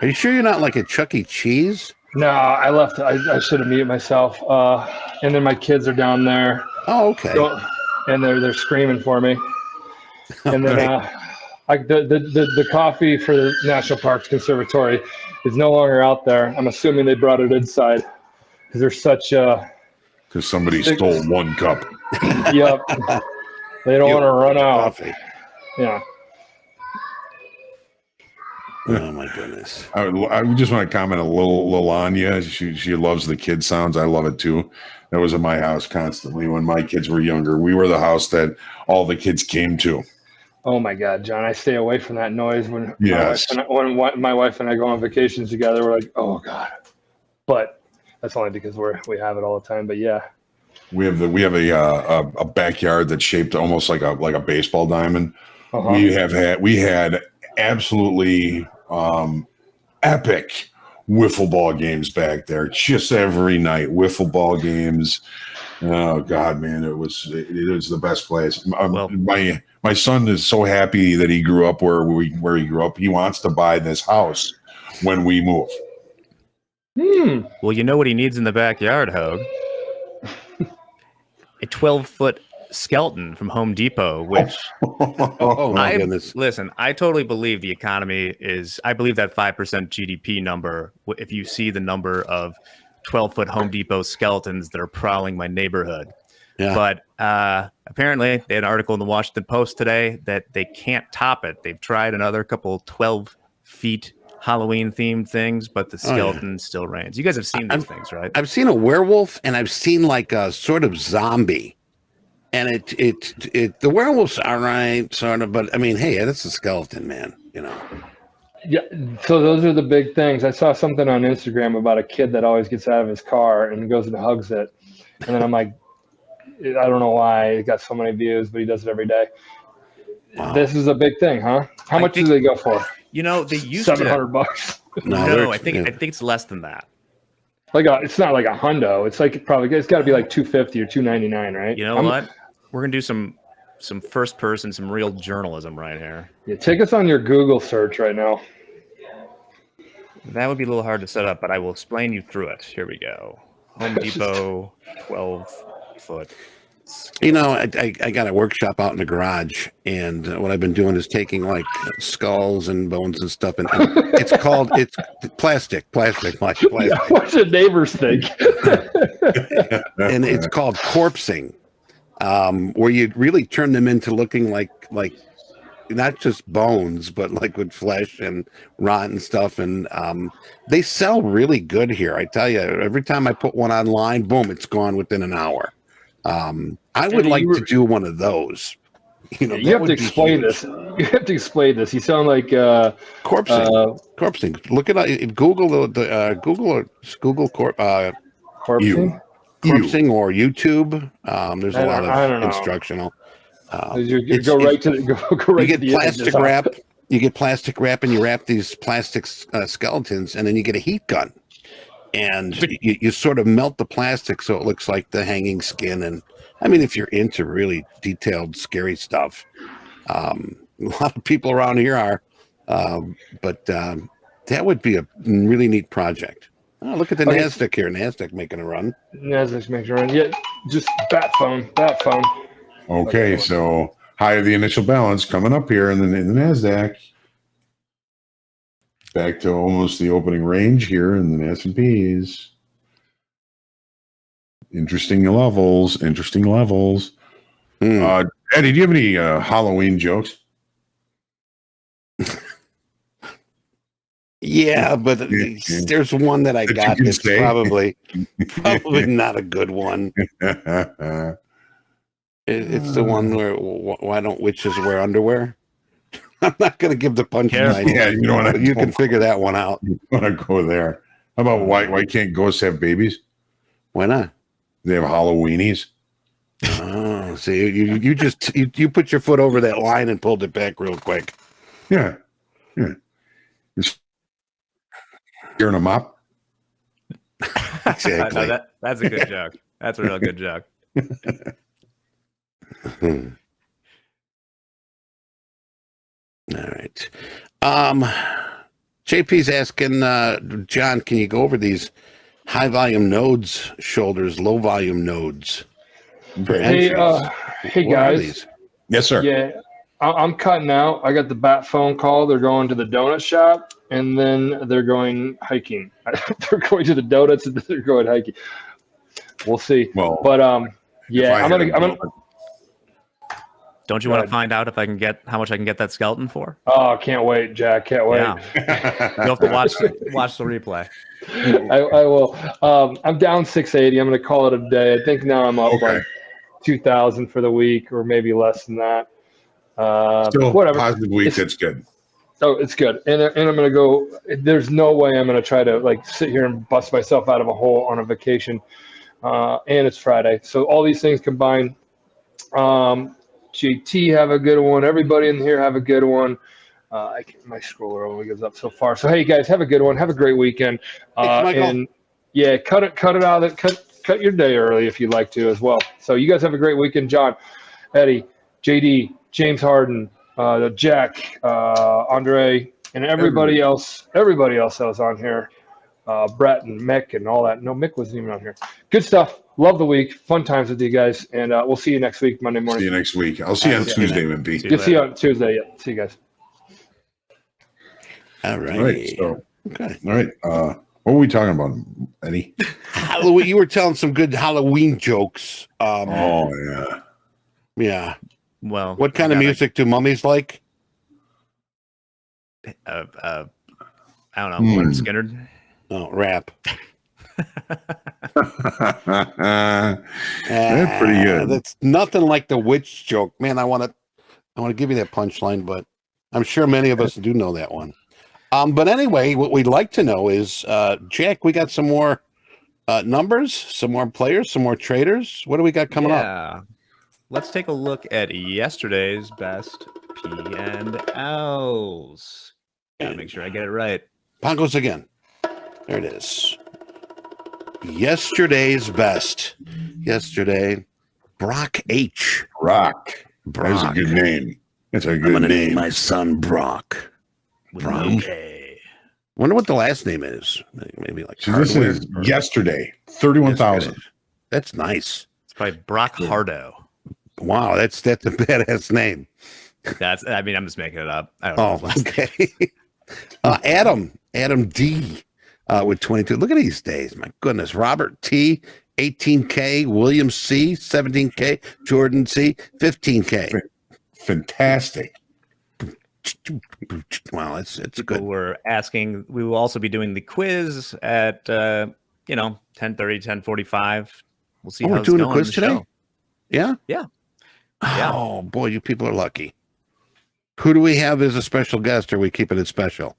are you sure you're not like a Chuck E. Cheese? No, I left. I should have muted myself. And then my kids are down there. Oh, okay. And they're screaming for me. And then the coffee for the National Parks Conservatory is no longer out there. I'm assuming they brought it inside because there's such because somebody stole one cup. Yep. They don't want to run out. Coffee. Yeah. Oh my goodness. I just want to comment a little Anya. She loves the kid sounds. I love it too. That was in my house constantly when my kids were younger. We were the house that all the kids came to. Oh my God, John! I stay away from that noise when when my wife and I go on vacations together. We're like, oh God, but that's only because we have it all the time. But yeah, we have a backyard that's shaped almost like a baseball diamond. Uh-huh. We had absolutely epic wiffle ball games back there, just every night. Wiffle ball games. Oh God, man, it was the best place. My son is so happy that he grew up where he grew up. He wants to buy this house when we move. Well, you know what he needs in the backyard, Hogue? A 12-foot skeleton from Home Depot, which Oh my goodness. Listen, I totally believe the economy is, I believe that 5% GDP number, if you see the number of 12-foot Home Depot skeletons that are prowling my neighborhood. Yeah. But apparently they had an article in the Washington Post today that they can't top it. They've tried another couple 12 feet Halloween themed things, but the skeleton still reigns. You guys have seen these things, right? I've seen a werewolf and I've seen like a sort of zombie. And the werewolves are right, sort of, but I mean, hey, that's a skeleton, man, you know. Yeah, so those are the big things. I saw something on Instagram about a kid that always gets out of his car and goes and hugs it. And then I'm like, I don't know why it got so many views, but he does it every day. Wow. This is a big thing, huh? How much do they go for? You know, they used $700. No, I think it's less than that. It's not like a hundo. It's like it's got to be like $250 or $299, right? You know what? We're gonna do some first person, some real journalism right here. Yeah, take us on your Google search right now. That would be a little hard to set up, but I will explain you through it. Here we go. Home Depot, 12-foot. You know, I got a workshop out in the garage, and what I've been doing is taking like skulls and bones and stuff, and it's plastic. Yeah, what should neighbors think? And it's called corpsing, where you really turn them into looking like not just bones, but like with flesh and rotten stuff. And they sell really good here. I tell you, every time I put one online, boom, it's gone within an hour. I would like to do one of those. You know, you have to explain this. You have to explain this. You sound like corpsing. Corpsing. Look at Google Google corpsing. Corpsing or YouTube. There's a lot of instructional. You go right to you get plastic wrap. You get plastic wrap, and you wrap these plastic skeletons, and then you get a heat gun. And you sort of melt the plastic so it looks like the hanging skin. And I mean, if you're into really detailed, scary stuff, a lot of people around here are. But that would be a really neat project. Oh, look at the NASDAQ here. NASDAQ making a run. NASDAQ's making a run. Yeah, just bat phone. Okay, so high of the initial balance coming up here in the NASDAQ. Back to almost the opening range here in the S&Ps. Interesting levels. Interesting levels. Eddie, do you have any Halloween jokes? Yeah, but there's one that I got that's probably not a good one. It's the one where why don't witches wear underwear? I'm not going to give the punchline. Yeah, you don't want to. You can figure that one out. You want to go there? How about why can't ghosts have babies? Why not? They have Halloweenies. Oh, see, you put your foot over that line and pulled it back real quick. Yeah. You're in a mop. Exactly. No, that's a good joke. That's a real good joke. All right. JP's asking, John, can you go over these high volume nodes, shoulders, low volume nodes? Hey guys. Yes, sir. Yeah, I'm cutting out. I got the bat phone call. They're going to the donut shop, and then they're going hiking. They're going to the donuts, and then they're going hiking. We'll see. Well, but yeah, I'm gonna. Don't you want to find out if I can get how much I can get that skeleton for? Oh, can't wait, Jack. Can't wait. Yeah. You'll have to watch the replay. I will. I'm down 680. I'm going to call it a day. I think now I'm up like 2,000 for the week, or maybe less than that. Still whatever. Positive week. That's good. Oh, it's good. And I'm going to go. There's no way I'm going to try to like sit here and bust myself out of a hole on a vacation. And it's Friday, so all these things combined. JT have a good one. Everybody in here have a good one. My scroller only goes up so far. So hey guys, have a good one. Have a great weekend. And yeah, cut it out. Cut your day early if you'd like to as well. So you guys have a great weekend. John, Eddie, JD, James Harden, Jack, Andre, and everybody else that was on here. Brett and Mick and all that. No, Mick wasn't even on here. Good stuff. Love the week. Fun times with you guys. And we'll see you next week, Monday morning. See you next week. I'll see you on Tuesday, Wimpy. Good to see you on Tuesday. Yeah. See you guys. All right. All right. So, okay. All right. What were we talking about, Eddie? Halloween. You were telling some good Halloween jokes. Oh, yeah. Yeah. Well, what kind of music do mummies like? I don't know. Leonard Skinner. Oh, rap. That's pretty good. That's nothing like the witch joke, man. I want to give you that punchline, but I'm sure many of us do know that one. But anyway, what we'd like to know is, Jack, we got some more numbers, some more players, some more traders. What do we got coming up? Let's take a look at yesterday's best P&Ls. Gotta make sure I get it right. Pongos again. There it is. Yesterday's best. Yesterday, Brock H. Brock. That's a good name. That's a good name. My son Brock. Okay. Wonder what the last name is. Maybe like. So this is yesterday. 31,000. That's nice. It's probably Brock Hardo. Wow, that's a badass name. I'm just making it up. I don't know. Okay. Adam D. With 22. Look at these days. My goodness. Robert T, 18K. William C, 17K. Jordan C, 15K. Fantastic. Wow, it's People good. were asking. We will also be doing the quiz at 10:30, 10:45. We'll see how we're it's doing going a quiz today? show. Yeah? Yeah. Oh, boy, you people are lucky. Who do we have as a special guest, or are we keeping it special?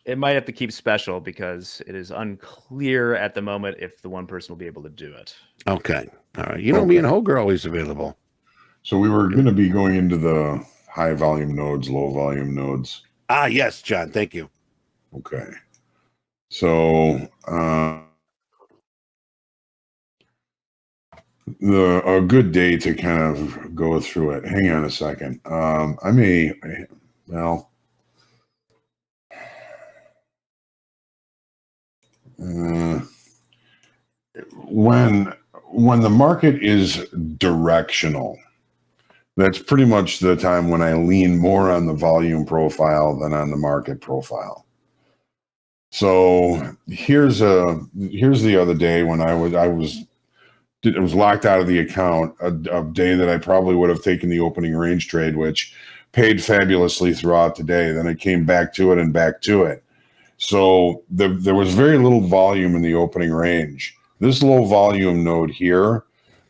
It might have to keep special because it is unclear at the moment if the one person will be able to do it. Okay. All right. You know, me and Hogue are always available. So we were going to be going into the high volume nodes, low volume nodes. Yes, John. Thank you. Okay. So a good day to kind of go through it. Hang on a second. When the market is directional, that's pretty much the time when I lean more on the volume profile than on the market profile. So here's the other day when I was it was locked out of the account a day that I probably would have taken the opening range trade, which paid fabulously throughout the day. Then I came back to it and back to it. So there was very little volume in the opening range. This low volume node here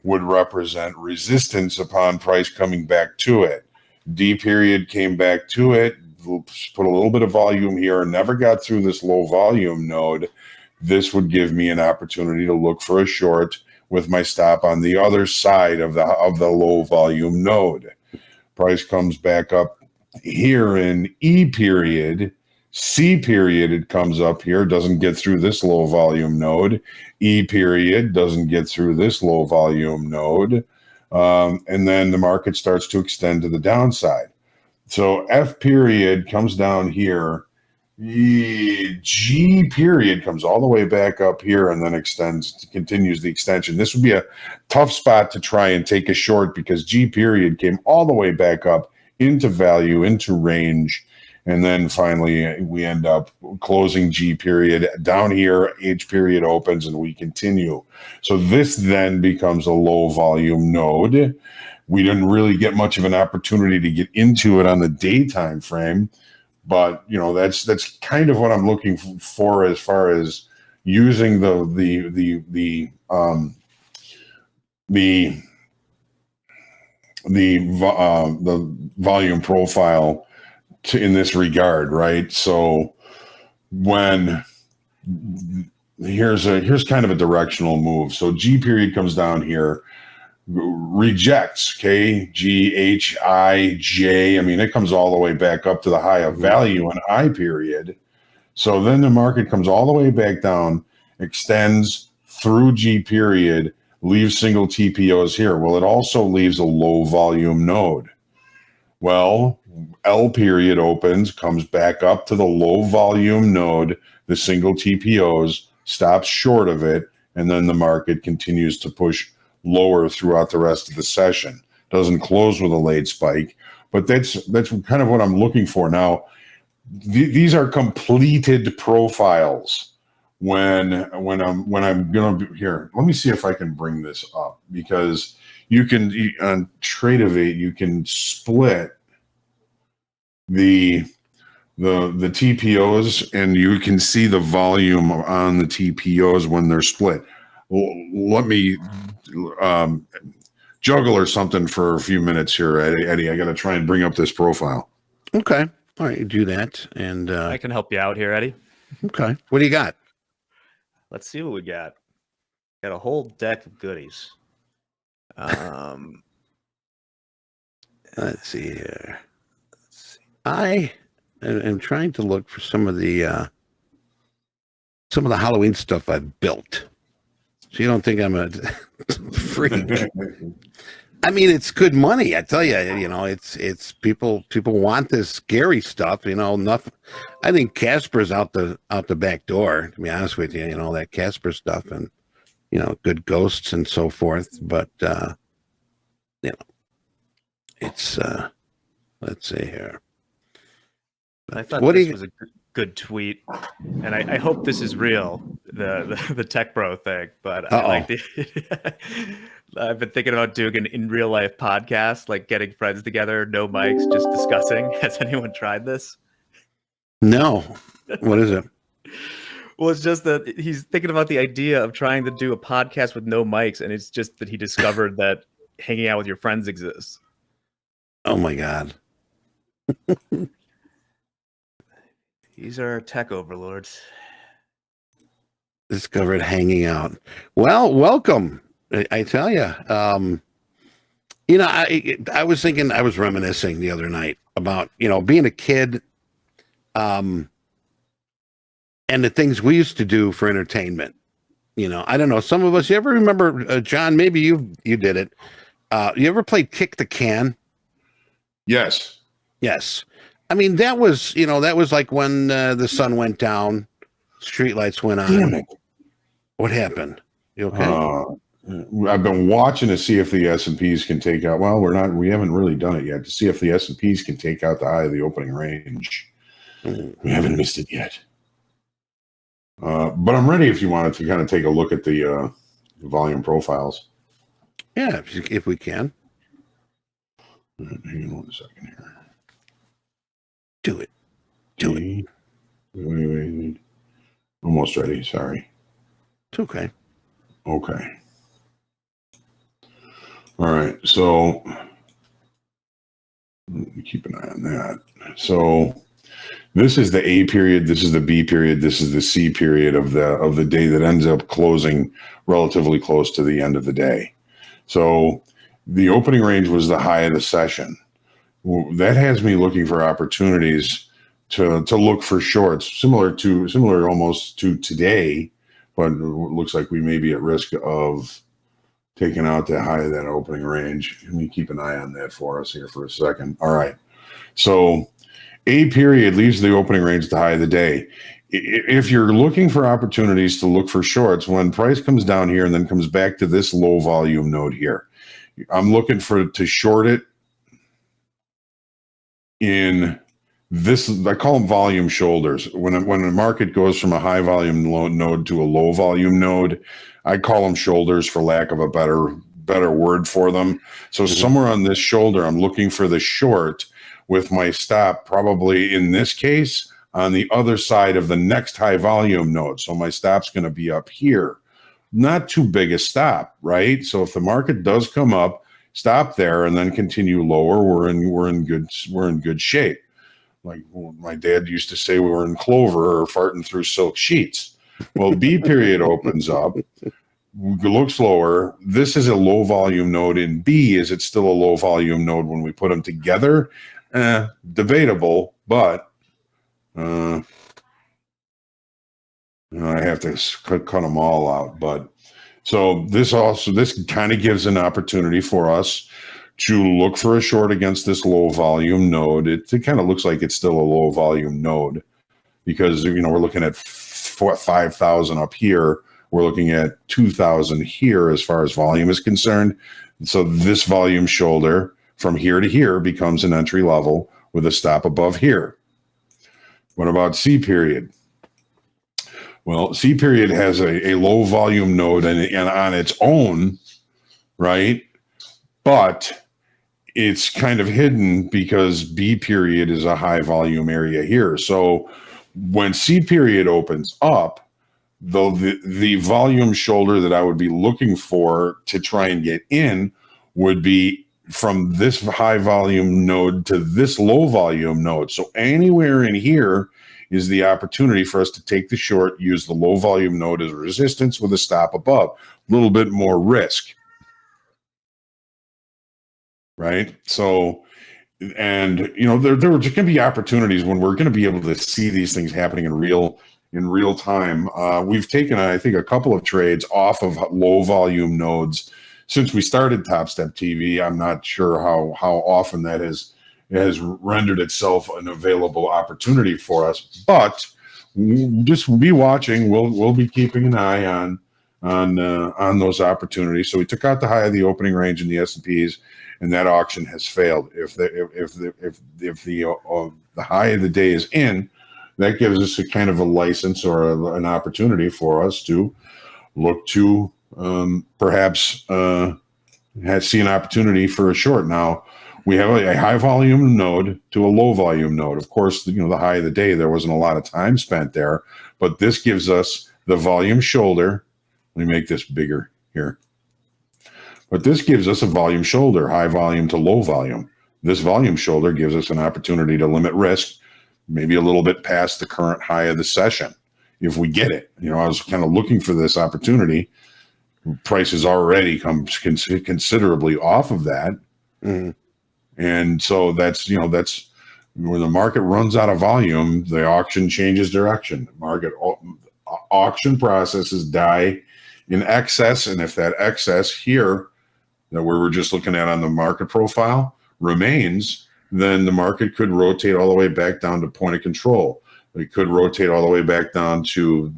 would represent resistance upon price coming back to it. D period came back to it, put a little bit of volume here, never got through this low volume node. This would give me an opportunity to look for a short with my stop on the other side of the low volume node. Price comes back up here in E period. C period, it comes up here, doesn't get through this low volume node. E period doesn't get through this low volume node. And then the market starts to extend to the downside. So F period comes down here. G period comes all the way back up here and then continues the extension. This would be a tough spot to try and take a short because G period came all the way back up into value, into range. And then finally, we end up closing G period down here. H period opens and we continue. So this then becomes a low volume node. We didn't really get much of an opportunity to get into it on the daytime frame, but that's kind of what I'm looking for as far as using the volume profile in this regard, right? So here's kind of a directional move. So G period comes down here, rejects K, G, H, I, J. I mean, it comes all the way back up to the high of value in I period. So then the market comes all the way back down, extends through G period, leaves single TPOs here. Well, it also leaves a low volume node. Well, L period opens, comes back up to the low volume node, the single TPOs, stops short of it, and then the market continues to push lower throughout the rest of the session. Doesn't close with a late spike, but that's kind of what I'm looking for. Now, these are completed profiles. When I'm going to here, let me see if I can bring this up because you can on Tradeovate you can split the TPOs and you can see the volume on the TPOs when they're split. Well, let me juggle or something for a few minutes here, Eddie. I got to try and bring up this profile. Okay. All right. Do that. And I can help you out here, Eddie. Okay. What do you got? Let's see what we got. Got a whole deck of goodies. Let's see here. I am trying to look for some of the Halloween stuff I've built. So you don't think I'm a freak? I mean, it's good money. I tell you, it's people want this scary stuff. Nothing. I think Casper's out the back door. To be honest with you, that Casper stuff and good ghosts and so forth. But it's let's see here. I thought this was a good tweet, and I hope this is real, the tech bro thing. But I like I've been thinking about doing an in real life podcast, like getting friends together, no mics, just discussing. Has anyone tried this? No. What is it? Well, it's just that he's thinking about the idea of trying to do a podcast with no mics, and it's just that he discovered that hanging out with your friends exists. Oh my God. These are tech overlords. Discovered hanging out. Well, welcome. I tell you. I was thinking, I was reminiscing the other night about, being a kid, and the things we used to do for entertainment. I don't know. Some of us, you ever remember, John, maybe you did it. You ever played Kick the Can? Yes. Yes. I mean, that was like when the sun went down, streetlights went on. Damn it. What happened? You okay? I've been watching to see if the S&Ps can take out. Well, we haven't really done it yet to see if the S&Ps can take out the high of the opening range. We haven't missed it yet. But I'm ready if you wanted to kind of take a look at the volume profiles. Yeah, if we can. Hang on 1 second here. Do it. Do it. Wait. Almost ready. Sorry. It's okay. Okay. All right. So let me keep an eye on that. So this is the A period. This is the B period. This is the C period of the day that ends up closing relatively close to the end of the day. So the opening range was the high of the session. That has me looking for opportunities to look for shorts, similar almost to today, but it looks like we may be at risk of taking out the high of that opening range. Let me keep an eye on that for us here for a second. All right. So A period leaves the opening range at the high of the day. If you're looking for opportunities to look for shorts, when price comes down here and then comes back to this low volume node here, I'm looking to short it in this. I call them volume shoulders. When the market goes from a high volume node to a low volume node, I call them shoulders for lack of a better word for them. So somewhere on this shoulder, I'm looking for the short with my stop, probably in this case on the other side of the next high volume node. So my stop's going to be up here. Not too big a stop, right? So if the market does come up, stop there and then continue lower, we're in good shape. Like my dad used to say, we were in clover or farting through silk sheets. Well, B period opens up, looks lower. This is a low volume node in B. Is it still a low volume node when we put them together? Debatable, but I have to cut them all out. But so this kind of gives an opportunity for us to look for a short against this low volume node. It kind of looks like it's still a low volume node because we're looking at 5,000 up here. We're looking at 2,000 here as far as volume is concerned. So this volume shoulder from here to here becomes an entry level with a stop above here. What about C period? Well, C period has a low volume node and on its own, right? But it's kind of hidden because B period is a high volume area here. So when C period opens up, though the volume shoulder that I would be looking for to try and get in would be from this high volume node to this low volume node. So anywhere in here is the opportunity for us to take the short, use the low volume node as resistance with a stop above. A little bit more risk. Right? So, and there going to be opportunities when we're going to be able to see these things happening in real time. We've taken, I think, a couple of trades off of low volume nodes since we started Topstep TV. I'm not sure how often that has rendered itself an available opportunity for us, but just be watching. We'll be keeping an eye on those opportunities. So we took out the high of the opening range in the S&Ps, and that auction has failed. If the high of the day is in, that gives us a kind of a license or an opportunity for us to look to perhaps see an opportunity for a short. Now, we have a high volume node to a low volume node. Of course, the high of the day, there wasn't a lot of time spent there, but this gives us the volume shoulder. Let me make this bigger here. But this gives us a volume shoulder, high volume to low volume. This volume shoulder gives us an opportunity to limit risk, maybe a little bit past the current high of the session, if we get it. I was kind of looking for this opportunity. Price has already come considerably off of that. Mm-hmm. And so that's when the market runs out of volume, the auction changes direction. Auction processes die in excess. And if that excess here that we were just looking at on the market profile remains, then the market could rotate all the way back down to point of control. It could rotate all the way back down to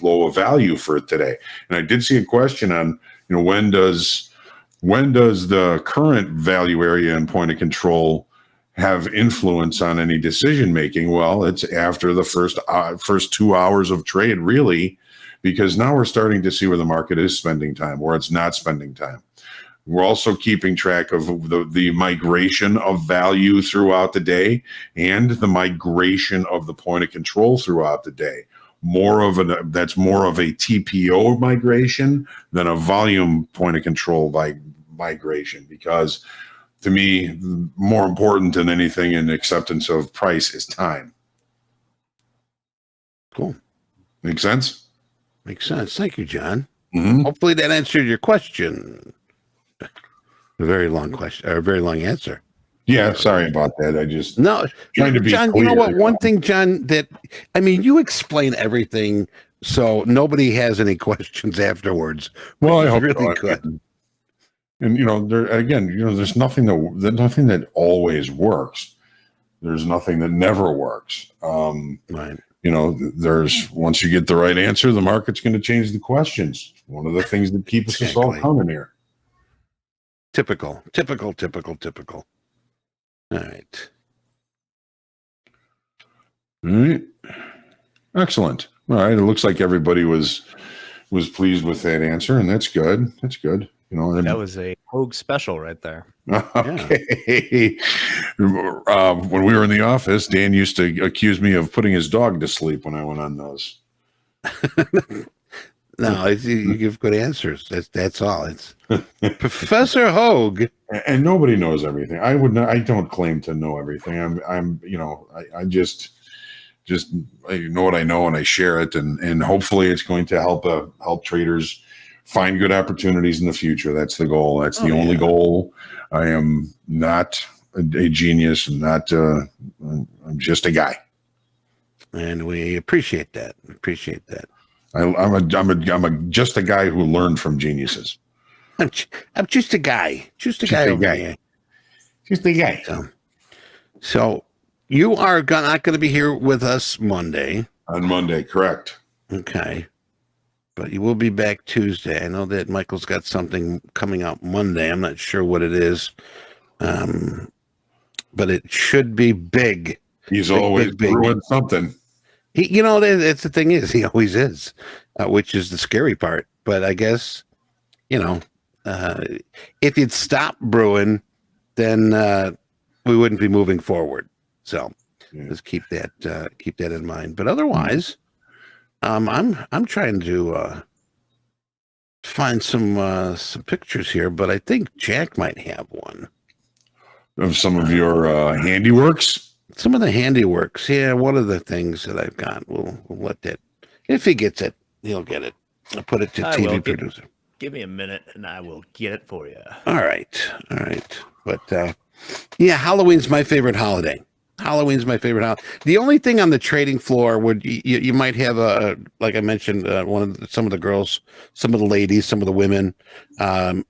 low of value for today. And I did see a question on, when does the current value area and point of control have influence on any decision making? Well, it's after the first 2 hours of trade, really, because now we're starting to see where the market is spending time, where it's not spending time. We're also keeping track of the migration of value throughout the day and the migration of the point of control throughout the day. That's more of a TPO migration than a volume point of control migration, because to me, more important than anything in acceptance of price is time. Cool. Make sense? Makes sense. Thank you, John. Mm-hmm. Hopefully that answered your question. A very long question, or a very long answer. Yeah, sorry about that. I just John. clear, You know what? One thing, John, you explain everything, so nobody has any questions afterwards. Well, I hope really so. good. And there's nothing that always works. There's nothing that never works. Right. There's once you get the right answer, the market's going to change the questions. One of the things that keeps us all coming here. Typical. All right. Excellent. All right. It looks like everybody was pleased with that answer, and that's good. That was a Hogue special right there. Okay. When we were in the office, Dan used to accuse me of putting his dog to sleep when I went on those. No, you give good answers. That's all. It's Professor Hogue. And nobody knows everything. I don't claim to know everything. I just I know what I know, and I share it, and hopefully it's going to help traders find good opportunities in the future. That's the goal. That's the only goal. I am not a genius. I'm just a guy. And we appreciate that. I'm just a guy who learned from geniuses. I'm just a guy. Just a guy. Just a guy. So you are not going to be here with us Monday. On Monday, correct. Okay. But you will be back Tuesday. I know that Michael's got something coming out Monday. I'm not sure what it is. But it should be big. He's always doing something. That's the thing is, he always is, which is the scary part. But I guess, if you'd stop brewing, then we wouldn't be moving forward. So just keep that in mind. But otherwise, I'm trying to find some pictures here, but I think Jack might have one of some of your handiworks. Some of the handiworks, one of the things that I've got, we'll let that. If he gets it, he'll get it. I'll put it to TV producer. Give me a minute, and I will get it for you. All right. But Halloween's my favorite holiday. The only thing on the trading floor would you might have like I mentioned, some of the girls, some of the ladies, some of the women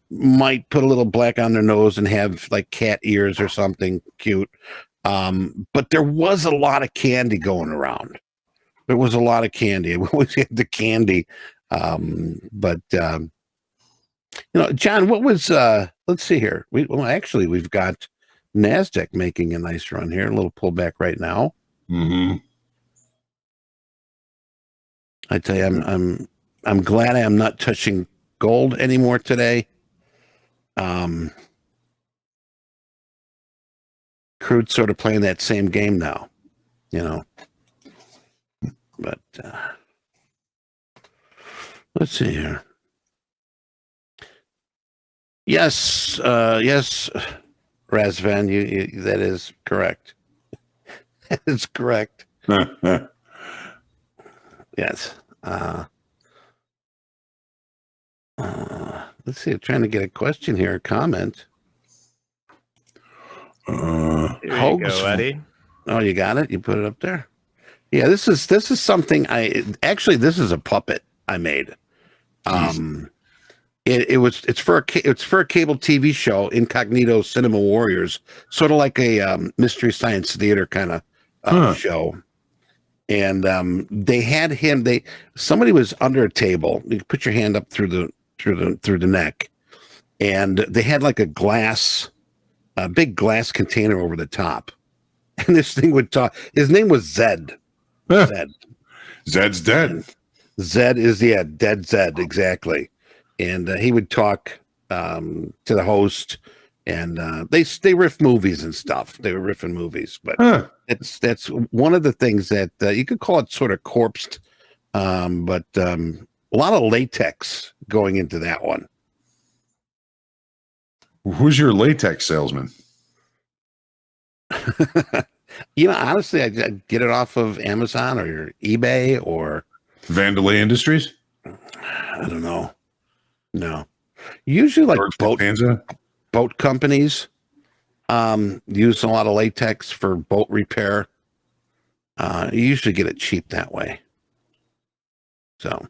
might put a little black on their nose and have like cat ears or something cute. But there was a lot of candy going around. There was a lot of candy. We always had the candy. John, what was let's see here. We've got NASDAQ making a nice run here, a little pullback right now. Mm-hmm. I tell you, I'm glad I am not touching gold anymore today. Crude's sort of playing that same game now, But let's see here. Yes, Razvan, you that is correct. That is correct. Yes. Let's see. I'm trying to get a question here, a comment. Here you go, Eddie. Oh, you got it? You put it up there? Yeah, this is something this is a puppet I made. It's for a cable TV show, Incognito Cinema Warriors, sort of like a Mystery Science Theater kind of show. And they had him. Somebody was under a table. You could put your hand up through the neck, and they had like a big glass container over the top, and this thing would talk. His name was Zed. Zed. Zed's dead. Zed is dead Zed, exactly. And he would talk to the host, and they riff movies and stuff. They were riffing movies, but that's one of the things that you could call it sort of corpsed, but a lot of latex going into that one. Who's your latex salesman? Honestly, I get it off of Amazon or eBay or Vandalay Industries. I don't know. No, usually like boat companies use a lot of latex for boat repair. You usually get it cheap that way. So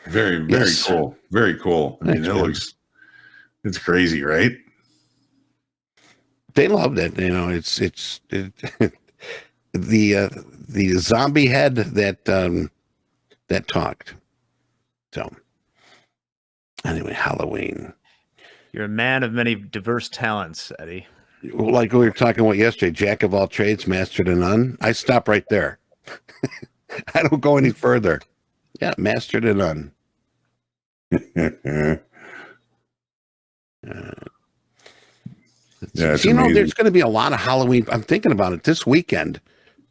very cool. Very cool. I mean, it's crazy, right? They loved it. It's the zombie head that talked. So anyway, Halloween. You're a man of many diverse talents, Eddie. Like we were talking about yesterday, jack of all trades, master to none. I stop right there. I don't go any further. Yeah, master to none. There's going to be a lot of Halloween. I'm thinking about it. This weekend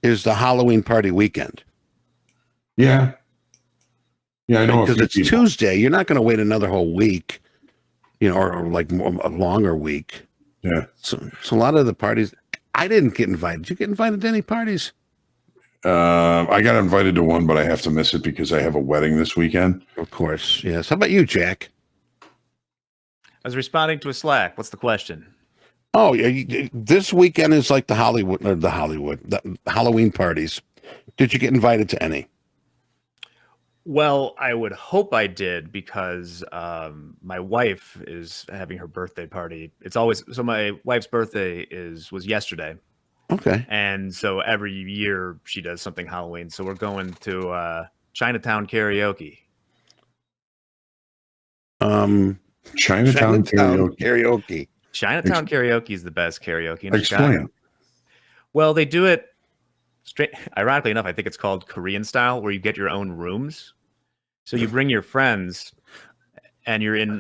is the Halloween party weekend. Yeah. Yeah, I know. Because it's Tuesday. You're not going to wait another whole week, or like a longer week. Yeah. So a lot of the parties, I didn't get invited. Did you get invited to any parties? I got invited to one, but I have to miss it because I have a wedding this weekend. Of course. Yes. How about you, Jack? I was responding to a Slack. What's the question? Oh, this weekend is like the Halloween parties. Did you get invited to any? Well, I would hope I did because my wife is having her birthday party. So my wife's birthday was yesterday. Okay. And so every year she does something Halloween. So we're going to Chinatown karaoke. Chinatown karaoke. Chinatown karaoke is the best karaoke in Explain. Chicago. Well, they do it straight. Ironically enough, I think it's called Korean style, where you get your own rooms. So you bring your friends, and you're in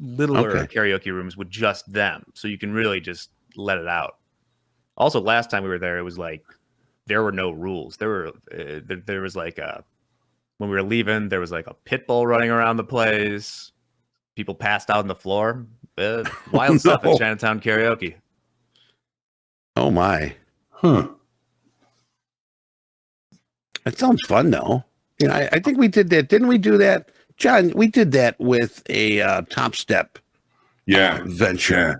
littler karaoke rooms with just them, so you can really just let it out. Also, last time we were there, it was like there were no rules. There was like when we were leaving, there was like a pit bull running around the place. People passed out on the floor. Wild stuff at Chinatown karaoke. Oh my! Huh? That sounds fun, though. I think we did that. Didn't we do that, John? We did that with a Topstep. Venture. Yeah.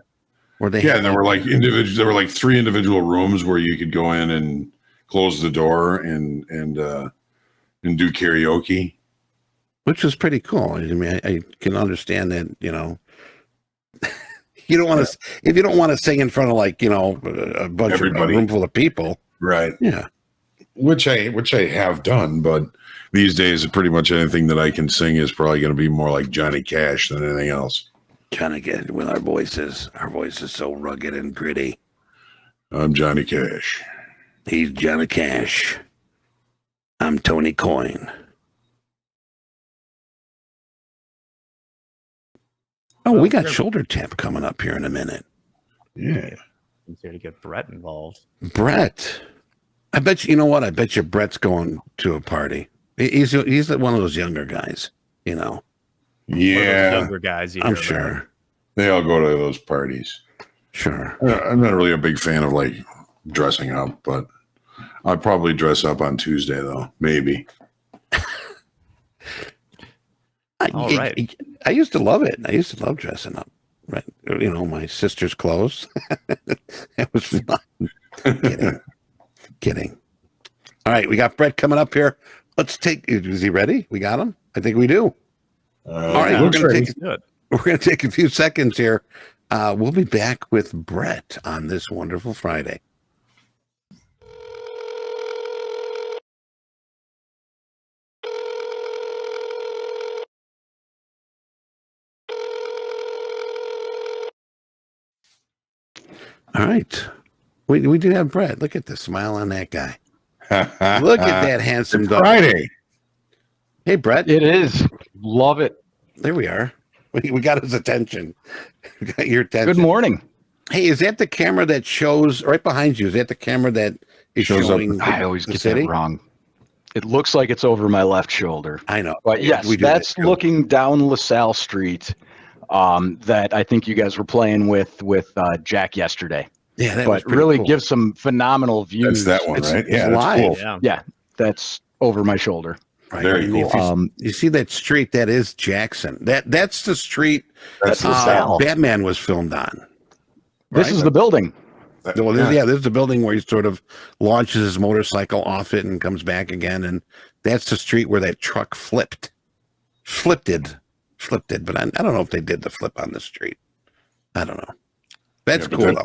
Where they and there were like there were like 3 individual rooms where you could go in and close the door and do karaoke, which was pretty cool. I mean, I can understand that. You don't want to if you don't want to sing in front of a bunch of a room full of people, right? Yeah, which I have done, but these days pretty much anything that I can sing is probably going to be more like Johnny Cash than anything else. Trying to get with our voices. Our voice is so rugged and gritty. I'm Johnny Cash. He's Johnny Cash. I'm Tony Coyne. Oh, we got shoulder tap coming up here in a minute. Yeah. It's here to get Brett involved. Brett. I bet you know what? I bet you Brett's going to a party. He's one of those younger guys, Yeah. Younger guys. I'm sure. They all go to those parties. Sure. I'm not really a big fan of like dressing up, but I'd probably dress up on Tuesday though. Maybe. I used to love it. I used to love dressing up. Right. My sister's clothes. It was fun. Kidding. All right. We got Brett coming up here. Is he ready? We got him? I think we do. All right. We're going to take a few seconds here. We'll be back with Brett on this wonderful Friday. All right. We do have Brett. Look at the smile on that guy. Look at that handsome dog. Friday. Hey, Brett. It is. Love it. There we are. We got his attention. We got your attention. Good morning. Hey, is that the camera that shows right behind you? Is that the camera that is Shows up. showing? I always the get city? that wrong. It looks like it's over my left shoulder. I know. But yes, we do that's that too. looking down LaSalle Street. That I think you guys were playing with Jack yesterday. Yeah, that was But pretty really cool. gives some phenomenal views. That's that one, It's- right? it's Yeah, that's live. cool. Yeah. Yeah, that's over my shoulder. Right. Very And cool. if you see that street, that is Jackson. That's the street That's LaSalle. Batman was filmed on. This Right? is the building. Well, this is the building where he sort of launches his motorcycle off it and comes back again, and that's the street where that truck flipped it. But I don't know if they did the flip on the street. I don't know. That's but cool. That's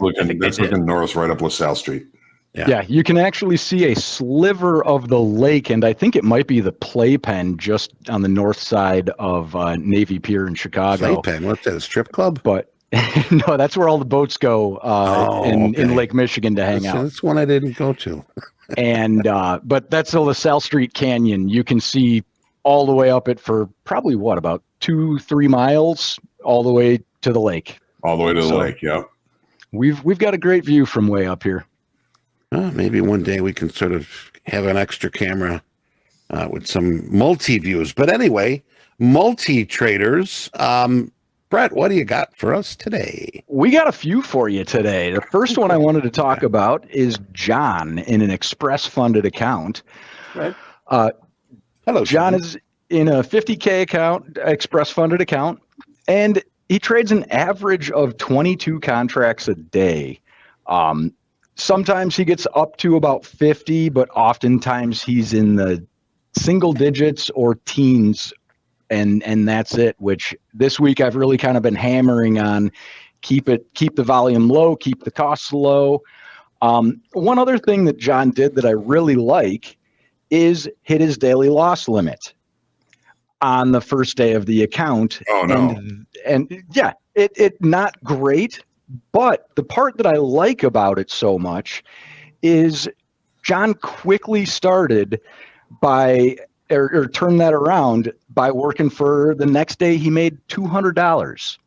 though. looking north, right up LaSalle Street. Yeah. Yeah, you can actually see a sliver of the lake, and I think it might be the playpen just on the north side of Navy Pier in Chicago. Playpen. What's that? A strip club? But no, that's where all the boats go in okay. Lake Michigan to hang out. That's one I didn't go to. And but that's the LaSalle Street Canyon. You can see all the way up it for probably about 2-3 miles, all the way to the lake. All the way to the So- lake. Yep. We've got a great view from way up here. Maybe one day we can sort of have an extra camera with some multi-views. But anyway, multi-traders. Brett, what do you got for us today? We got a few for you today. The first one I wanted to talk about is John in an express funded account. Right. John Hello, John. is in a 50K account, express funded account, and he trades an average of 22 contracts a day. Sometimes he gets up to about 50, but oftentimes he's in the single digits or teens, and that's it. Which this week I've really kind of been hammering on: keep the volume low, keep the costs low. One other thing that John did that I really like is hit his daily loss limit on the first day of the account. Oh, no. And yeah, it not great. But the part that I like about it so much is John quickly started by, or turned that around by working for the next day. He made $200,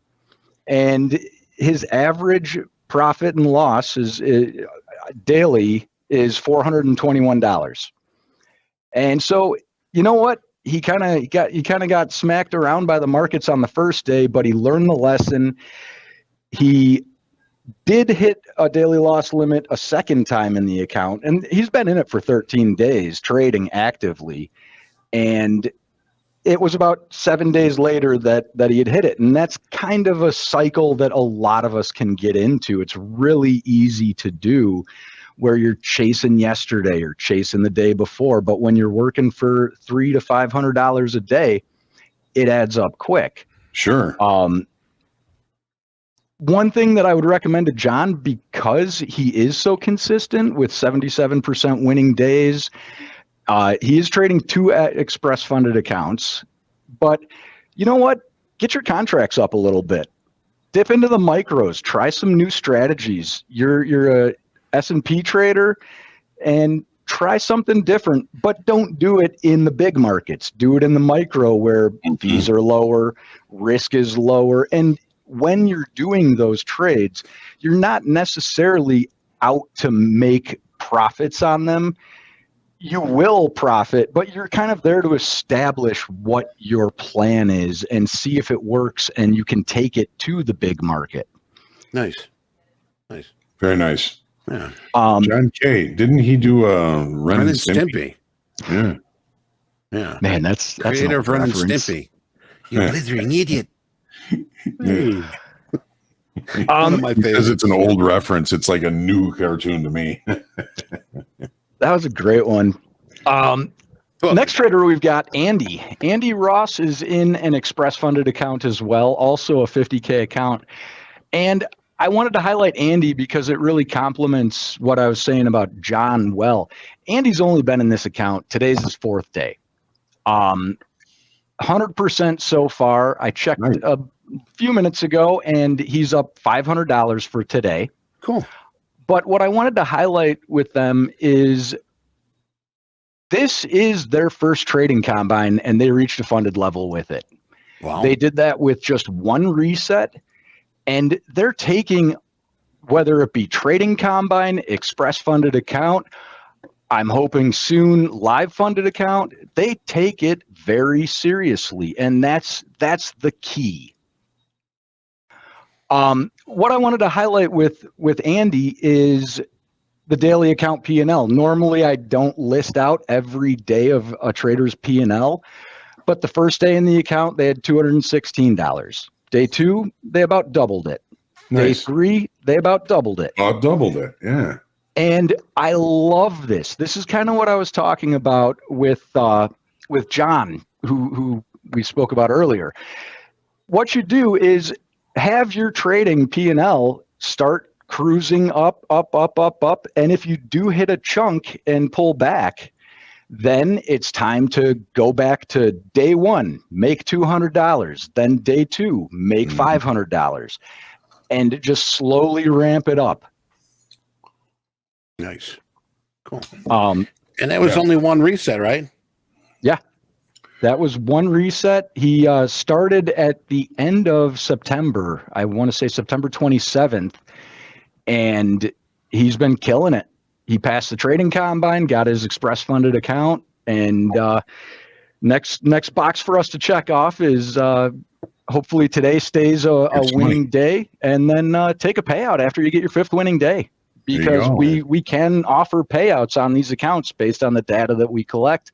and his average profit and loss is daily is $421. And so, you know what? He kind of got smacked around by the markets on the first day, but he learned the lesson. He did hit a daily loss limit a second time in the account, and he's been in it for 13 days trading actively. And it was about 7 days later that he had hit it. And that's kind of a cycle that a lot of us can get into. It's really easy to do where you're chasing yesterday or chasing the day before. But when you're working for $300 to $500 a day, it adds up quick. Sure. One thing that I would recommend to John, because he is so consistent with 77% winning days, he is trading 2 express funded accounts. But you know what? Get your contracts up a little bit. Dip into the micros. Try some new strategies. You're a S&P trader, and try something different, but don't do it in the big markets. Do it in the micro where fees are lower, risk is lower, and when you're doing those trades, you're not necessarily out to make profits on them. You will profit, but you're kind of there to establish what your plan is and see if it works, and you can take it to the big market. Nice. Very nice. Yeah. John Kay, didn't he do Ren and Stimpy? Stimpy. Yeah. Man, that's Creator an of Ren and reference. Stimpy. You blithering idiot. Yeah. One of my Because favorites. it's an old reference. It's like a new cartoon to me. That was a great one. Next trader we've got Andy. Andy Ross is in an express funded account as well, also a 50K account. And I wanted to highlight Andy because it really complements what I was saying about John well. Andy's only been in this account. Today's his 4th day. 100% so far. I checked Nice. a few minutes ago, and he's up $500 for today. Cool. But what I wanted to highlight with them is this is their first trading combine, and they reached a funded level with it. Wow. They did that with just one reset, and they're taking, whether it be trading combine, express funded account, I'm hoping soon live funded account, they take it very seriously, and that's the key. What I wanted to highlight with Andy is the daily account P&L. Normally, I don't list out every day of a trader's P&L, but the first day in the account, they had $216. Day 2, they about doubled it. Nice. Day 3, they about doubled it. Oh, doubled it. Yeah. And I love this. This is kind of what I was talking about with John, who we spoke about earlier. What you do is have your trading P&L start cruising up, and if you do hit a chunk and pull back, then it's time to go back to day 1, make $200. Then day 2, make $500, and just slowly ramp it up. Nice. Cool. And that was only one reset, right? Yeah, that was one reset. He started at the end of September. I want to say September 27th, and he's been killing it. He passed the trading combine, got his express funded account, and next box for us to check off is hopefully today stays a winning day, and then take a payout after you get your 5th winning day. Because we can offer payouts on these accounts based on the data that we collect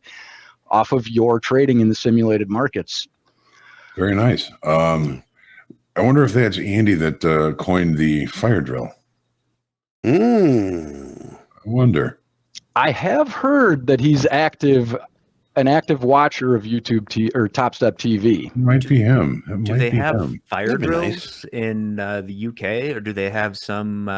off of your trading in the simulated markets. Very nice. I wonder if that's Andy that coined the fire drill. I wonder. I have heard that he's an active watcher of YouTube or Topstep TV. It might be him. Do they have fire drills in the UK, or do they have some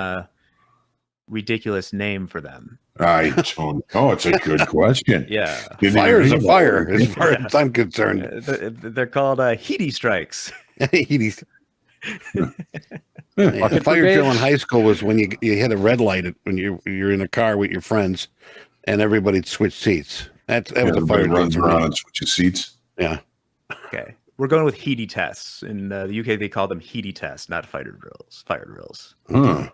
ridiculous name for them? I don't know. It's a good question. Yeah. Fire is a fire, as far as I'm concerned. They're called heaty strikes. Fire drill in high school was when you hit a red light when you're in a car with your friends, and everybody'd switch seats. That was a fire drill. Runs around and switches seats. Yeah. Okay. We're going with heaty tests. In the UK, they call them heaty tests, not fire drills. Fire drills. Huh.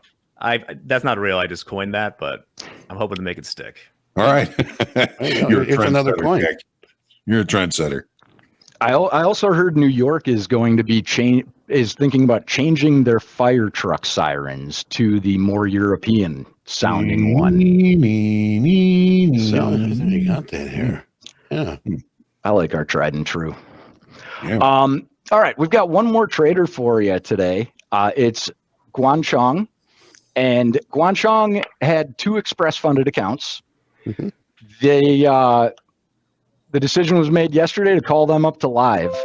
That's not real. I just coined that, but I'm hoping to make it stick. All right. Here's another coin. You're a trendsetter. I also heard New York is going to be thinking about changing their fire truck sirens to the more European sounding one. So you got that here. Yeah. I like our tried and true. Yeah. All right, we've got one more trader for you today. It's Guanchong. And Guanchong had 2 express funded accounts. Mm-hmm. The decision was made yesterday to call them up to live,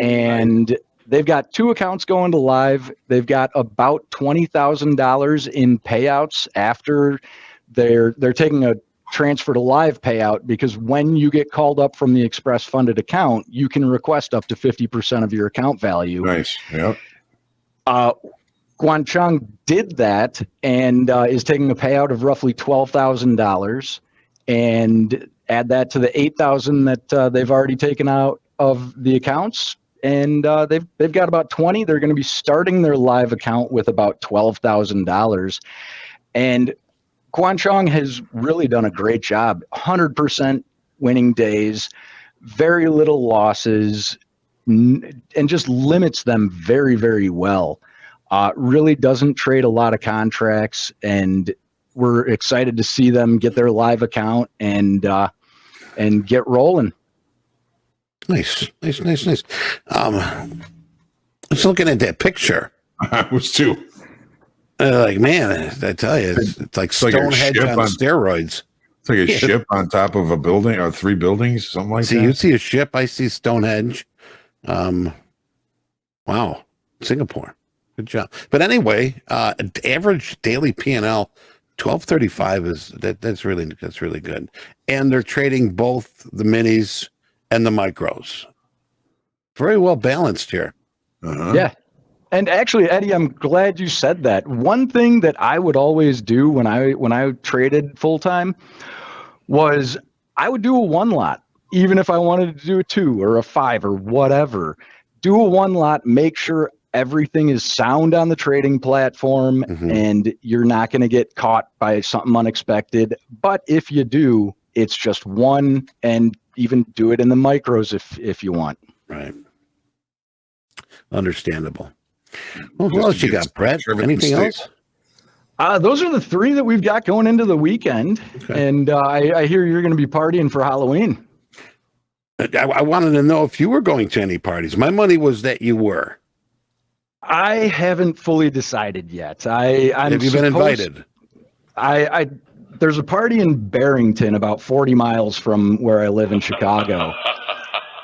and they've got 2 accounts going to live. They've got about $20,000 in payouts after they're taking a transfer to live payout, because when you get called up from the express funded account, you can request up to 50% of your account value. Nice. Yep. Guanchong did that and is taking a payout of roughly $12,000, and add that to the $8,000 that they've already taken out of the accounts, and they've got about 20. They're going to be starting their live account with about $12,000, and Guanchong has really done a great job. 100% winning days, very little losses, and just limits them very, very well. Really doesn't trade a lot of contracts, and we're excited to see them get their live account and get rolling. Nice. Just looking at that picture. I was too. Like, man, I tell you, it's like Stonehenge on steroids. It's like a ship on top of a building or 3 buildings, something like that. You see a ship, I see Stonehenge. Wow, Singapore. Good job. But anyway, average daily P&L 1235 that's really good. And they're trading both the minis and the micros. Very well balanced here. Uh-huh. Yeah. And actually, Eddie, I'm glad you said that. One thing that I would always do when I traded full time was I would do a 1 lot, even if I wanted to do a 2 or a 5 or whatever, do a one lot, make sure everything is sound on the trading platform, and you're not going to get caught by something unexpected. But if you do, it's just one, and even do it in the micros if you want. Right. Understandable. Well, what else you got, Brett? Anything else? Those are the three that we've got going into the weekend. Okay. And I hear you're going to be partying for Halloween. I wanted to know if you were going to any parties. My money was that you were. I haven't fully decided yet. Have you been invited? There's a party in Barrington, about 40 miles from where I live in Chicago.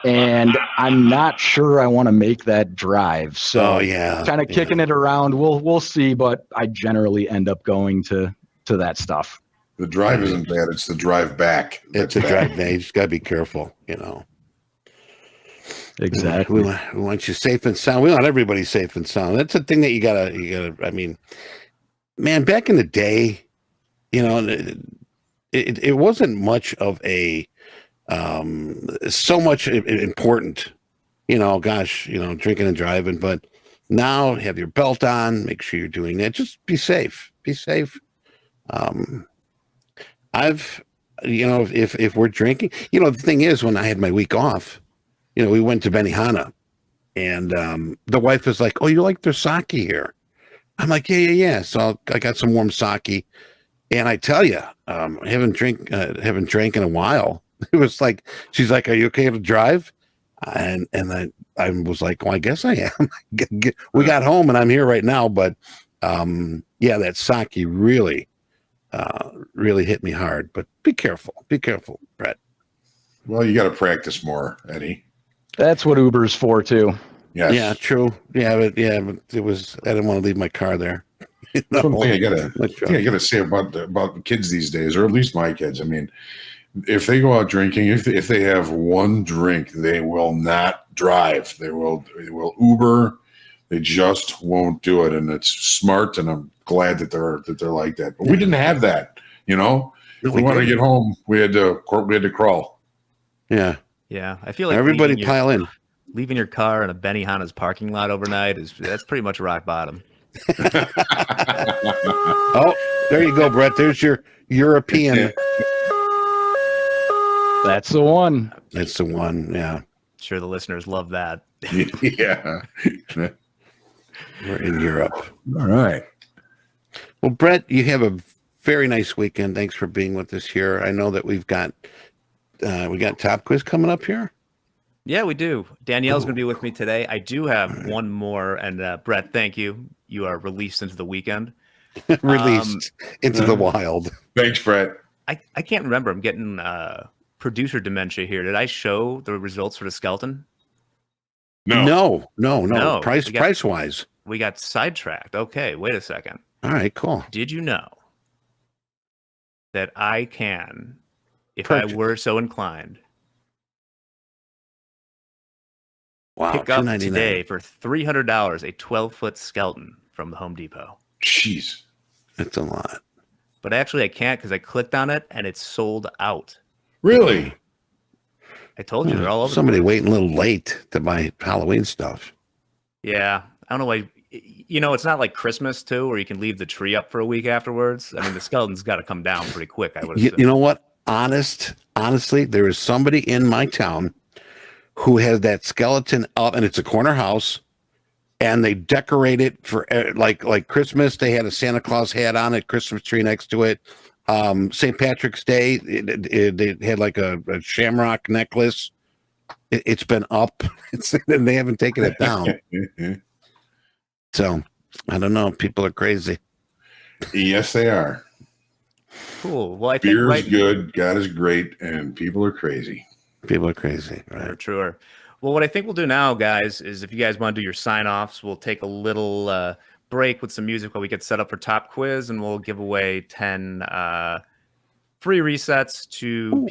And I'm not sure I want to make that drive. So kind of kicking it around. We'll see, but I generally end up going to that stuff. The drive isn't bad. It's the drive back. It's a drive back. You just got to be careful, you know. Exactly. We want you safe and sound. We want everybody safe and sound. That's the thing that you gotta, I mean, man, back in the day, you know, it wasn't much of a, so much important, you know, gosh, you know, drinking and driving, but now have your belt on, make sure you're doing that. Just be safe. Be safe. You know, if we're drinking, you know, the thing is, when I had my week off, you know, we went to Benihana, and the wife was like, "Oh, you like their sake here?" I'm like, "Yeah." So I got some warm sake, and I tell you, haven't drank in a while. It was like, she's like, "Are you okay to drive?" And I was like, "Well, I guess I am." We got home, and I'm here right now. But yeah, that sake really hit me hard. But be careful, Brett. Well, you got to practice more, Eddie. That's what Uber's for too. Yes. Yeah, true. Yeah, but it was. I didn't want to leave my car there. That's one thing I gotta say about kids these days, or at least my kids. I mean, if they go out drinking, if they have one drink, they will not drive. They will Uber. They just won't do it, and it's smart. And I'm glad that they're like that. But we didn't have that. You know, if we wanted to get home, we had to crawl. Yeah. Yeah, I feel like everybody pile in. Leaving your car in a Benihana's parking lot overnight that's pretty much rock bottom. Oh, there you go, Brett. There's your European. That's the one. That's the one. Yeah. Sure, the listeners love that. Yeah. We're in Europe. All right. Well, Brett, you have a very nice weekend. Thanks for being with us here. I know that we got Top Quiz coming up here. Yeah, we do. Danielle's going to be with me today. I do have one more, and Brett, thank you. You are released into the weekend. Released into the wild. Thanks, Brett. I can't remember. I'm getting producer dementia here. Did I show the results for the skeleton? No. No. Price wise. We got sidetracked. Okay, wait a second. All right, cool. Did you know that I can, if I were so inclined, pick up today for $300 a 12-foot skeleton from the Home Depot? Jeez, that's a lot. But actually, I can't because I clicked on it and it's sold out. Really? I told you they're all over. Somebody waiting a little late to buy Halloween stuff. Yeah, I don't know why. You know, it's not like Christmas too, where you can leave the tree up for a week afterwards. I mean, the skeleton's got to come down pretty quick. I would assume. You know what? Honestly, there is somebody in my town who has that skeleton up, and it's a corner house, and they decorate it for like Christmas. They had a Santa Claus hat on it, Christmas tree next to it. St. Patrick's Day, they had like a shamrock necklace. It's been up, and they haven't taken it down. So I don't know. People are crazy. Yes, they are. Cool. Well, I think beer is good, God is great, and people are crazy. People are crazy. Right. Truer. Well, what I think we'll do now, guys, is if you guys want to do your sign-offs, we'll take a little break with some music while we get set up for Top Quiz, and we'll give away 10 free resets to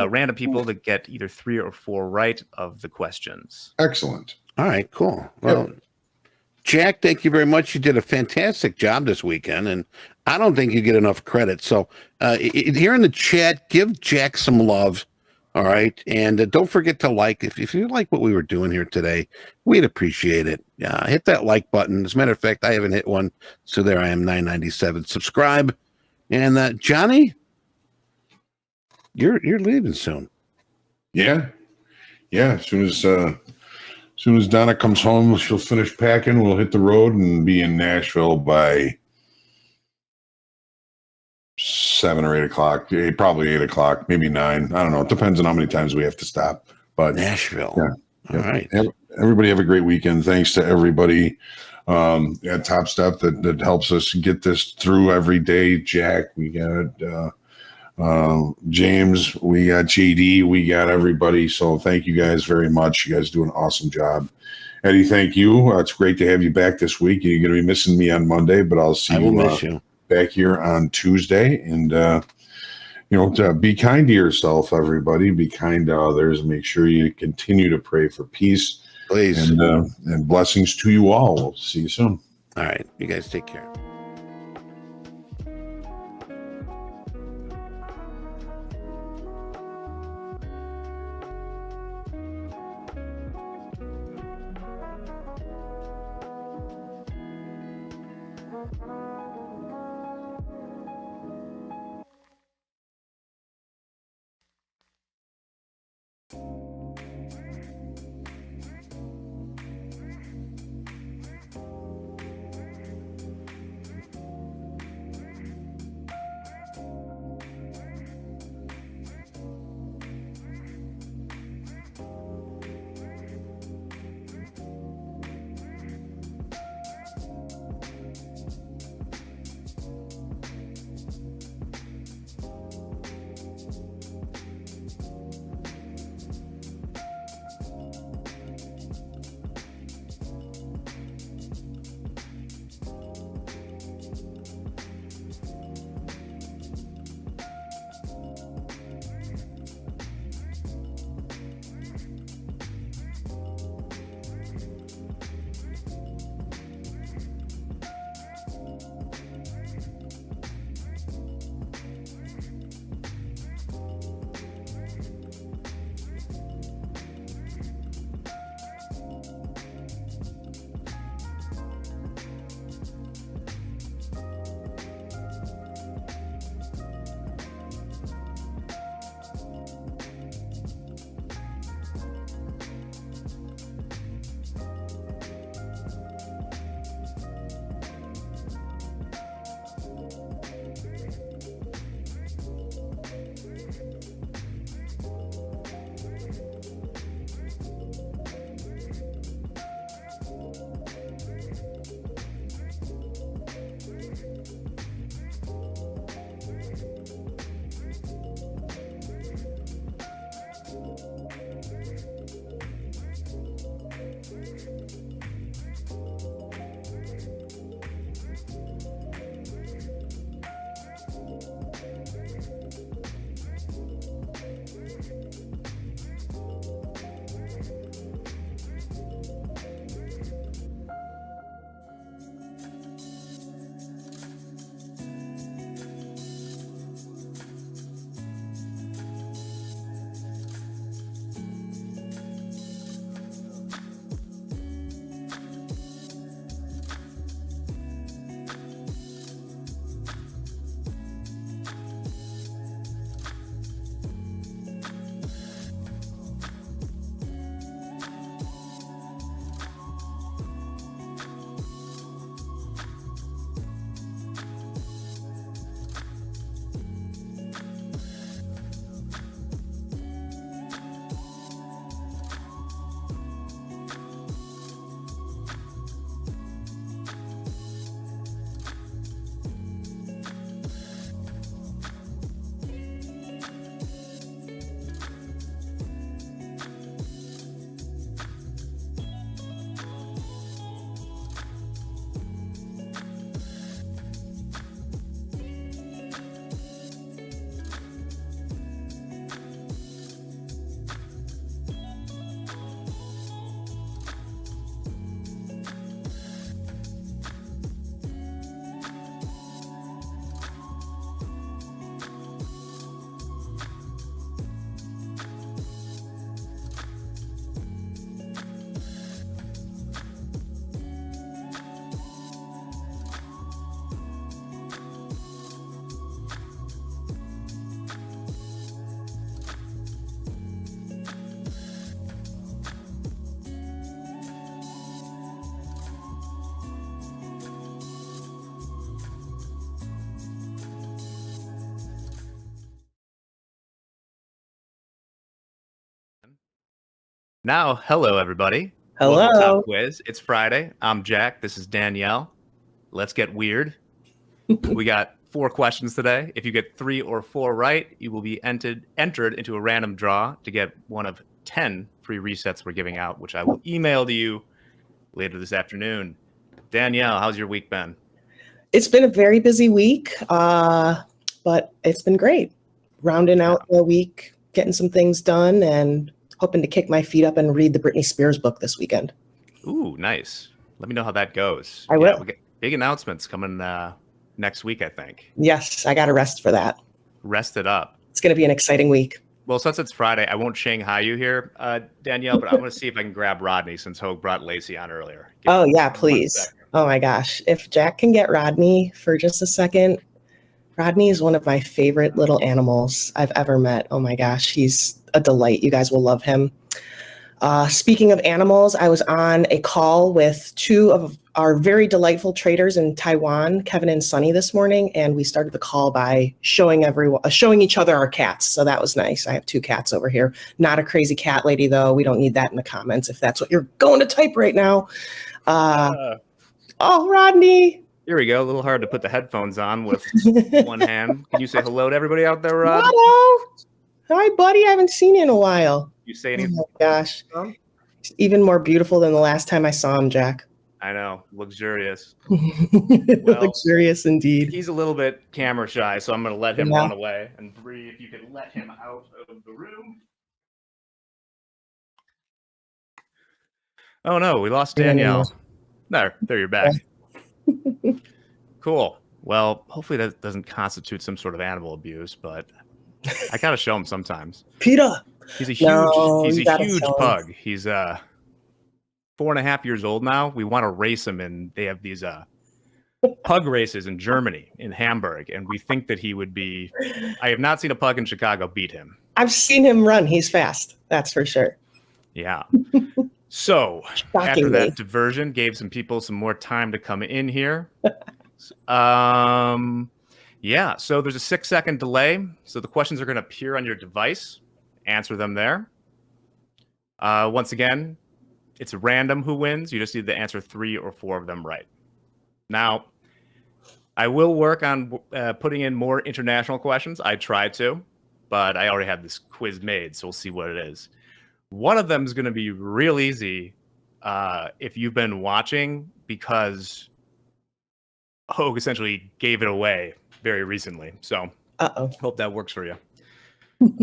random people to get either 3 or 4 right of the questions. Excellent. All right, cool. Well, Jack, thank you very much. You did a fantastic job this weekend, and I don't think you get enough credit. So here in the chat, give Jack some love. All right. And don't forget to like, if you like what we were doing here today, we'd appreciate it. Hit that like button. As a matter of fact, I haven't hit one. So there I am, 997. Subscribe. And Johnny, you're leaving soon. Yeah. As soon as Donna comes home, she'll finish packing. We'll hit the road and be in Nashville by 7 or 8 o'clock. Probably 8 o'clock, maybe 9. I don't know. It depends on how many times we have to stop. But Nashville. Yeah. All right. Everybody have a great weekend. Thanks to everybody at Topstep that helps us get this through every day. Jack, we got James, we got JD, we got everybody. So thank you guys very much. You guys do an awesome job. Eddie, thank you. It's great to have you back this week. You're going to be missing me on Monday, but I'll see you, miss you back here on Tuesday. And be kind to yourself, everybody. Be kind to others. Make sure you continue to pray for peace, please, and blessings to you all. We'll see you soon. All right, you guys take care. Now, hello, everybody. Hello. Welcome to Top Quiz. It's Friday. I'm Jack. This is Danielle. Let's get weird. We got 4 questions today. If you get 3 or 4 right, you will be entered into a random draw to get one of 10 free resets we're giving out, which I will email to you later this afternoon. Danielle, how's your week been? It's been a very busy week, but it's been great. Rounding out the week, getting some things done, and hoping to kick my feet up and read the Britney Spears book this weekend. Ooh, nice. Let me know how that goes. I will. We get big announcements coming next week, I think. Yes, I got to rest for that. Rest it up. It's going to be an exciting week. Well, since it's Friday, I won't Shanghai you here, Danielle, but I'm going to see if I can grab Rodney since Hogue brought Lacey on earlier. Oh, yeah, please. Oh, my gosh. If Jack can get Rodney for just a second. Rodney is one of my favorite little animals I've ever met. Oh, my gosh. He's a delight. You guys will love him. Speaking of animals, I was on a call with 2 of our very delightful traders in Taiwan, Kevin and Sunny, this morning, and we started the call by showing each other our cats. So that was nice. I have 2 cats over here. Not a crazy cat lady, though. We don't need that in the comments if that's what you're going to type right now. Oh, Rodney. Here we go. A little hard to put the headphones on with one hand. Can you say hello to everybody out there, Rod? Hello. Hi, buddy. I haven't seen you in a while. You say anything? Oh, my gosh. He's even more beautiful than the last time I saw him, Jack. I know. Luxurious. Luxurious indeed. He's a little bit camera shy, so I'm going to let him run away. And Bree, if you could let him out of the room. Oh, no. We lost Danielle. There you're back. Cool. Well, hopefully that doesn't constitute some sort of animal abuse, but I gotta show him sometimes. Peter. He's a huge pug. He's 4.5 years old now. We want to race him, and they have these pug races in Germany, in Hamburg, and we think that he would be. I have not seen a pug in Chicago beat him. I've seen him run. He's fast. That's for sure. Yeah. So after that diversion, gave some people some more time to come in here. Yeah, so there's a 6-second delay. So the questions are going to appear on your device. Answer them there. Once again, it's random who wins. You just need to answer 3 or 4 of them right. Now, I will work on putting in more international questions. I tried to, but I already have this quiz made, so we'll see what it is. One of them is going to be real easy if you've been watching, because Hogue essentially gave it away very recently. So hope that works for you.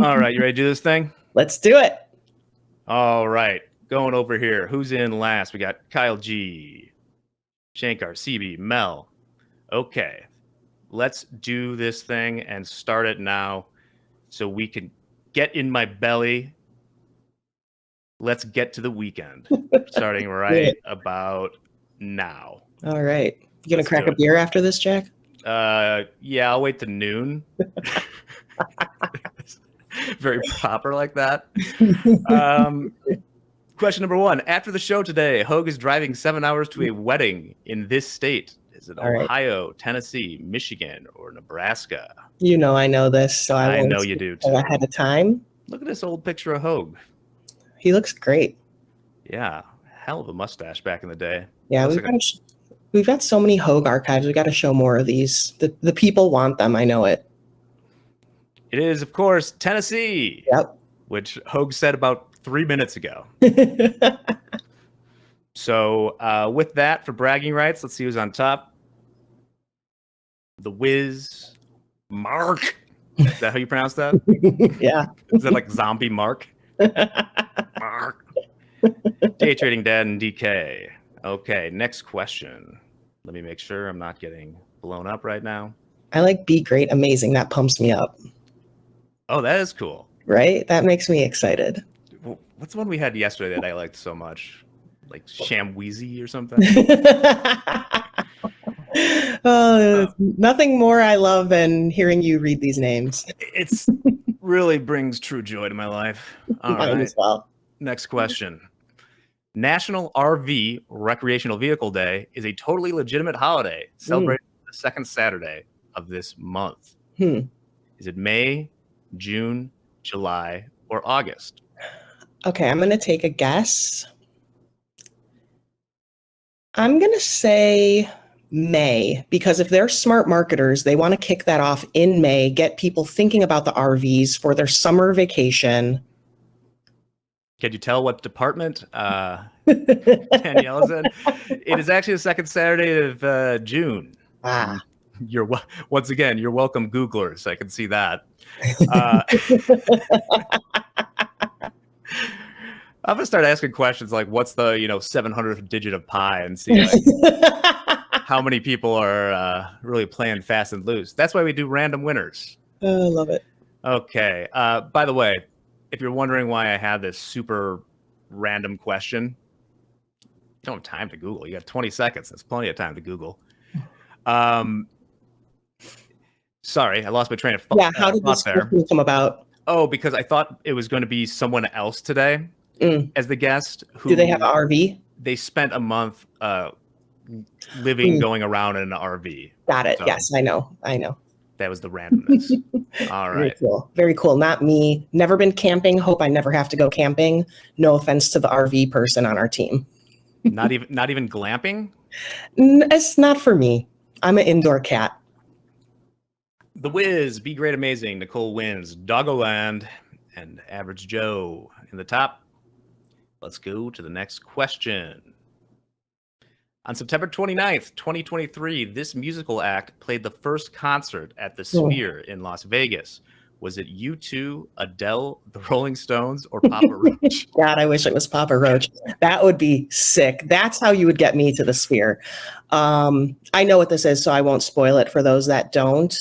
All right, you ready to do this thing? Let's do it. All right, going over here. Who's in last? We got Kyle G, Shankar, CB, Mel. Okay, let's do this thing and start it now so we can get in my belly. Let's get to the weekend, starting right about now. All right. You going to crack a beer after this, Jack? Yeah, I'll wait to noon. Very proper like that. Question number 1. After the show today, Hogue is driving 7 hours to a wedding in this state. Is it Ohio, Tennessee, Michigan, or Nebraska? You know I know this, so I know you do too. Ahead of time. Look at this old picture of Hogue. He looks great. Yeah, hell of a mustache back in the day. Yeah, we've got so many Hogue archives. We got to show more of these. The people want them. I know it. It is, of course, Tennessee. Yep. Which Hogue said about 3 minutes ago. So with that, for bragging rights, let's see who's on top. The Wiz Mark. Is that how you pronounce that? Yeah. Is that like zombie Mark? Mark. Day Trading Dad and DK. Okay, next question. Let me make sure I'm not getting blown up right now. I like Be Great Amazing. That pumps me up. Oh, that is cool. Right? That makes me excited. What's the one we had yesterday that I liked so much? Like Shamweezy or something? Nothing more I love than hearing you read these names. It's really brings true joy to my life. All right. As well. Next question. National RV Recreational Vehicle Day is a totally legitimate holiday celebrated the second Saturday of this month. Is it May, June, July, or August? Okay, I'm going to take a guess. I'm going to say May, because if they're smart marketers, they want to kick that off in May, get people thinking about the RVs for their summer vacation. Can you tell what department Danielle is in? It is actually the second Saturday of June. Ah. Once again, you're welcome, Googlers. I can see that. I'm gonna start asking questions like, "What's the 700th digit of pi?" and see how many people are really playing fast and loose. That's why we do random winners. I love it. Okay. By the way, if you're wondering why I had this super random question, you don't have time to Google. You have 20 seconds. That's plenty of time to Google. Sorry, I lost my train of thought. Yeah, how did this question come about? Oh, because I thought it was going to be someone else today as the guest. Do they have an RV? They spent a month living, going around in an RV. Got it. So, yes, I know. That was the randomness. All right. Very cool. Very cool. Not me. Never been camping. Hope I never have to go camping. No offense to the RV person on our team. Not even glamping? It's not for me. I'm an indoor cat. The Wiz, Be Great Amazing, Nicole wins, Doggoland, and Average Joe in the top. Let's go to the next question. On September 29th, 2023, this musical act played the first concert at the Sphere in Las Vegas. Was it U2, Adele, the Rolling Stones, or Papa Roach? God, I wish it was Papa Roach. That would be sick. That's how you would get me to the Sphere. I know what this is, so I won't spoil it for those that don't.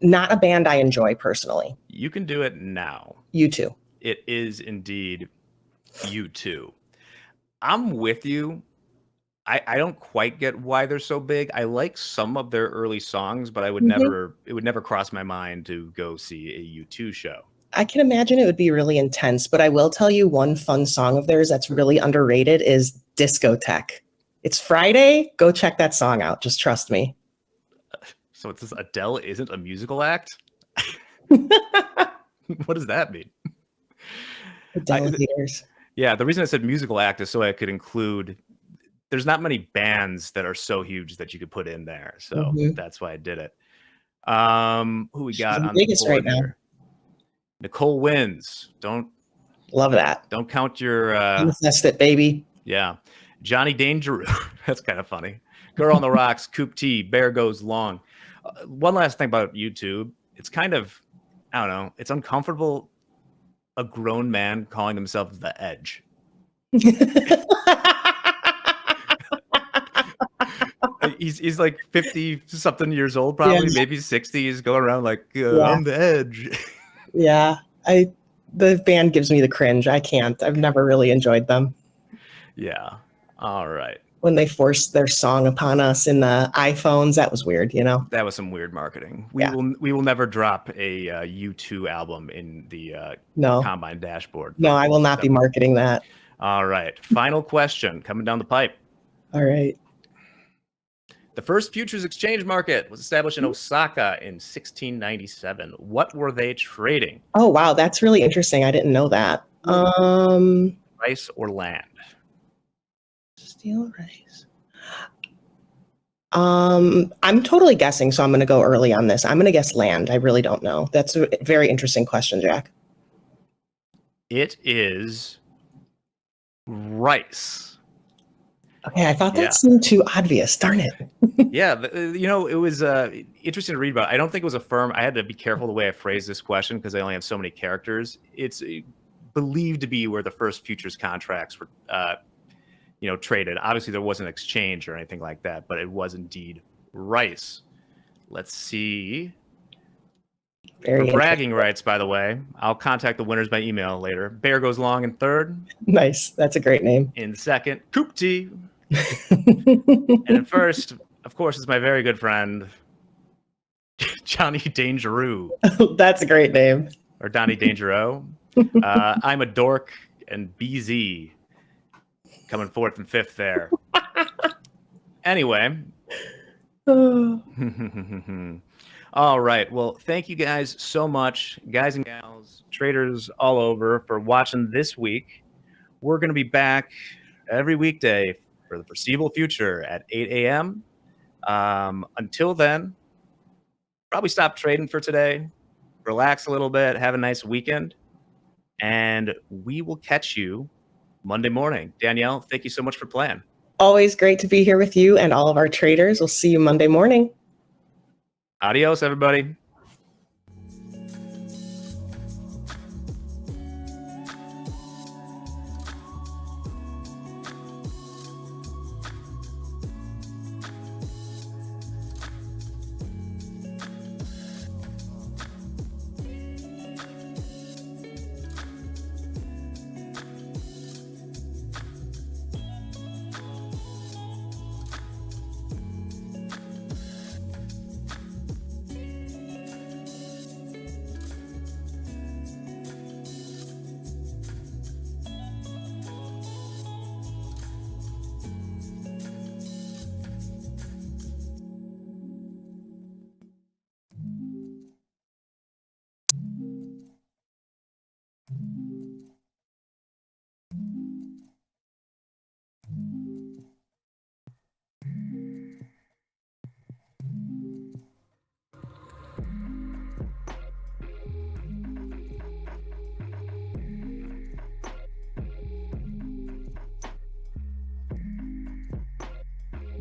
Not a band I enjoy personally. You can do it now. U2. It is indeed U2. I'm with you. I don't quite get why they're so big. I like some of their early songs, but I would it would never cross my mind to go see a U2 show. I can imagine it would be really intense, but I will tell you one fun song of theirs that's really underrated is Discotheque. It's Friday. Go check that song out. Just trust me. So it says Adele isn't a musical act? What does that mean? Adele haters. Yeah, the reason I said musical act is so I could include, there's not many bands that are so huge that you could put in there. So that's why I did it. Who we got on Vegas the board right now? here? Nicole wins. Don't love that. Don't count your Manifest it, baby. Yeah. Johnny Dangerous. That's kind of funny. Girl on the Rocks, Coop T, Bear Goes Long. One last thing about YouTube. It's kind of, I don't know, it's uncomfortable. A grown man calling himself The Edge. He's like 50 something years old, probably, maybe 60. He's going around like, I'm The Edge. Yeah. The band gives me the cringe. I can't. I've never really enjoyed them. Yeah. All right. When they forced their song upon us in the iPhones, that was weird, you know? That was some weird marketing. We will never drop a U2 album in the Combine dashboard. No, I will not be marketing that. All right. Final question coming down the pipe. All right. The first futures exchange market was established in Osaka in 1697. What were they trading? Oh, wow. That's really interesting. I didn't know that. Rice or land? Steel rice. I'm totally guessing, so I'm going to go early on this. I'm going to guess land. I really don't know. That's a very interesting question, Jack. It is rice. Okay, I thought that seemed too obvious. Darn it. Yeah, it was interesting to read about. I don't think it was a firm. I had to be careful the way I phrased this question because I only have so many characters. It's believed to be where the first futures contracts were traded. Obviously, there wasn't exchange or anything like that, but it was indeed rice. Let's see. For bragging rights, by the way, I'll contact the winners by email later. Bear Goes Long in third. Nice. That's a great name. In second, Coop T. And in first, of course, is my very good friend, Johnny Dangeroo. That's a great name. Or Donnie Dangero. I'm a dork and BZ. Coming fourth and fifth there. Anyway. All right. Well, thank you guys so much, guys and gals, traders all over, for watching this week. We're going to be back every weekday for the foreseeable future at 8 a.m. Until then, probably stop trading for today, relax a little bit, have a nice weekend, and we will catch you Monday morning. Danielle, thank you so much for playing. Always great to be here with you and all of our traders. We'll see you Monday morning. Adios, everybody.